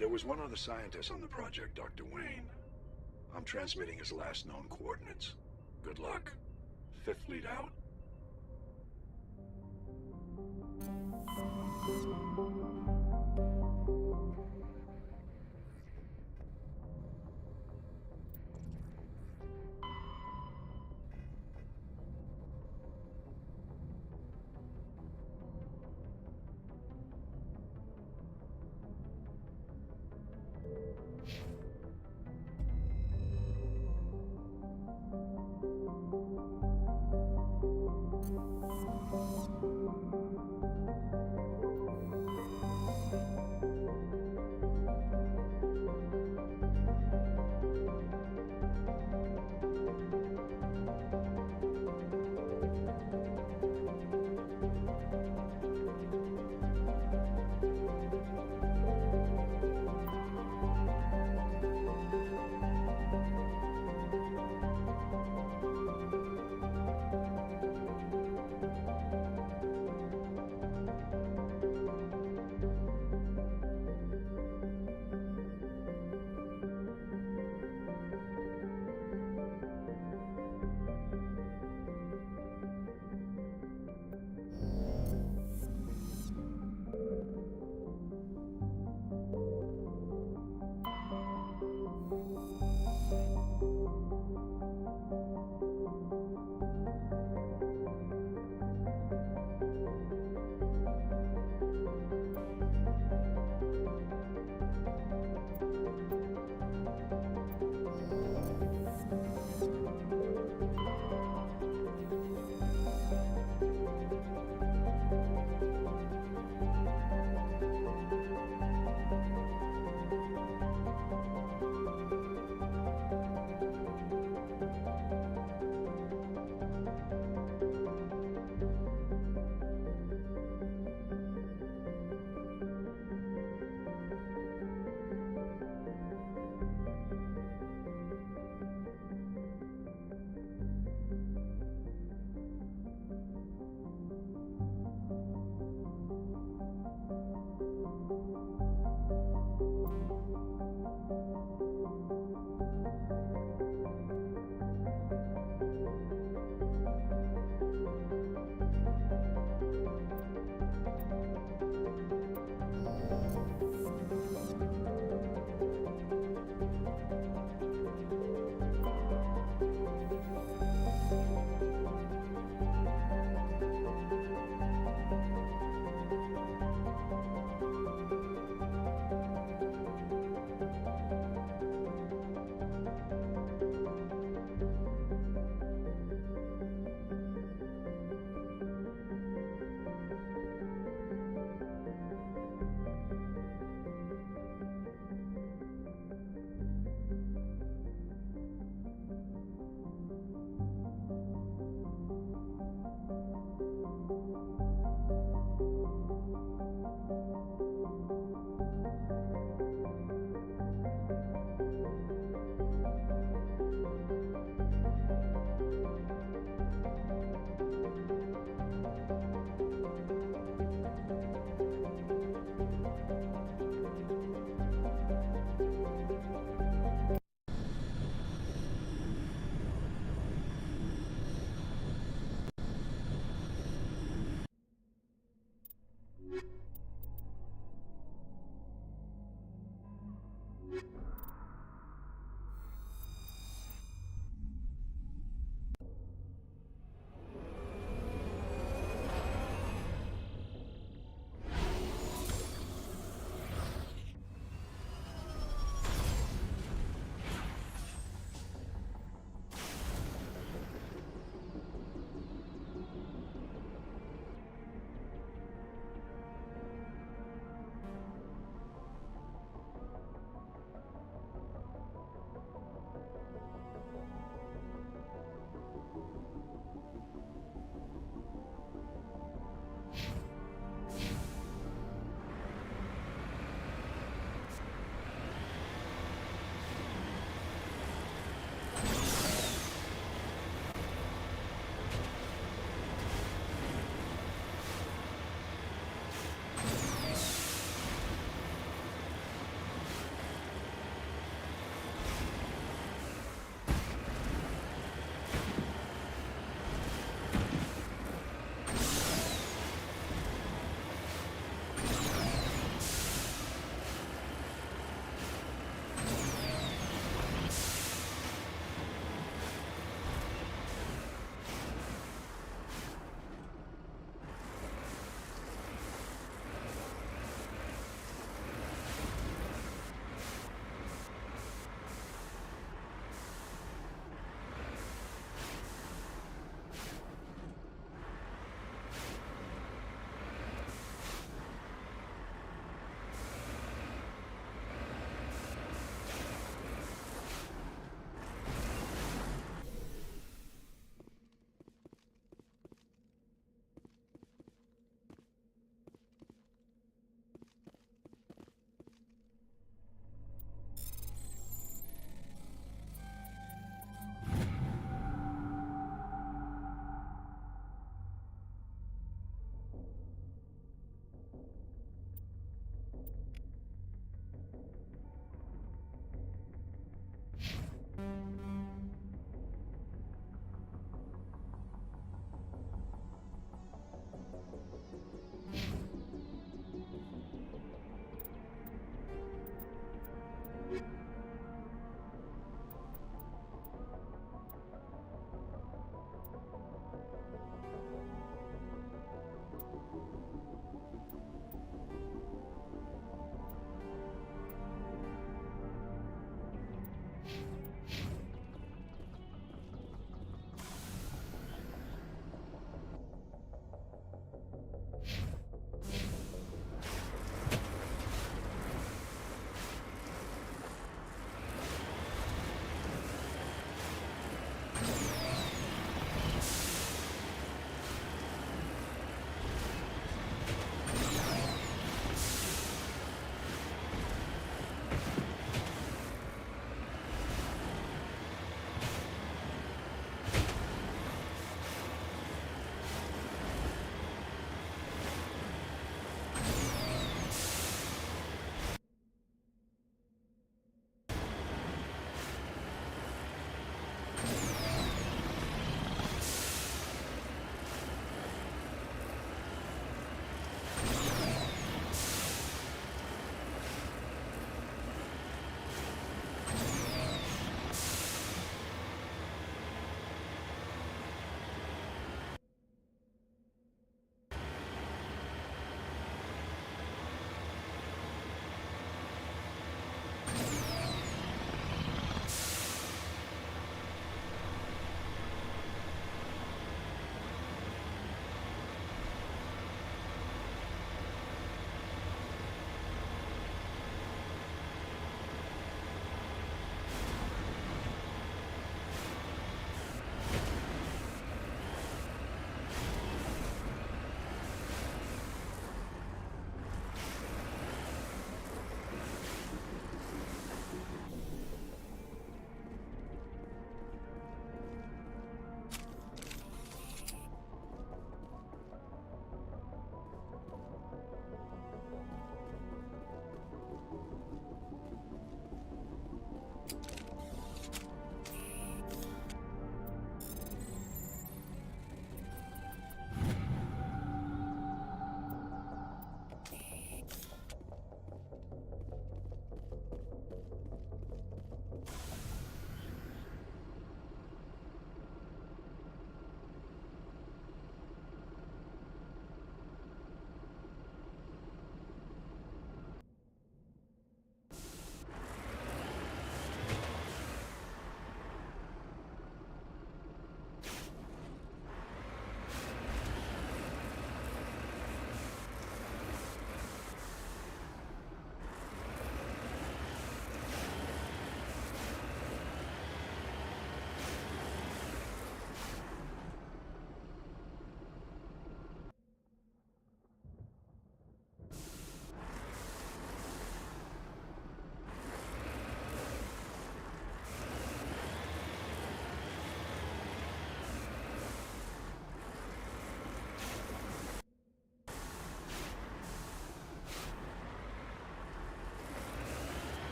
Speaker 22: There was one other scientist on the project, Dr. Wayne. I'm transmitting his last known coordinates. Good luck. 5th Fleet out.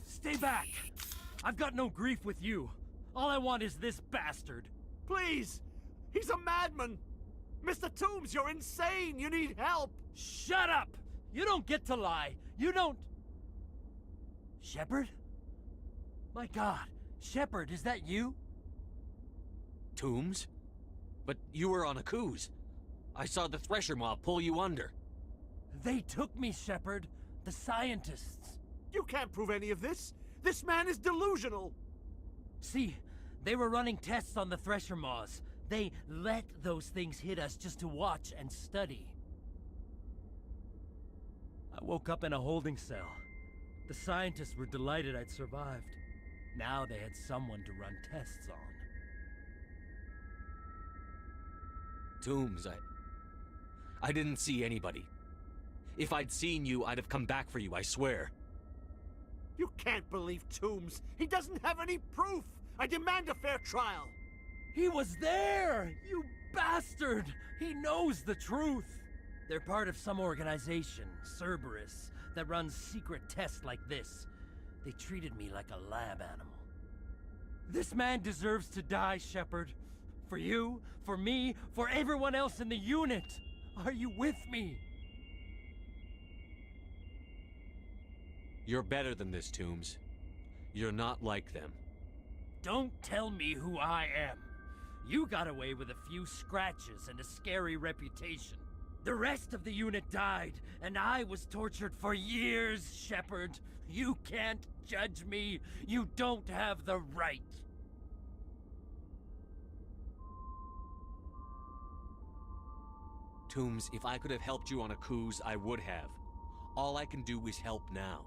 Speaker 8: Stay back! I've got no grief with you. All I want is this bastard.
Speaker 14: Please! He's a madman! Mr. Toombs, you're insane! You need help!
Speaker 8: Shut up! You don't get to lie. You don't... Shepard? My God. Shepard, is that you?
Speaker 5: Toombs? But you were on a Akuz. I saw the Thresher Mob pull you under.
Speaker 8: They took me, Shepard. The scientists.
Speaker 14: You can't prove any of this! This man is delusional!
Speaker 8: See, they were running tests on the Thresher Maws. They let those things hit us just to watch and study. I woke up in a holding cell. The scientists were delighted I'd survived. Now they had someone to run tests on.
Speaker 5: Toombs, I didn't see anybody. If I'd seen you, I'd have come back for you, I swear.
Speaker 14: You can't believe Toombs! He doesn't have any proof! I demand a fair trial!
Speaker 8: He was there! You bastard! He knows the truth! They're part of some organization, Cerberus, that runs secret tests like this. They treated me like a lab animal. This man deserves to die, Shepard. For you, for me, for everyone else in the unit! Are you with me?
Speaker 5: You're better than this, Toombs. You're not like them.
Speaker 8: Don't tell me who I am. You got away with a few scratches and a scary reputation. The rest of the unit died, and I was tortured for years, Shepard. You can't judge me. You don't have the right.
Speaker 5: Toombs, if I could have helped you on a Akuz, I would have. All I can do is help now.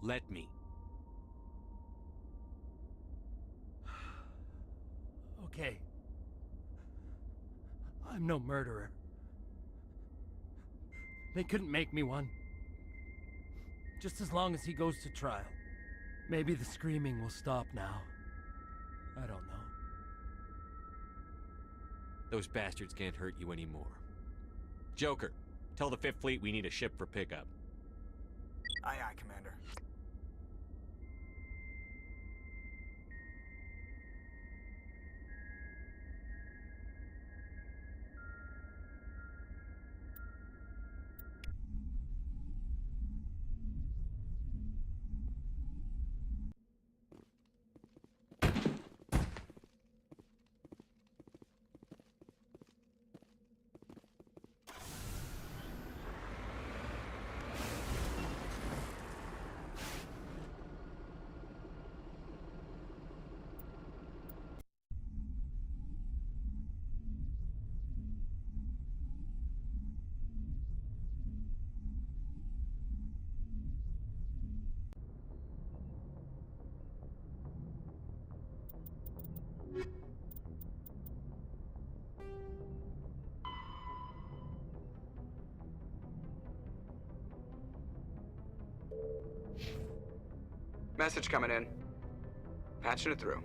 Speaker 5: Let me.
Speaker 8: Okay. I'm no murderer. They couldn't make me one. Just as long as he goes to trial. Maybe the screaming will stop now. I don't know.
Speaker 5: Those bastards can't hurt you anymore. Joker, tell the 5th Fleet we need a ship for pickup.
Speaker 3: Aye, aye, Commander.
Speaker 9: Message coming in. Patching it through.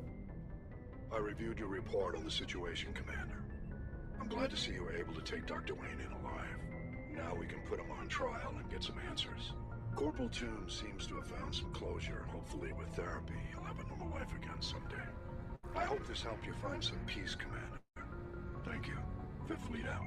Speaker 22: I reviewed your report on the situation, Commander. I'm glad to see you were able to take Dr. Wayne in alive. Now we can put him on trial and get some answers. Corporal Toombs seems to have found some closure, and hopefully with therapy, he'll have a normal life again someday. I hope this helped you find some peace, Commander. Thank you. Fifth Fleet out.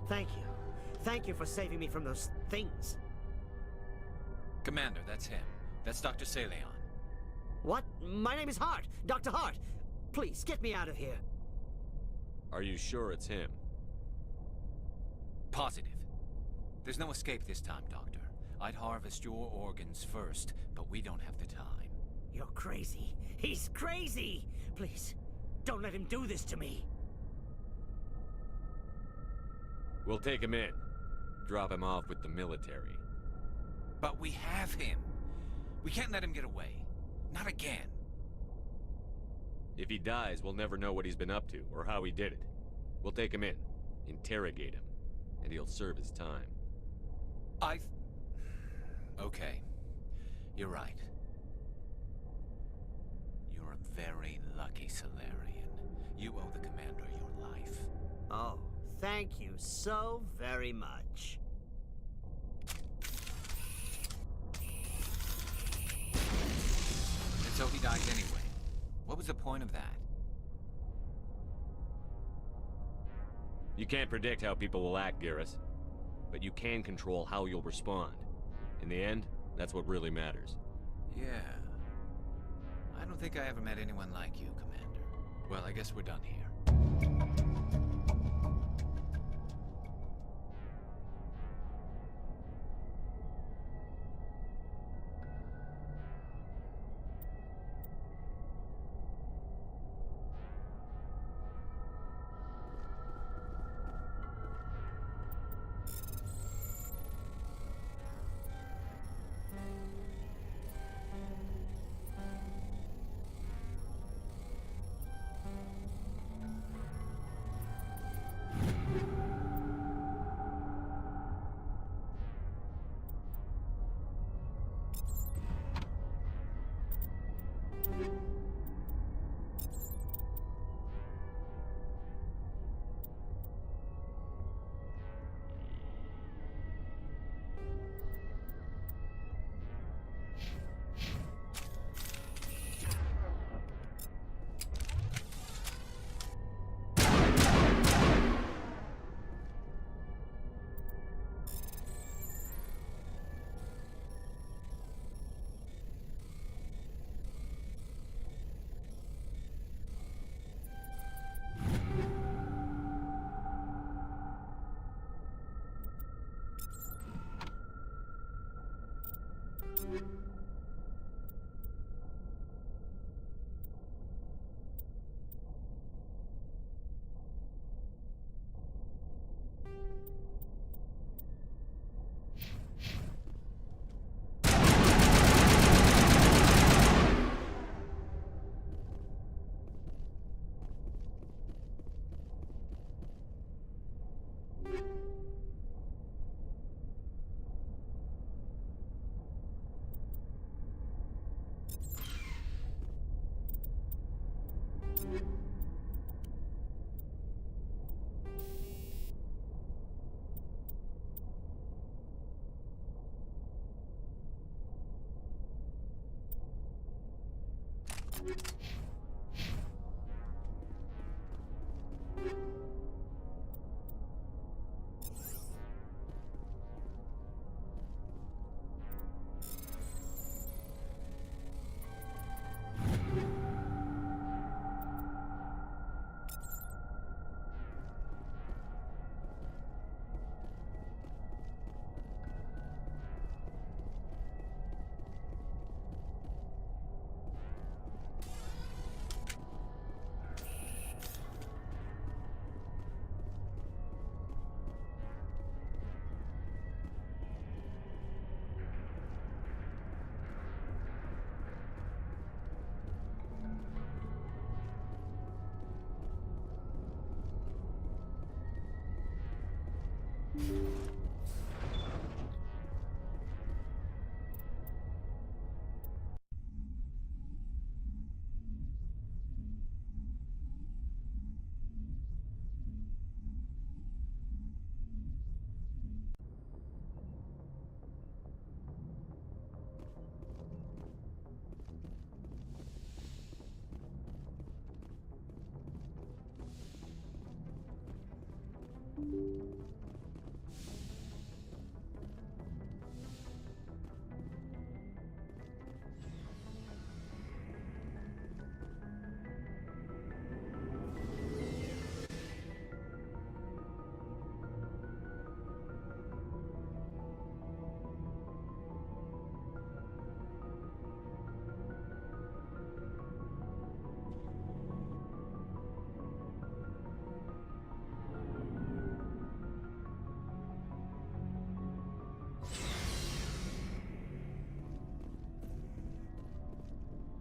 Speaker 14: Thank you. Thank you for saving me from those things.
Speaker 16: Commander, that's him. That's Dr. Saleon.
Speaker 14: What? My name is Hart. Dr. Hart. Please, get me out of here.
Speaker 5: Are you sure it's him?
Speaker 16: Positive. There's no escape this time, Doctor. I'd harvest your organs first, but we don't have the time.
Speaker 14: You're crazy. He's crazy! Please, don't let him do this to me.
Speaker 5: We'll take him in. Drop him off with the military.
Speaker 16: But we have him. We can't let him get away. Not again.
Speaker 5: If he dies, we'll never know what he's been up to, or how he did it. We'll take him in, interrogate him, and he'll serve his time.
Speaker 16: Okay. You're right. You're a very lucky Salarian. You owe the Commander your life.
Speaker 14: Oh, thank you so very much.
Speaker 16: And so he died anyway. What was the point of that?
Speaker 5: You can't predict how people will act, Garrus. But you can control how you'll respond. In the end, that's what really matters.
Speaker 16: Yeah. I don't think I ever met anyone like you, Commander. Well, I guess we're done here.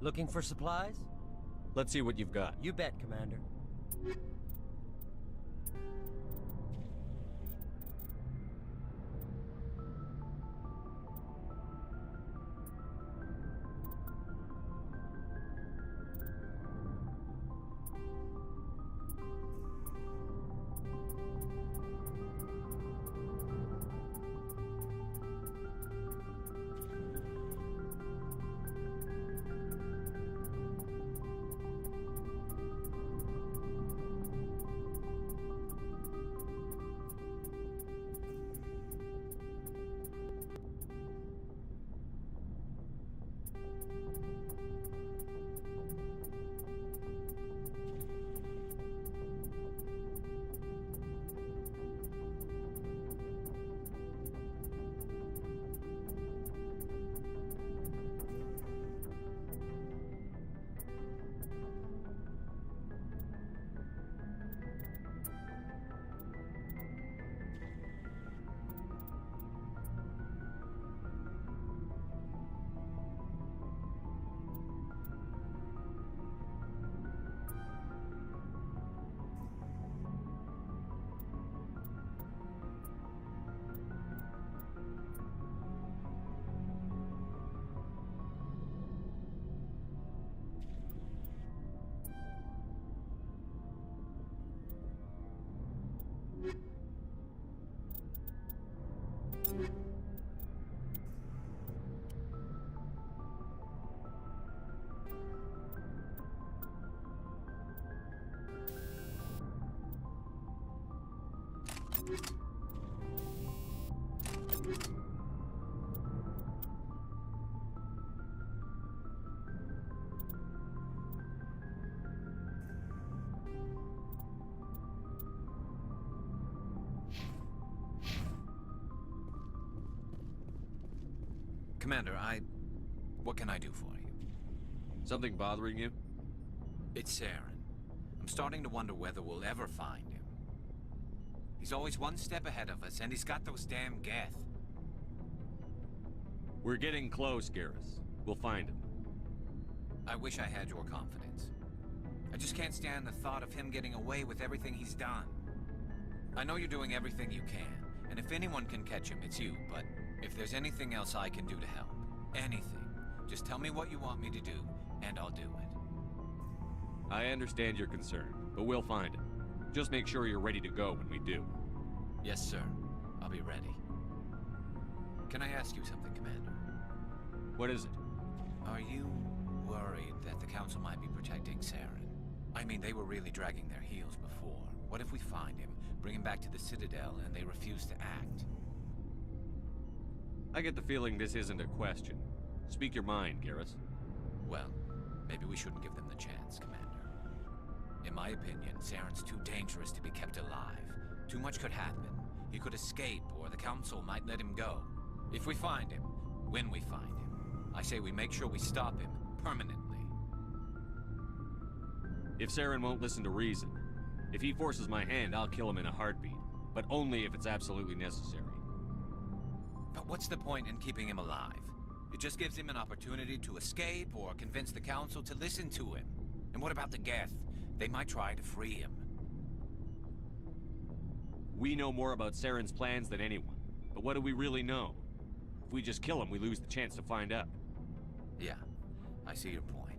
Speaker 8: Looking for supplies?
Speaker 5: Let's see what you've got.
Speaker 8: You bet, Commander.
Speaker 16: Commander, what can I do for you?
Speaker 5: Something bothering you?
Speaker 16: It's Saren. I'm starting to wonder whether we'll ever find him. He's always one step ahead of us, and he's got those damn Geth.
Speaker 5: We're getting close, Garrus. We'll find him.
Speaker 16: I wish I had your confidence. I just can't stand the thought of him getting away with everything he's done. I know you're doing everything you can, and if anyone can catch him, it's you, but if there's anything else I can do to help, anything, just tell me what you want me to do, and I'll do it.
Speaker 5: I understand your concern, but we'll find him. Just make sure you're ready to go when we do.
Speaker 16: Yes, sir. I'll be ready. Can I ask you something, Commander?
Speaker 5: What is it?
Speaker 16: Are you worried that the Council might be protecting Saren? I mean, they were really dragging their heels before. What if we find him, bring him back to the Citadel, and they refuse to act?
Speaker 5: I get the feeling this isn't a question. Speak your mind, Garrus.
Speaker 16: Well, maybe we shouldn't give them the chance, Commander. In my opinion, Saren's too dangerous to be kept alive. Too much could happen. He could escape, or the Council might let him go. If we find him, when we find him, I say we make sure we stop him permanently.
Speaker 5: If Saren won't listen to reason, if he forces my hand, I'll kill him in a heartbeat. But only if it's absolutely necessary.
Speaker 16: But what's the point in keeping him alive? It just gives him an opportunity to escape or convince the Council to listen to him. And what about the Geth? They might try to free him.
Speaker 5: We know more about Saren's plans than anyone. But what do we really know? If we just kill him, we lose the chance to find out.
Speaker 16: Yeah, I see your point.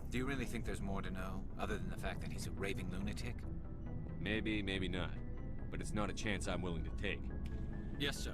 Speaker 16: Do you really think there's more to know, other than the fact that he's a raving lunatic?
Speaker 5: Maybe, maybe not. But it's not a chance I'm willing to take.
Speaker 16: Yes, sir.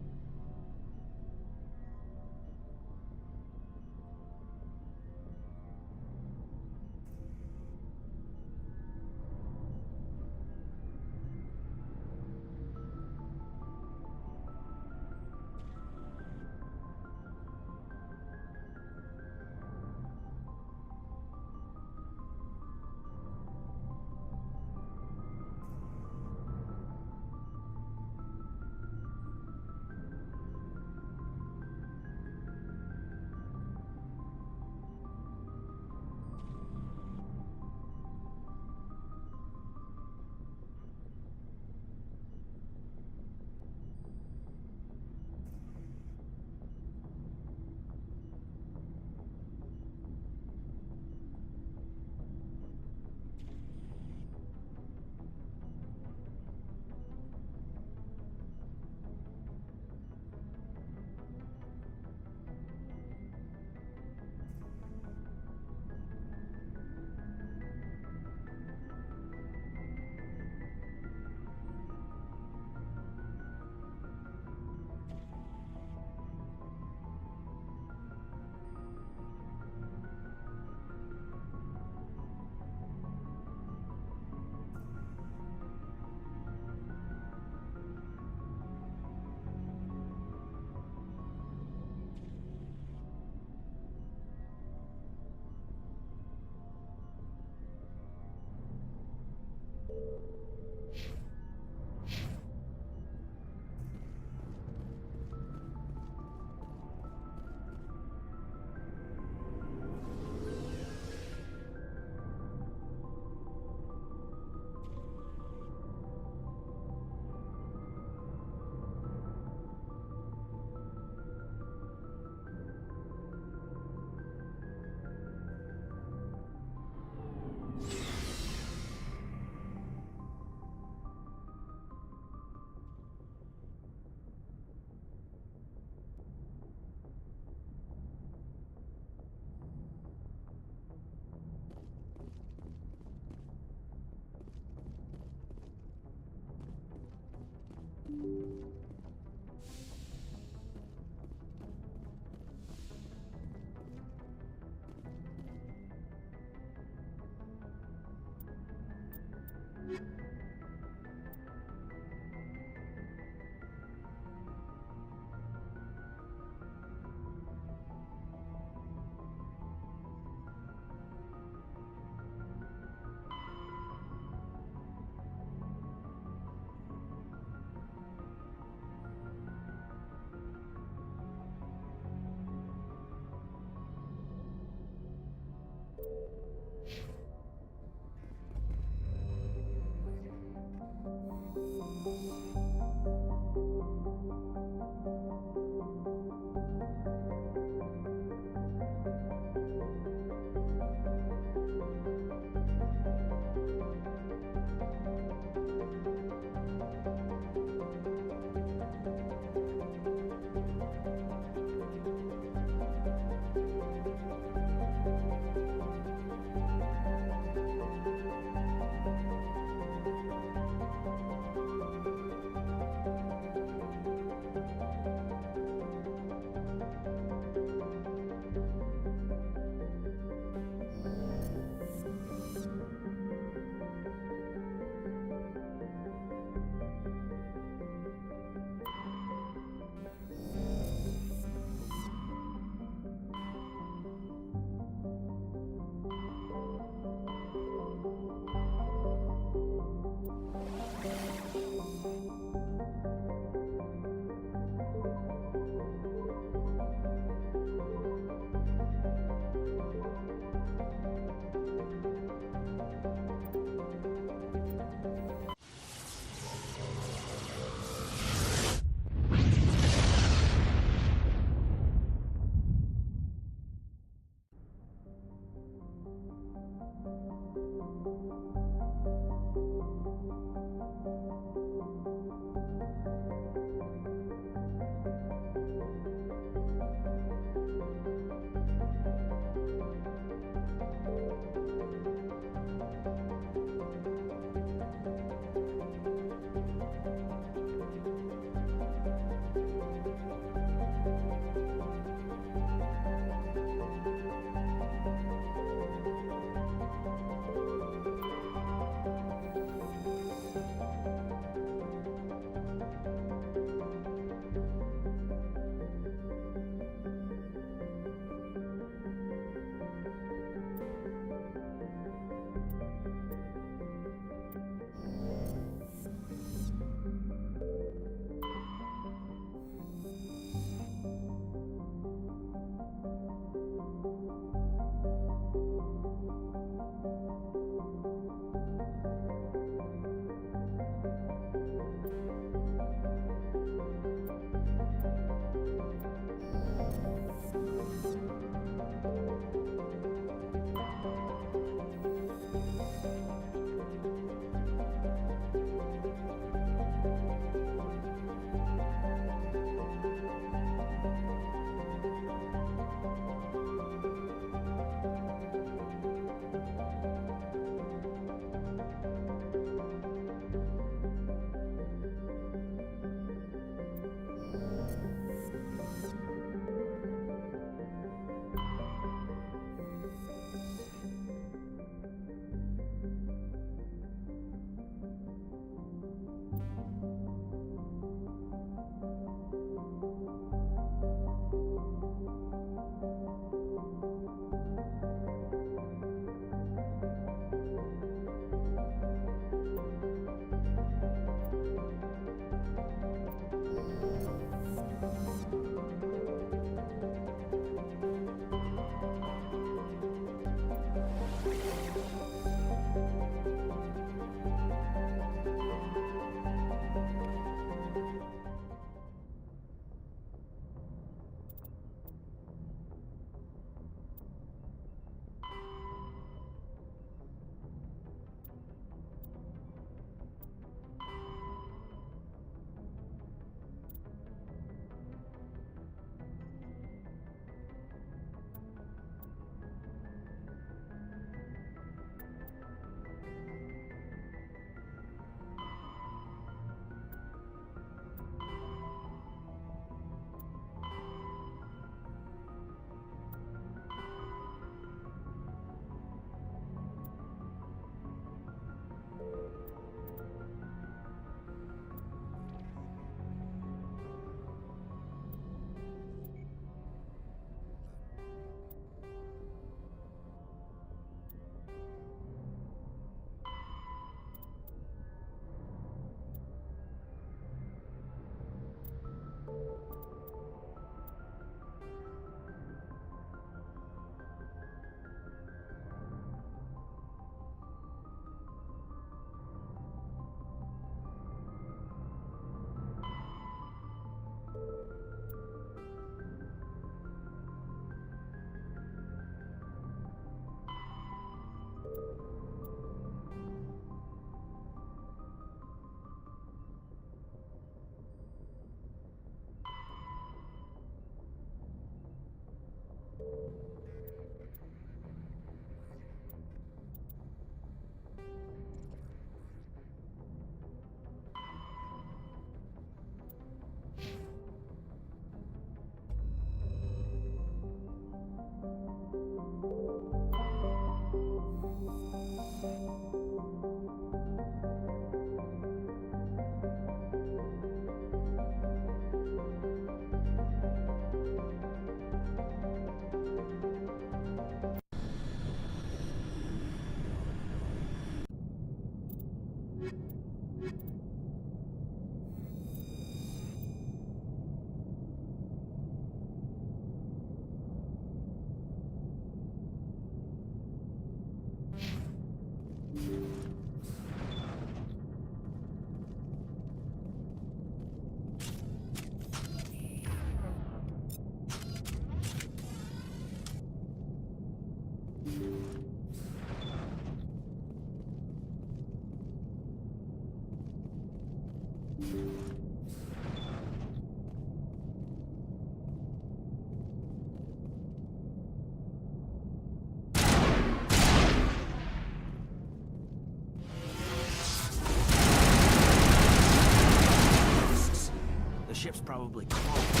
Speaker 19: probably crawling.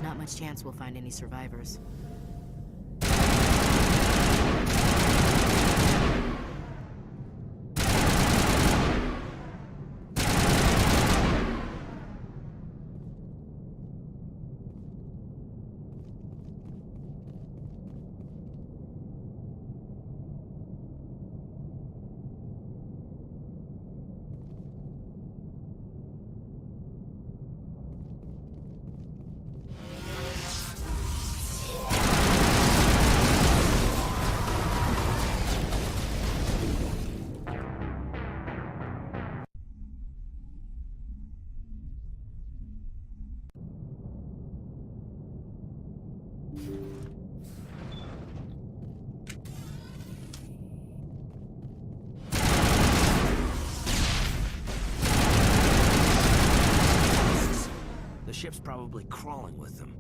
Speaker 6: Not much chance we'll find any survivors.
Speaker 19: The ship's probably crawling with them.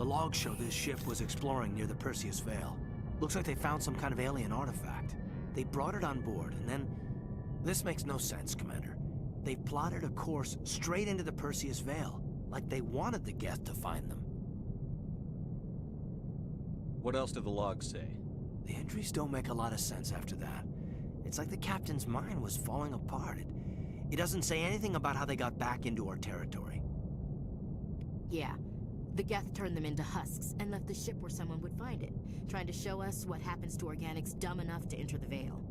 Speaker 19: The logs show this ship was exploring near the Perseus Vale. Looks like they found some kind of alien artifact. They brought it on board, and then... This makes no sense, Commander. They plotted a course straight into the Perseus Vale, like they wanted the Geth to find them.
Speaker 5: What else do the logs say?
Speaker 19: The entries don't make a lot of sense after that. It's like the captain's mind was falling apart. It doesn't say anything about how they got back into our territory.
Speaker 6: Yeah. The Geth turned them into husks and left the ship where someone would find it, trying to show us what happens to organics dumb enough to enter the Vale.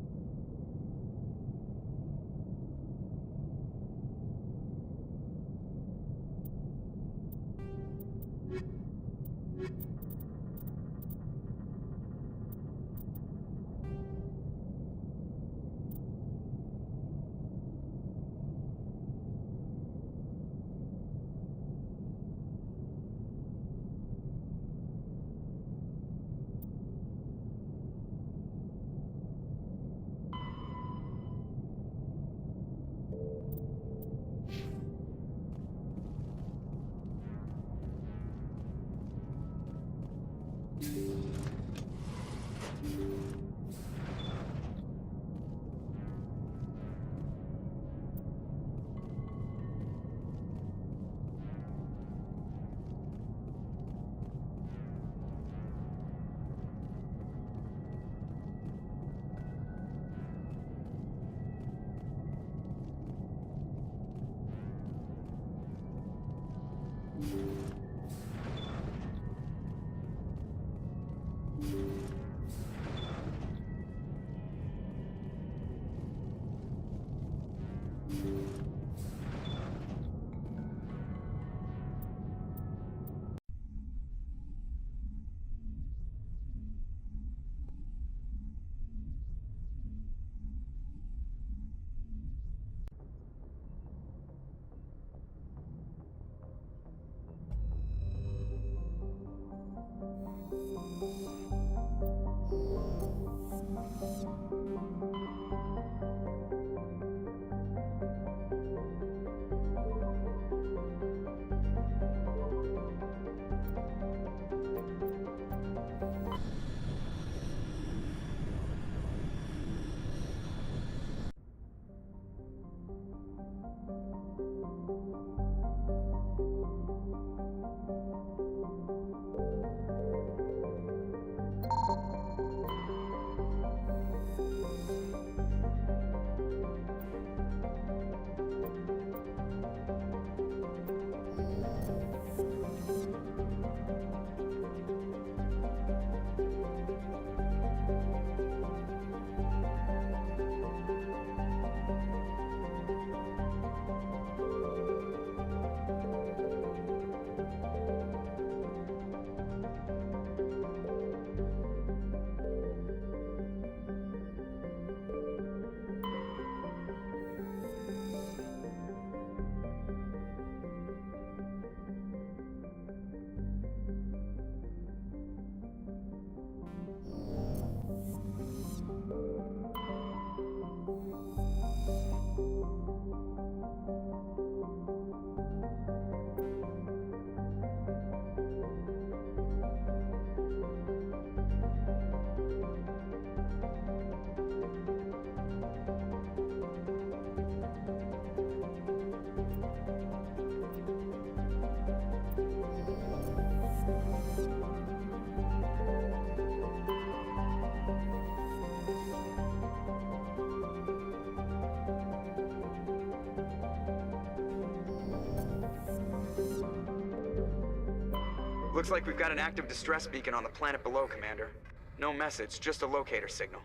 Speaker 3: Looks like we've got an active distress beacon on the planet below, Commander. No message, just a locator signal.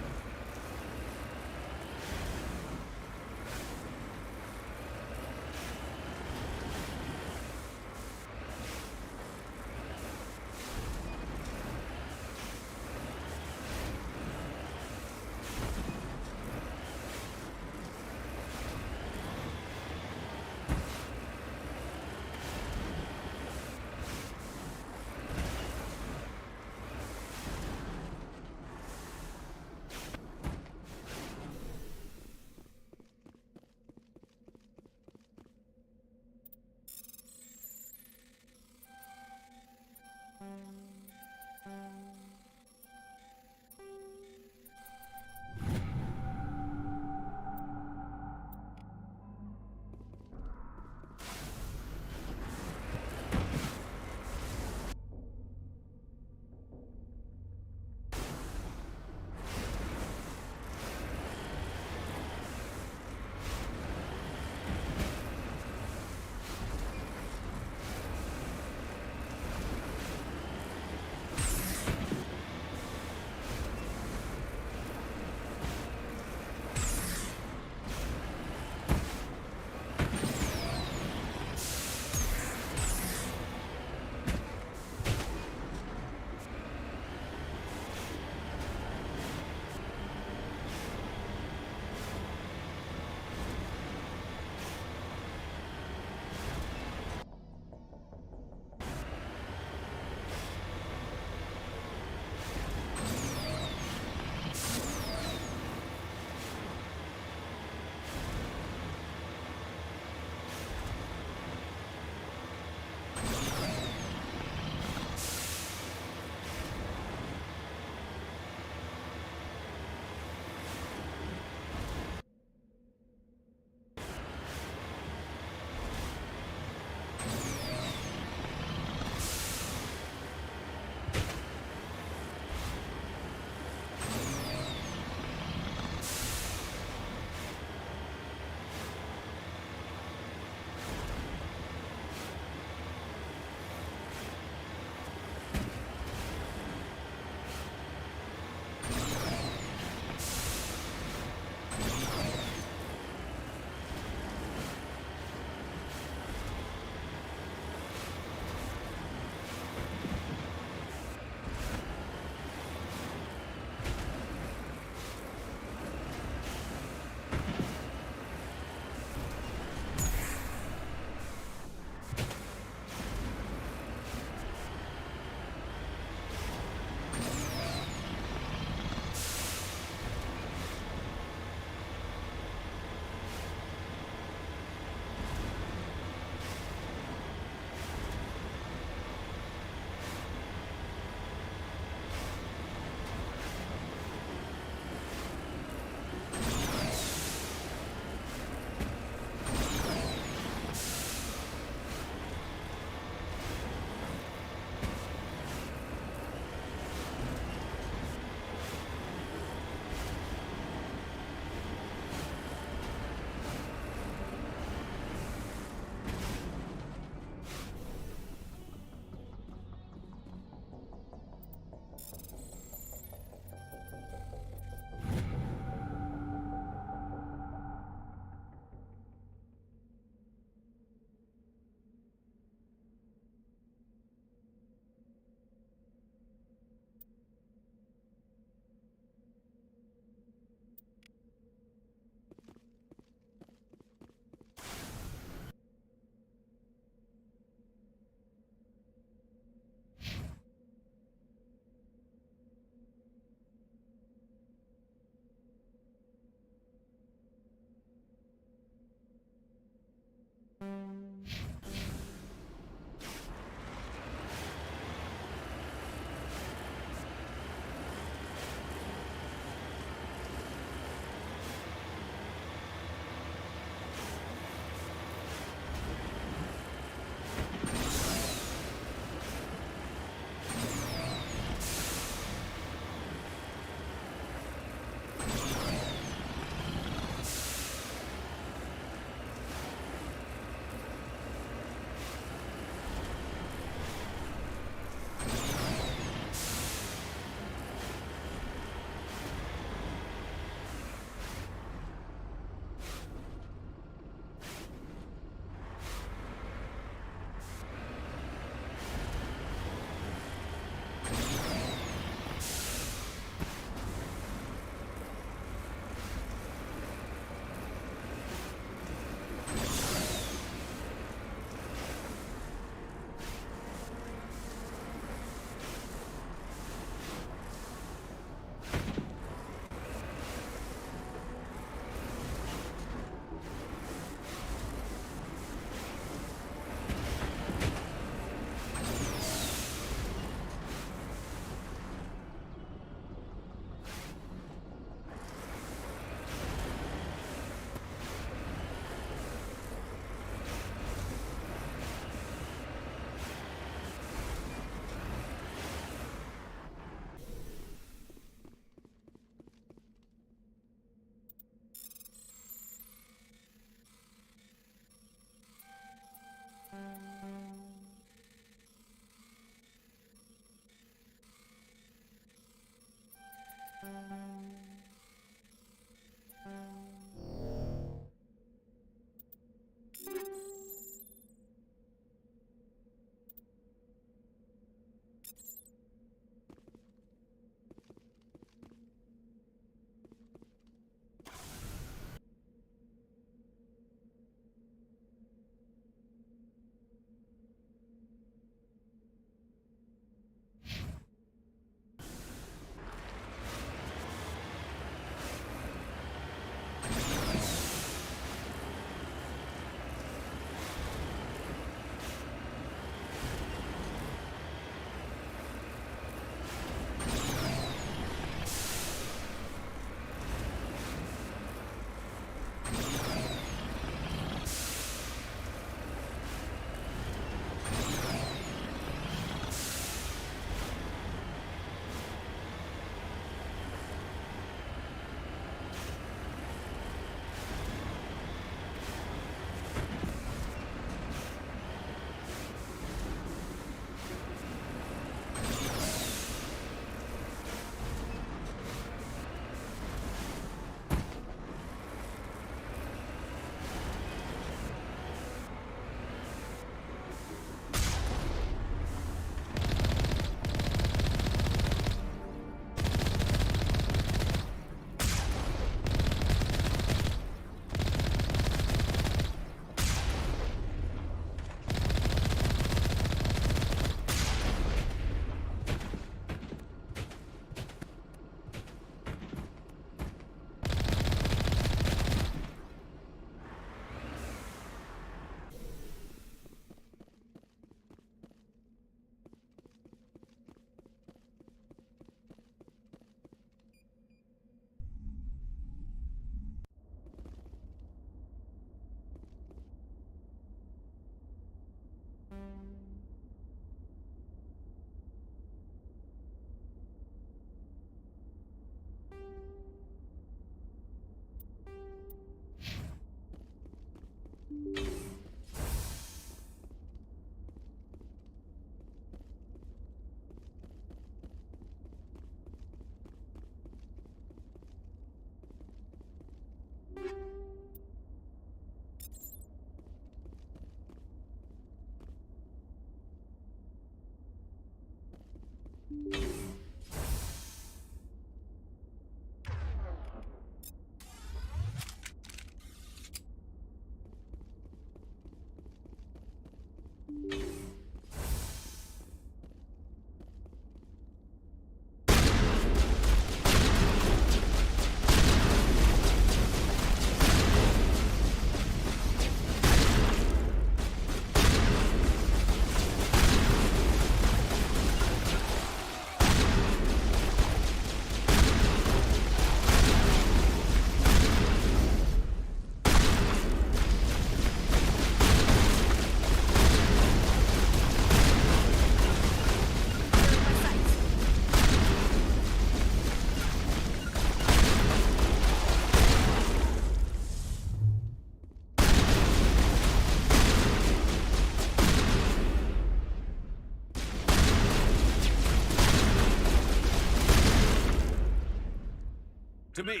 Speaker 5: To me!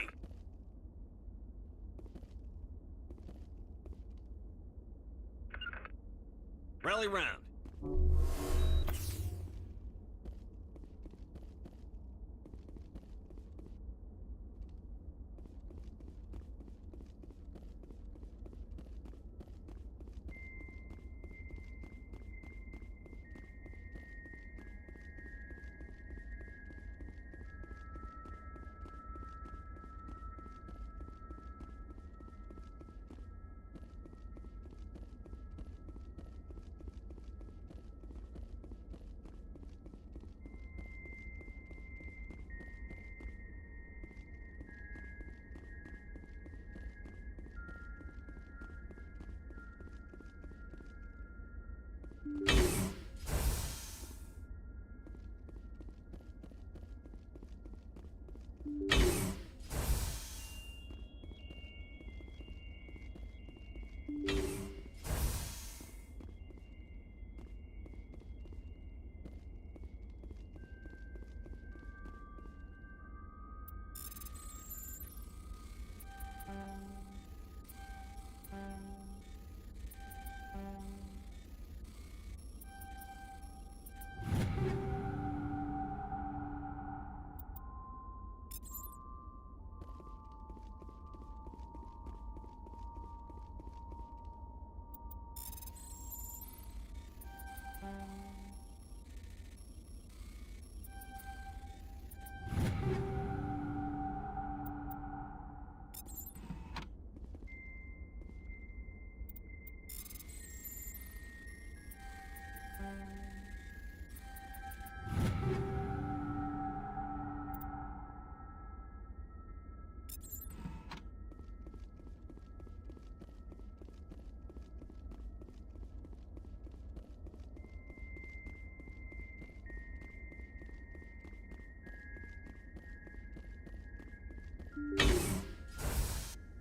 Speaker 5: Rally round.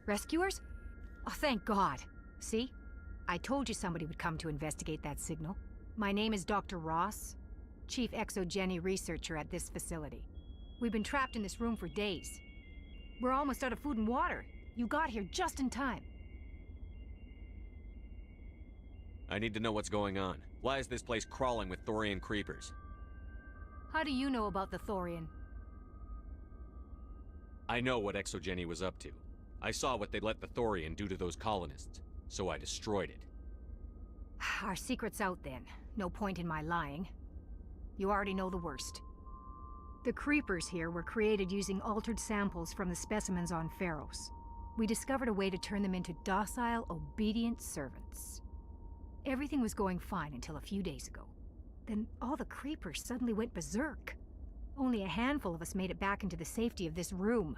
Speaker 10: Rescuers? Oh, thank God. See? I told you somebody would come to investigate that signal. My name is Dr. Ross, Chief Exogeny Researcher at this facility. We've been trapped in this room for days. We're almost out of food and water. You got here just in time.
Speaker 5: I need to know what's going on. Why is this place crawling with Thorian creepers?
Speaker 10: How do you know about the Thorian?
Speaker 5: I know what Exogeny was up to. I saw what they let the Thorian do to those colonists, so I destroyed it.
Speaker 10: Our secret's out then. No point in my lying. You already know the worst. The creepers here were created using altered samples from the specimens on Pharos. We discovered a way to turn them into docile, obedient servants. Everything was going fine until a few days ago. Then all the creepers suddenly went berserk. Only a handful of us made it back into the safety of this room.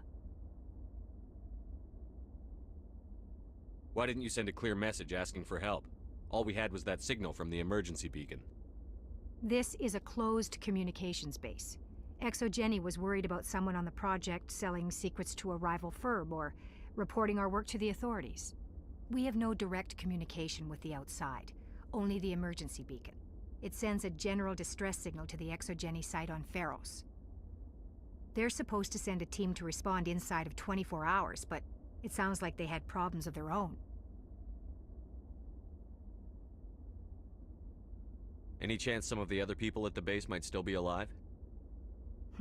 Speaker 5: Why didn't you send a clear message asking for help? All we had was that signal from the emergency beacon.
Speaker 10: This is a closed communications base. Exogeny was worried about someone on the project selling secrets to a rival firm or reporting our work to the authorities. We have no direct communication with the outside, only the emergency beacon. It sends a general distress signal to the Exogeny site on Pharos. They're supposed to send a team to respond inside of 24 hours, but it sounds like they had problems of their own.
Speaker 5: Any chance some of the other people at the base might still be alive?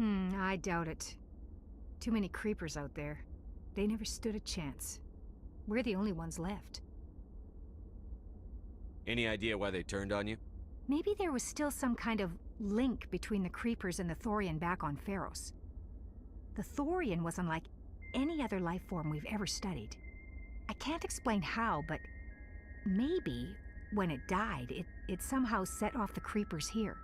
Speaker 10: I doubt it. Too many creepers out there. They never stood a chance. We're the only ones left.
Speaker 5: Any idea why they turned on you?
Speaker 10: Maybe there was still some kind of link between the creepers and the Thorian back on Pharos. The Thorian was unlike any other life form we've ever studied. I can't explain how, but maybe when it died, it somehow set off the creepers here.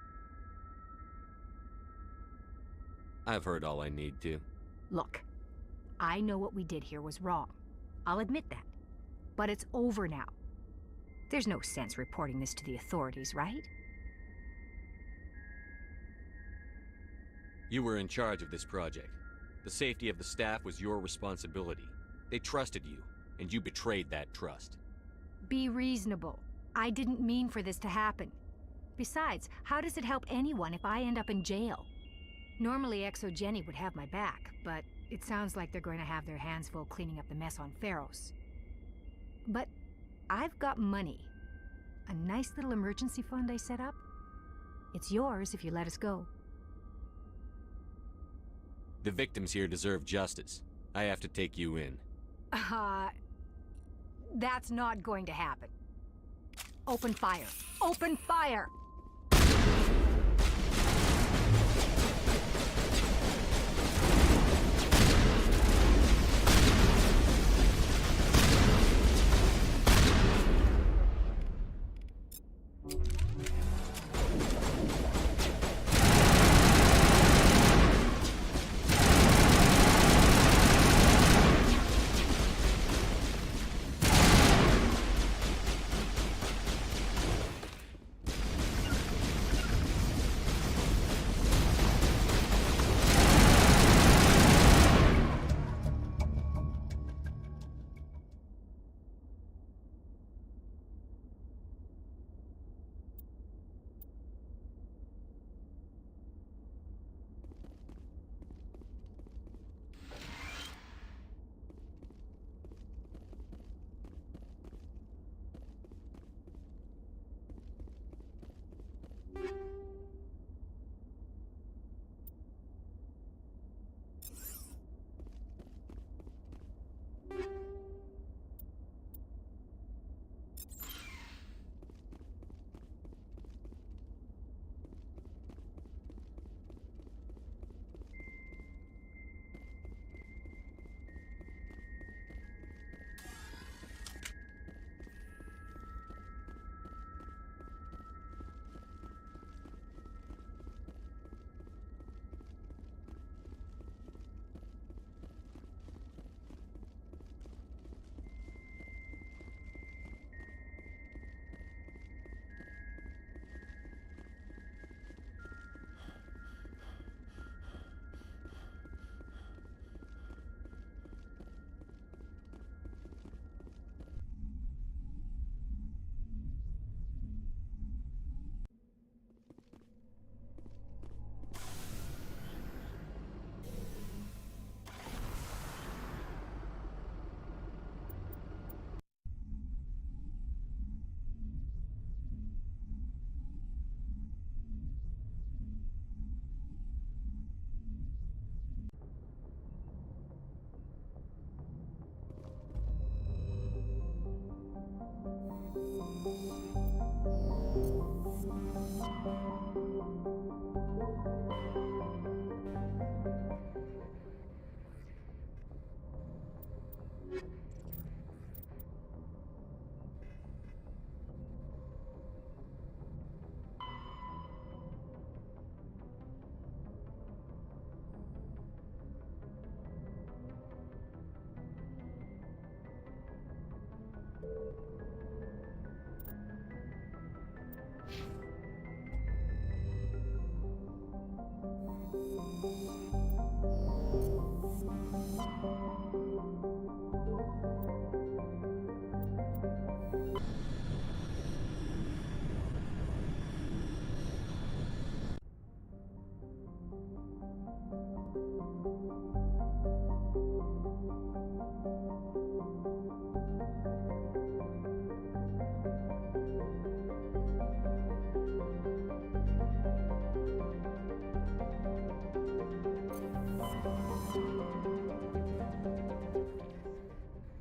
Speaker 5: I've heard all I need to.
Speaker 10: Look, I know what we did here was wrong. I'll admit that. But it's over now. There's no sense reporting this to the authorities, right?
Speaker 5: You were in charge of this project. The safety of the staff was your responsibility. They trusted you, and you betrayed that trust.
Speaker 10: Be reasonable. I didn't mean for this to happen. Besides, how does it help anyone if I end up in jail? Normally Exogeny would have my back, but It sounds like they're going to have their hands full cleaning up the mess on Pharos. But I've got money. A nice little emergency fund I set up. It's yours if you let us go.
Speaker 5: The victims here deserve justice. I have to take you in.
Speaker 10: That's not going to happen. Open fire. Open fire!